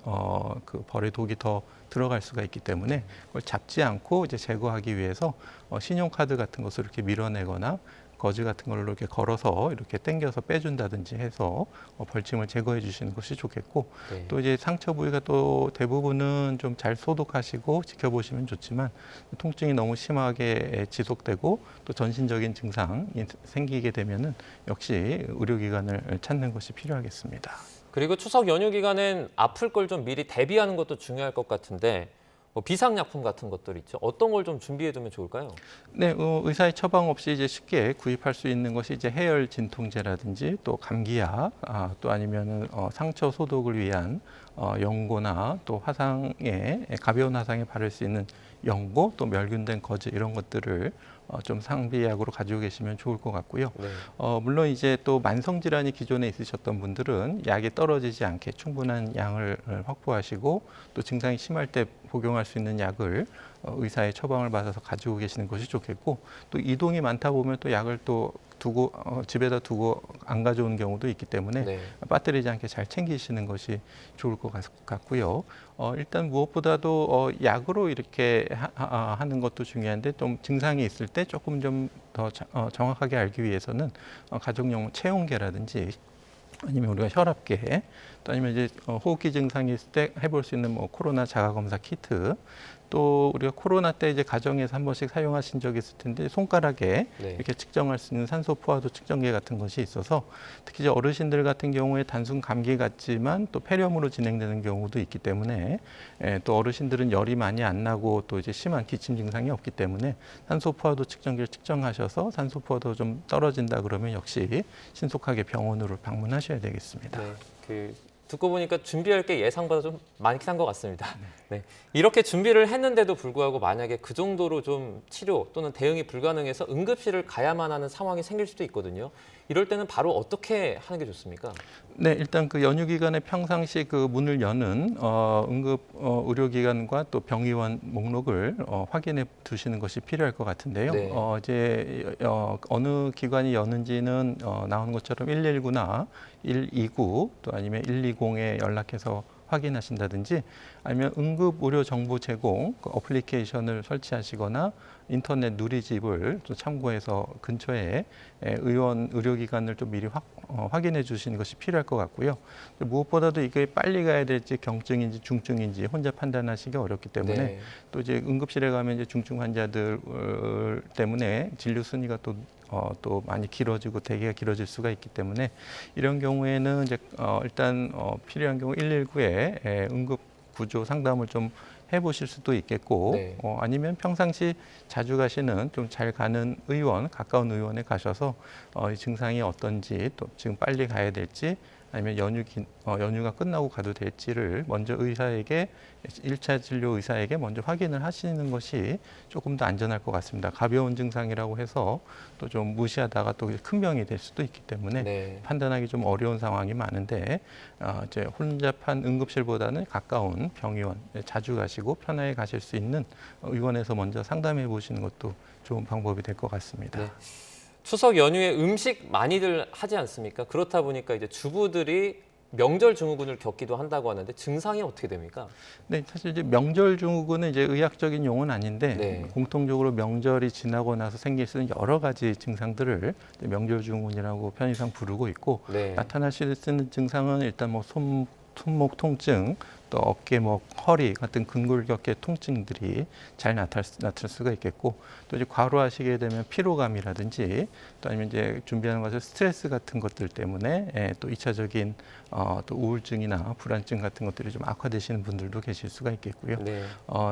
그 벌의 독이 더 들어갈 수가 있기 때문에 그걸 잡지 않고 이제 제거하기 위해서 신용카드 같은 것을 이렇게 밀어내거나 거즈 같은 걸로 이렇게 걸어서 이렇게 당겨서 빼준다든지 해서 벌침을 제거해 주시는 것이 좋겠고 네. 또 이제 상처 부위가 또 대부분은 좀 잘 소독하시고 지켜보시면 좋지만 통증이 너무 심하게 지속되고 또 전신적인 증상이 생기게 되면은 역시 의료기관을 찾는 것이 필요하겠습니다. 그리고 추석 연휴 기간엔 아플 걸 좀 미리 대비하는 것도 중요할 것 같은데 뭐 비상약품 같은 것들 있죠. 어떤 걸 좀 준비해두면 좋을까요? 네, 의사의 처방 없이 이제 쉽게 구입할 수 있는 것이 이제 해열 진통제라든지 또 감기약, 또 아니면은 상처 소독을 위한 연고나 또 화상에 가벼운 화상에 바를 수 있는 연고, 또 멸균된 거즈 이런 것들을 좀 상비약으로 가지고 계시면 좋을 것 같고요. 네. 물론 이제 또 만성 질환이 기존에 있으셨던 분들은 약이 떨어지지 않게 충분한 양을 확보하시고 또 증상이 심할 때 복용할 수 있는 약을 의사의 처방을 받아서 가지고 계시는 것이 좋겠고 또 이동이 많다 보면 또 약을 또 두고 집에다 두고 안 가져오는 경우도 있기 때문에 네. 빠뜨리지 않게 잘 챙기시는 것이 좋을 것 같고요. 일단 무엇보다도 약으로 이렇게 하는 것도 중요한데 좀 증상이 있을 때 조금 좀 더 정확하게 알기 위해서는 가족용 체온계라든지 아니면 우리가 혈압계 또 아니면 이제 호흡기 증상이 있을 때 해볼 수 있는 뭐 코로나 자가검사 키트 또 우리가 코로나 때 이제 가정에서 한 번씩 사용하신 적이 있을 텐데 손가락에 네. 이렇게 측정할 수 있는 산소 포화도 측정기 같은 것이 있어서 특히 이제 어르신들 같은 경우에 단순 감기 같지만 또 폐렴으로 진행되는 경우도 있기 때문에 또 어르신들은 열이 많이 안 나고 또 이제 심한 기침 증상이 없기 때문에 산소 포화도 측정기를 측정하셔서 산소 포화도 좀 떨어진다 그러면 역시 신속하게 병원으로 방문하셔야 되겠습니다. 네, 듣고 보니까 준비할 게 예상보다 좀 많긴 한 것 같습니다. 네. 이렇게 준비를 했는데도 불구하고 만약에 그 정도로 좀 치료 또는 대응이 불가능해서 응급실을 가야만 하는 상황이 생길 수도 있거든요. 이럴 때는 바로 어떻게 하는 게 좋습니까? 네, 일단 그 연휴 기간에 평상시 그 문을 여는 응급 의료기관과 또 병의원 목록을 확인해 두시는 것이 필요할 것 같은데요. 네. 이제 어느 기관이 여는지는 나오는 것처럼 119나 129 또 아니면 120에 연락해서 확인하신다든지 아니면 응급 의료 정보 제공 그 어플리케이션을 설치하시거나 인터넷 누리집을 또 참고해서 근처에 의료기관을 좀 미리 확인해 주시는 것이 필요할 것 같고요. 무엇보다도 이게 빨리 가야 될지 경증인지 중증인지 혼자 판단하시기 어렵기 때문에 네. 또 이제 응급실에 가면 이제 중증 환자들 때문에 진료 순위가 또 많이 길어지고 대기가 길어질 수가 있기 때문에 이런 경우에는 이제 일단 필요한 경우 119에 응급 구조 상담을 좀 해보실 수도 있겠고 네. 아니면 평상시 자주 가시는 좀 잘 가는 의원, 가까운 의원에 가셔서 이 증상이 어떤지 또 지금 빨리 가야 될지 아니면 연휴가 끝나고 가도 될지를 먼저 의사에게 1차 진료 의사에게 먼저 확인을 하시는 것이 조금 더 안전할 것 같습니다. 가벼운 증상이라고 해서 또 좀 무시하다가 또 큰 병이 될 수도 있기 때문에 네. 판단하기 좀 어려운 상황이 많은데 이제 혼잡한 응급실보다는 가까운 병의원 자주 가시고 편하게 가실 수 있는 의원에서 먼저 상담해 보시는 것도 좋은 방법이 될 것 같습니다. 네. 추석 연휴에 음식 많이들 하지 않습니까? 그렇다 보니까 이제 주부들이 명절 증후군을 겪기도 한다고 하는데 증상이 어떻게 됩니까? 네, 사실 이제 명절 증후군은 이제 의학적인 용어는 아닌데 네. 공통적으로 명절이 지나고 나서 생길 수 있는 여러 가지 증상들을 명절 증후군이라고 편의상 부르고 있고 네. 나타나실 수 있는 증상은 일단 뭐 손목 통증, 또 어깨목, 허리 같은 근골격계 통증들이 잘 나타날 수가 있겠고 또 이제 과로하시게 되면 피로감이라든지 또 아니면 이제 준비하는 것에 스트레스 같은 것들 때문에 또 2차적인 또 우울증이나 불안증 같은 것들이 좀 악화되시는 분들도 계실 수가 있겠고요. 네.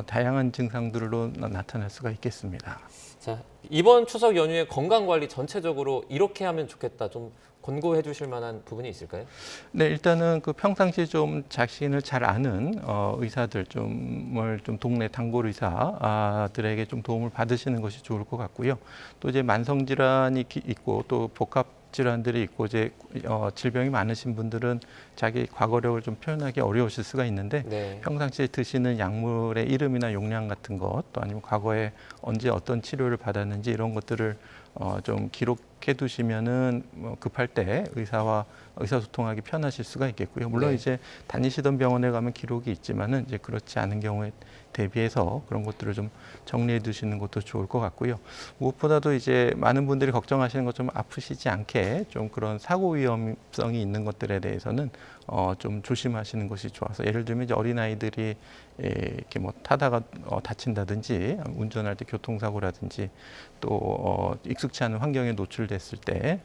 다양한 증상들로 나타날 수가 있겠습니다. 자, 이번 추석 연휴에 건강 관리 전체적으로 이렇게 하면 좋겠다. 좀 권고해 주실 만한 부분이 있을까요? 네, 일단은 그 평상시 좀 자신을 잘 아는 의사들 좀 동네 단골 의사들에게 좀 도움을 받으시는 것이 좋을 것 같고요. 또 이제 만성 질환이 있고 또 복합 질환들이 있고 이제 질병이 많으신 분들은 자기 과거력을 좀 표현하기 어려우실 수가 있는데 네. 평상시에 드시는 약물의 이름이나 용량 같은 것 또 아니면 과거에 언제 어떤 치료를 받았는지 이런 것들을 좀 기록해 두시면은 뭐 급할 때 의사와 의사소통하기 편하실 수가 있겠고요. 물론 네. 이제 다니시던 병원에 가면 기록이 있지만은 이제 그렇지 않은 경우에 대비해서 그런 것들을 좀 정리해 두시는 것도 좋을 것 같고요. 무엇보다도 이제 많은 분들이 걱정하시는 것처럼 아프시지 않게 좀 그런 사고 위험성이 있는 것들에 대해서는 좀 조심하시는 것이 좋아서, 예를 들면 이제 어린아이들이 이렇게 뭐 타다가 다친다든지, 운전할 때 교통사고라든지, 또 익숙치 않은 환경에 노출됐을 때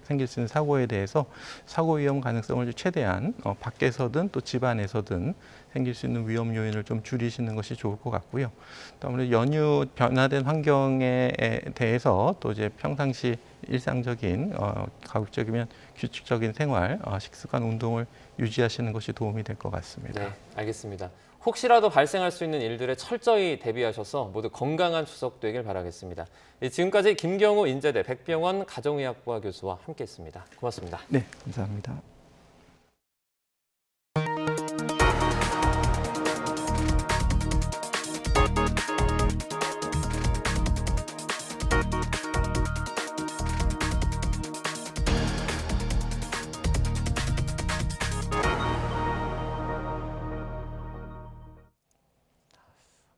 생길 수 있는 사고에 대해서 사고 위험 가능성을 최대한 밖에서든 또 집 안에서든 생길 수 있는 위험 요인을 좀 줄이시는 것이 좋을 것 같고요. 또 아무래도 연휴 변화된 환경에 대해서 또 이제 평상시 일상적인 가급적이면 규칙적인 생활, 식습관, 운동을 유지하시는 것이 도움이 될 것 같습니다. 네, 알겠습니다. 혹시라도 발생할 수 있는 일들에 철저히 대비하셔서 모두 건강한 추석 되길 바라겠습니다. 지금까지 김경우 인제대 백병원 가정의학부와 교수와 함께했습니다. 고맙습니다. 네, 감사합니다.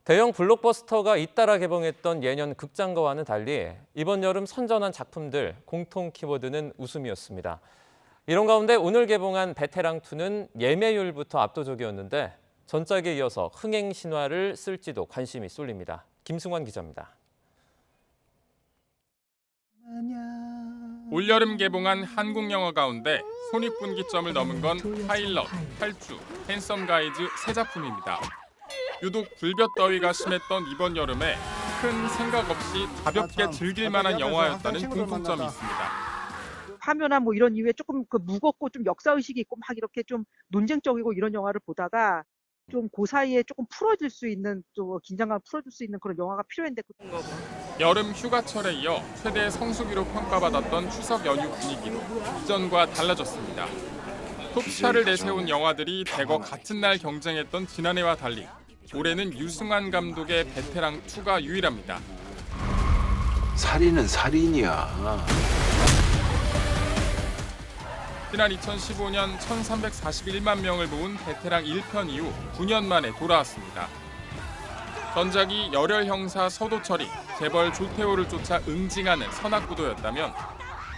대형 블록버스터가 잇따라 개봉했던 예년 극장가와는 달리 이번 여름 선전한 작품들 공통 키워드는 웃음이었습니다. 이런 가운데 오늘 개봉한 베테랑2는 예매율부터 압도적이었는데 전작에 이어서 흥행 신화를 쓸지도 관심이 쏠립니다. 김승환 기자입니다. 올여름 개봉한 한국 영화 가운데 손익분기점을 넘은 건 파일럿, 탈주, 핸섬 가이즈 세 작품입니다. 유독 불볕더위가 심했던 이번 여름에 큰 생각 없이 가볍게 즐길 만한 영화였다는 공통점이 있습니다. 화면이나 뭐 이런 이유에 조금 무겁고 좀 역사의식이 있고 막 이렇게 좀 논쟁적이고 이런 영화를 보다가 좀 그 사이에 조금 풀어줄 수 있는, 좀 긴장감 풀어줄 수 있는 그런 영화가 필요했는데. 여름 휴가철에 이어 최대 성수기로 평가받았던 추석 연휴 분위기도 이전과 달라졌습니다. 톱스타를 내세운 영화들이 대거 같은 날 경쟁했던 지난해와 달리 올해는 유승환 감독의 베테랑2가 유일합니다. 살인은 살인이야. 지난 2015년 1341만 명을 모은 베테랑 1편 이후 9년 만에 돌아왔습니다. 전작이 열혈 형사 서도철이 재벌 조태호를 쫓아 응징하는 선악구도였다면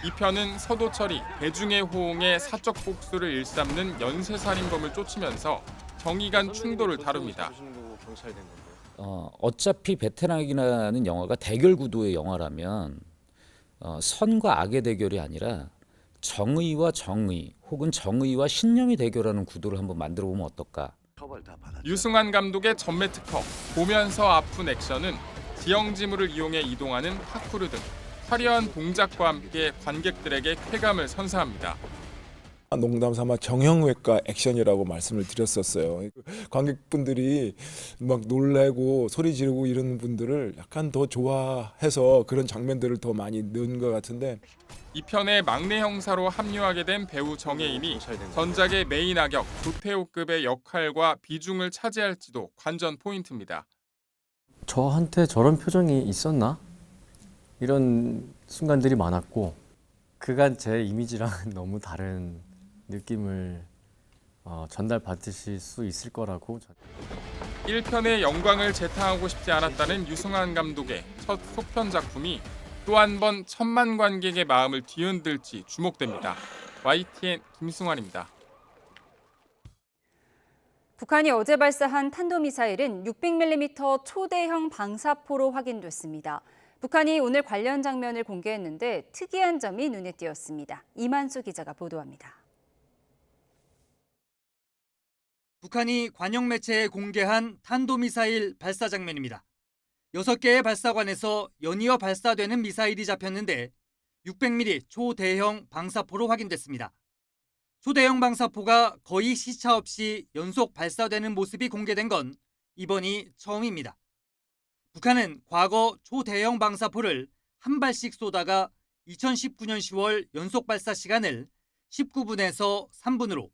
이 편은 서도철이 대중의 호응에 사적 복수를 일삼는 연쇄살인범을 쫓으면서 정의 간 충돌을 다룹니다. 어차피 베테랑이라는 영화가 대결 구도의 영화라면 선과 악의 대결이 아니라 정의와 정의 혹은 정의와 신념이 대결하는 구도를 한번 만들어 보면 어떨까? 유승환 감독의 전매 특허, 보면서 아픈 액션은 지형지물을 이용해 이동하는 파쿠르 등 화려한 동작과 함께 관객들에게 쾌감을 선사합니다. 농담 삼아 정형외과 액션이라고 말씀을 드렸었어요. 관객분들이 막 놀래고 소리 지르고 이런 분들을 약간 더 좋아해서 그런 장면들을 더 많이 넣은 것 같은데, 이 편의 막내 형사로 합류하게 된 배우 정혜인이 전작의 메인 악역 조태호급의 역할과 비중을 차지할지도 관전 포인트입니다. 저한테 저런 표정이 있었나? 이런 순간들이 많았고, 그간 제 이미지랑은 너무 다른 느낌을 전달받으실 수 있을 거라고. 1편의 영광을 재탕하고 싶지 않았다는 유승환 감독의 첫 속편 작품이 또 한 번 천만 관객의 마음을 뒤흔들지 주목됩니다. YTN 김승환입니다. 북한이 어제 발사한 탄도미사일은 600mm 초대형 방사포로 확인됐습니다. 북한이 오늘 관련 장면을 공개했는데 특이한 점이 눈에 띄었습니다. 이만수 기자가 보도합니다. 북한이 관영 매체에 공개한 탄도미사일 발사 장면입니다. 6개의 발사관에서 연이어 발사되는 미사일이 잡혔는데 600mm 초대형 방사포로 확인됐습니다. 초대형 방사포가 거의 시차 없이 연속 발사되는 모습이 공개된 건 이번이 처음입니다. 북한은 과거 초대형 방사포를 한 발씩 쏘다가 2019년 10월 연속 발사 시간을 19분에서 3분으로,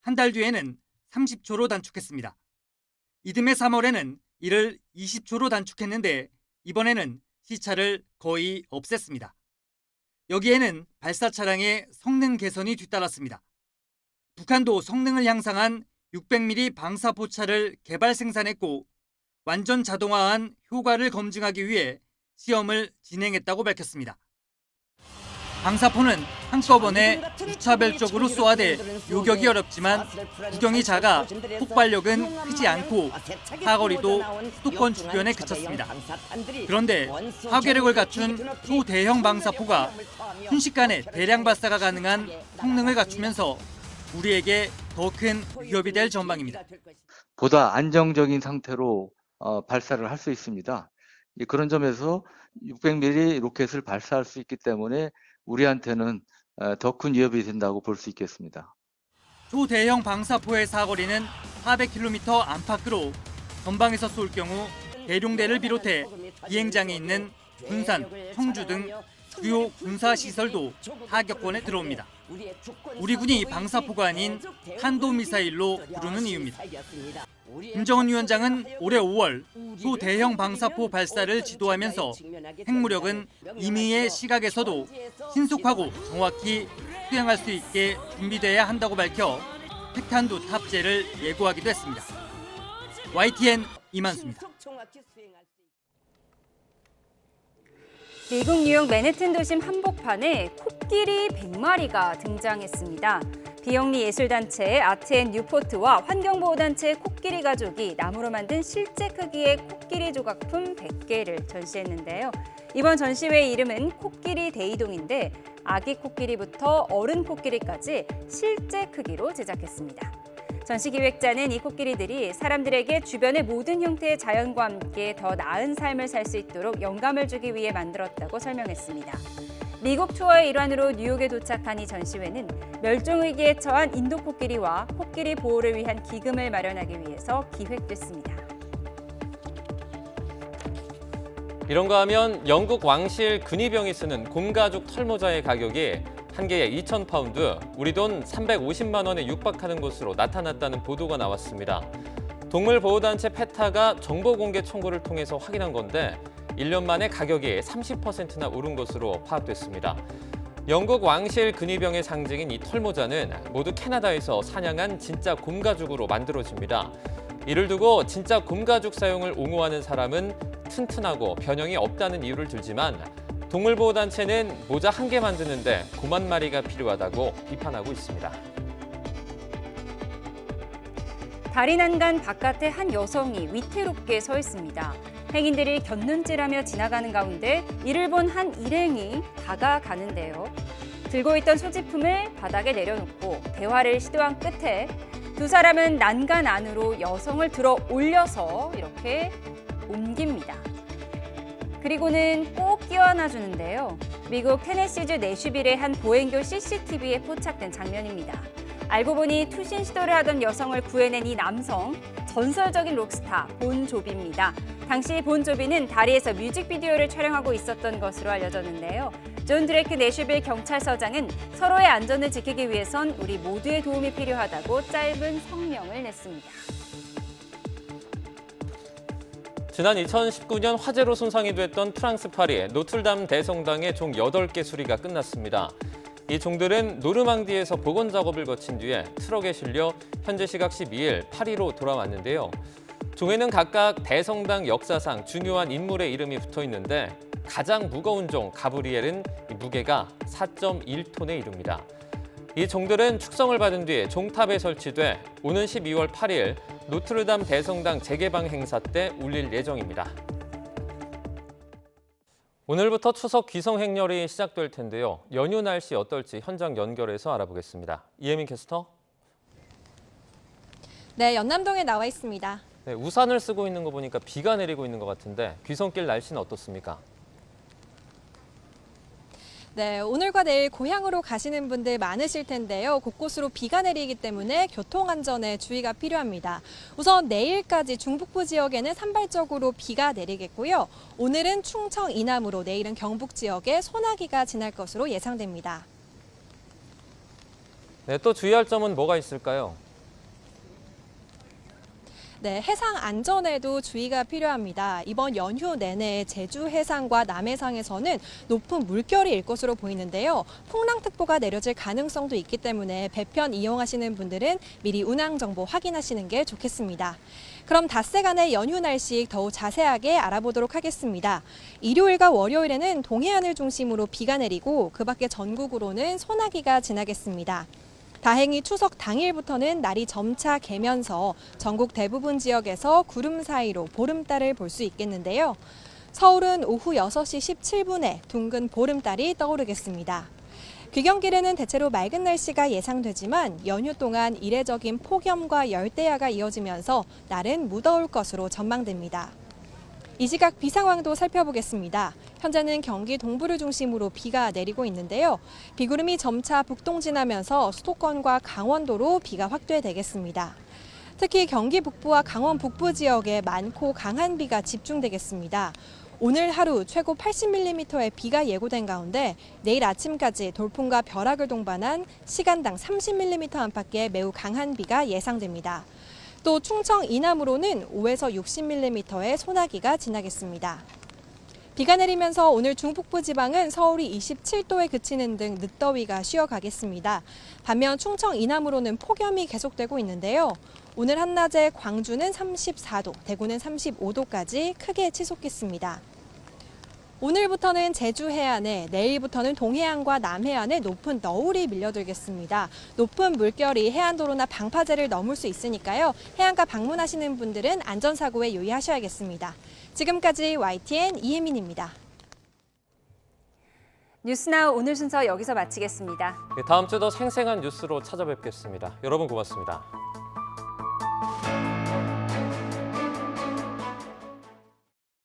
한 달 뒤에는 30초로 단축했습니다. 이듬해 3월에는 이를 20초로 단축했는데 이번에는 시차를 거의 없앴습니다. 여기에는 발사 차량의 성능 개선이 뒤따랐습니다. 북한도 성능을 향상한 600mm 방사포차를 개발 생산했고 완전 자동화한 효과를 검증하기 위해 시험을 진행했다고 밝혔습니다. 방사포는 한꺼번에 무차별적으로 쏘아대 요격이 어렵지만 구경이 작아 폭발력은 크지 않고 사거리도 수도권 주변에 그쳤습니다. 그런데 파괴력을 갖춘 초대형 방사포가 순식간에 대량 발사가 가능한 성능을 갖추면서 우리에게 더 큰 위협이 될 전망입니다. 보다 안정적인 상태로 발사를 할 수 있습니다. 그런 점에서 600mm 로켓을 발사할 수 있기 때문에 우리한테는 더 큰 위협이 된다고 볼 수 있겠습니다. 초대형 방사포의 사거리는 400km 안팎으로 전방에서 쏠 경우 대룡대를 비롯해 비행장에 있는 군산, 청주 등 주요 군사시설도 타격권에 들어옵니다. 우리 군이 방사포가 아닌 탄도미사일로 부르는 이유입니다. 김정은 위원장은 올해 5월 초대형 방사포 발사를 지도하면서 핵무력은 임의의 시각에서도 신속하고 정확히 수행할 수 있게 준비돼야 한다고 밝혀 핵탄두 탑재를 예고하기도 했습니다. YTN 이만수입니다. 미국 뉴욕 맨해튼 도심 한복판에 코끼리 100마리가 등장했습니다. 비영리 예술단체 아트앤뉴포트와 환경보호단체 코끼리 가족이 나무로 만든 실제 크기의 코끼리 조각품 100개를 전시했는데요. 이번 전시회의 이름은 코끼리 대이동인데 아기 코끼리부터 어른 코끼리까지 실제 크기로 제작했습니다. 전시 기획자는 이 코끼리들이 사람들에게 주변의 모든 형태의 자연과 함께 더 나은 삶을 살 수 있도록 영감을 주기 위해 만들었다고 설명했습니다. 미국 투어의 일환으로 뉴욕에 도착한 이 전시회는 멸종위기에 처한 인도 코끼리와 코끼리 보호를 위한 기금을 마련하기 위해서 기획됐습니다. 이런가 하면 영국 왕실 근위병이 쓰는 곰가죽 털모자의 가격이 한 개에 2,000파운드, 우리 돈 350만 원에 육박하는 것으로 나타났다는 보도가 나왔습니다. 동물보호단체 페타가 정보공개 청구를 통해서 확인한 건데 1년 만에 가격이 30%나 오른 것으로 파악됐습니다. 영국 왕실 근위병의 상징인 이 털모자는 모두 캐나다에서 사냥한 진짜 곰가죽으로 만들어집니다. 이를 두고 진짜 곰가죽 사용을 옹호하는 사람은 튼튼하고 변형이 없다는 이유를 들지만 동물보호단체는 모자 한 개 만드는데 곰 한 마리가 필요하다고 비판하고 있습니다. 다리 난간 바깥에 한 여성이 위태롭게 서 있습니다. 행인들이 곁눈질하며 지나가는 가운데 이를 본 한 일행이 다가가는데요. 들고 있던 소지품을 바닥에 내려놓고 대화를 시도한 끝에 두 사람은 난간 안으로 여성을 들어 올려서 이렇게 옮깁니다. 그리고는 꼭 끼워안아 주는데요. 미국 테네시주 내슈빌의 한 보행교 CCTV에 포착된 장면입니다. 알고 보니 투신 시도를 하던 여성을 구해낸 이 남성, 전설적인 록스타 본조비입니다. 당시 본조비는 다리에서 뮤직비디오를 촬영하고 있었던 것으로 알려졌는데요. 존 드레이크 내슈빌 경찰서장은 서로의 안전을 지키기 위해선 우리 모두의 도움이 필요하다고 짧은 성명을 냈습니다. 지난 2019년 화재로 손상이 됐던 프랑스 파리 노틀담 대성당의 종 8개 수리가 끝났습니다. 이 종들은 노르망디에서 복원 작업을 거친 뒤에 트럭에 실려 현재 시각 12일 파리로 돌아왔는데요. 종에는 각각 대성당 역사상 중요한 인물의 이름이 붙어 있는데 가장 무거운 종 가브리엘은 무게가 4.1톤에 이릅니다. 이 종들은 축성을 받은 뒤 종탑에 설치돼 오는 12월 8일 노트르담 대성당 재개방 행사 때 울릴 예정입니다. 오늘부터 추석 귀성 행렬이 시작될 텐데요. 연휴 날씨 어떨지 현장 연결해서 알아보겠습니다. 이혜민 캐스터. 네, 연남동에 나와 있습니다. 네, 우산을 쓰고 있는 거 보니까 비가 내리고 있는 것 같은데 귀성길 날씨는 어떻습니까? 네, 오늘과 내일 고향으로 가시는 분들 많으실 텐데요. 곳곳으로 비가 내리기 때문에 교통안전에 주의가 필요합니다. 우선 내일까지 중북부 지역에는 산발적으로 비가 내리겠고요. 오늘은 충청 이남으로 내일은 경북 지역에 소나기가 지날 것으로 예상됩니다. 네, 또 주의할 점은 뭐가 있을까요? 네, 해상 안전에도 주의가 필요합니다. 이번 연휴 내내 제주 해상과 남해상에서는 높은 물결이 일 것으로 보이는데요. 풍랑특보가 내려질 가능성도 있기 때문에 배편 이용하시는 분들은 미리 운항 정보 확인하시는 게 좋겠습니다. 그럼 닷새간의 연휴 날씨 더욱 자세하게 알아보도록 하겠습니다. 일요일과 월요일에는 동해안을 중심으로 비가 내리고 그 밖에 전국으로는 소나기가 지나겠습니다. 다행히 추석 당일부터는 날이 점차 개면서 전국 대부분 지역에서 구름 사이로 보름달을 볼 수 있겠는데요. 서울은 오후 6시 17분에 둥근 보름달이 떠오르겠습니다. 귀경길에는 대체로 맑은 날씨가 예상되지만 연휴 동안 이례적인 폭염과 열대야가 이어지면서 날은 무더울 것으로 전망됩니다. 이 시각 비 상황도 살펴보겠습니다. 현재는 경기 동부를 중심으로 비가 내리고 있는데요. 비구름이 점차 북동진하면서 수도권과 강원도로 비가 확대되겠습니다. 특히 경기 북부와 강원 북부 지역에 많고 강한 비가 집중되겠습니다. 오늘 하루 최고 80mm의 비가 예고된 가운데 내일 아침까지 돌풍과 벼락을 동반한 시간당 30mm 안팎의 매우 강한 비가 예상됩니다. 또 충청 이남으로는 5에서 60mm의 소나기가 지나겠습니다. 비가 내리면서 오늘 중북부 지방은 서울이 27도에 그치는 등 늦더위가 쉬어가겠습니다. 반면 충청 이남으로는 폭염이 계속되고 있는데요. 오늘 한낮에 광주는 34도, 대구는 35도까지 크게 치솟겠습니다. 오늘부터는 제주 해안에, 내일부터는 동해안과 남해안에 높은 너울이 밀려들겠습니다. 높은 물결이 해안도로나 방파제를 넘을 수 있으니까요. 해안가 방문하시는 분들은 안전사고에 유의하셔야겠습니다. 지금까지 YTN 이혜민입니다. 뉴스나우 오늘 순서 여기서 마치겠습니다. 다음 주 더 생생한 뉴스로 찾아뵙겠습니다. 여러분 고맙습니다.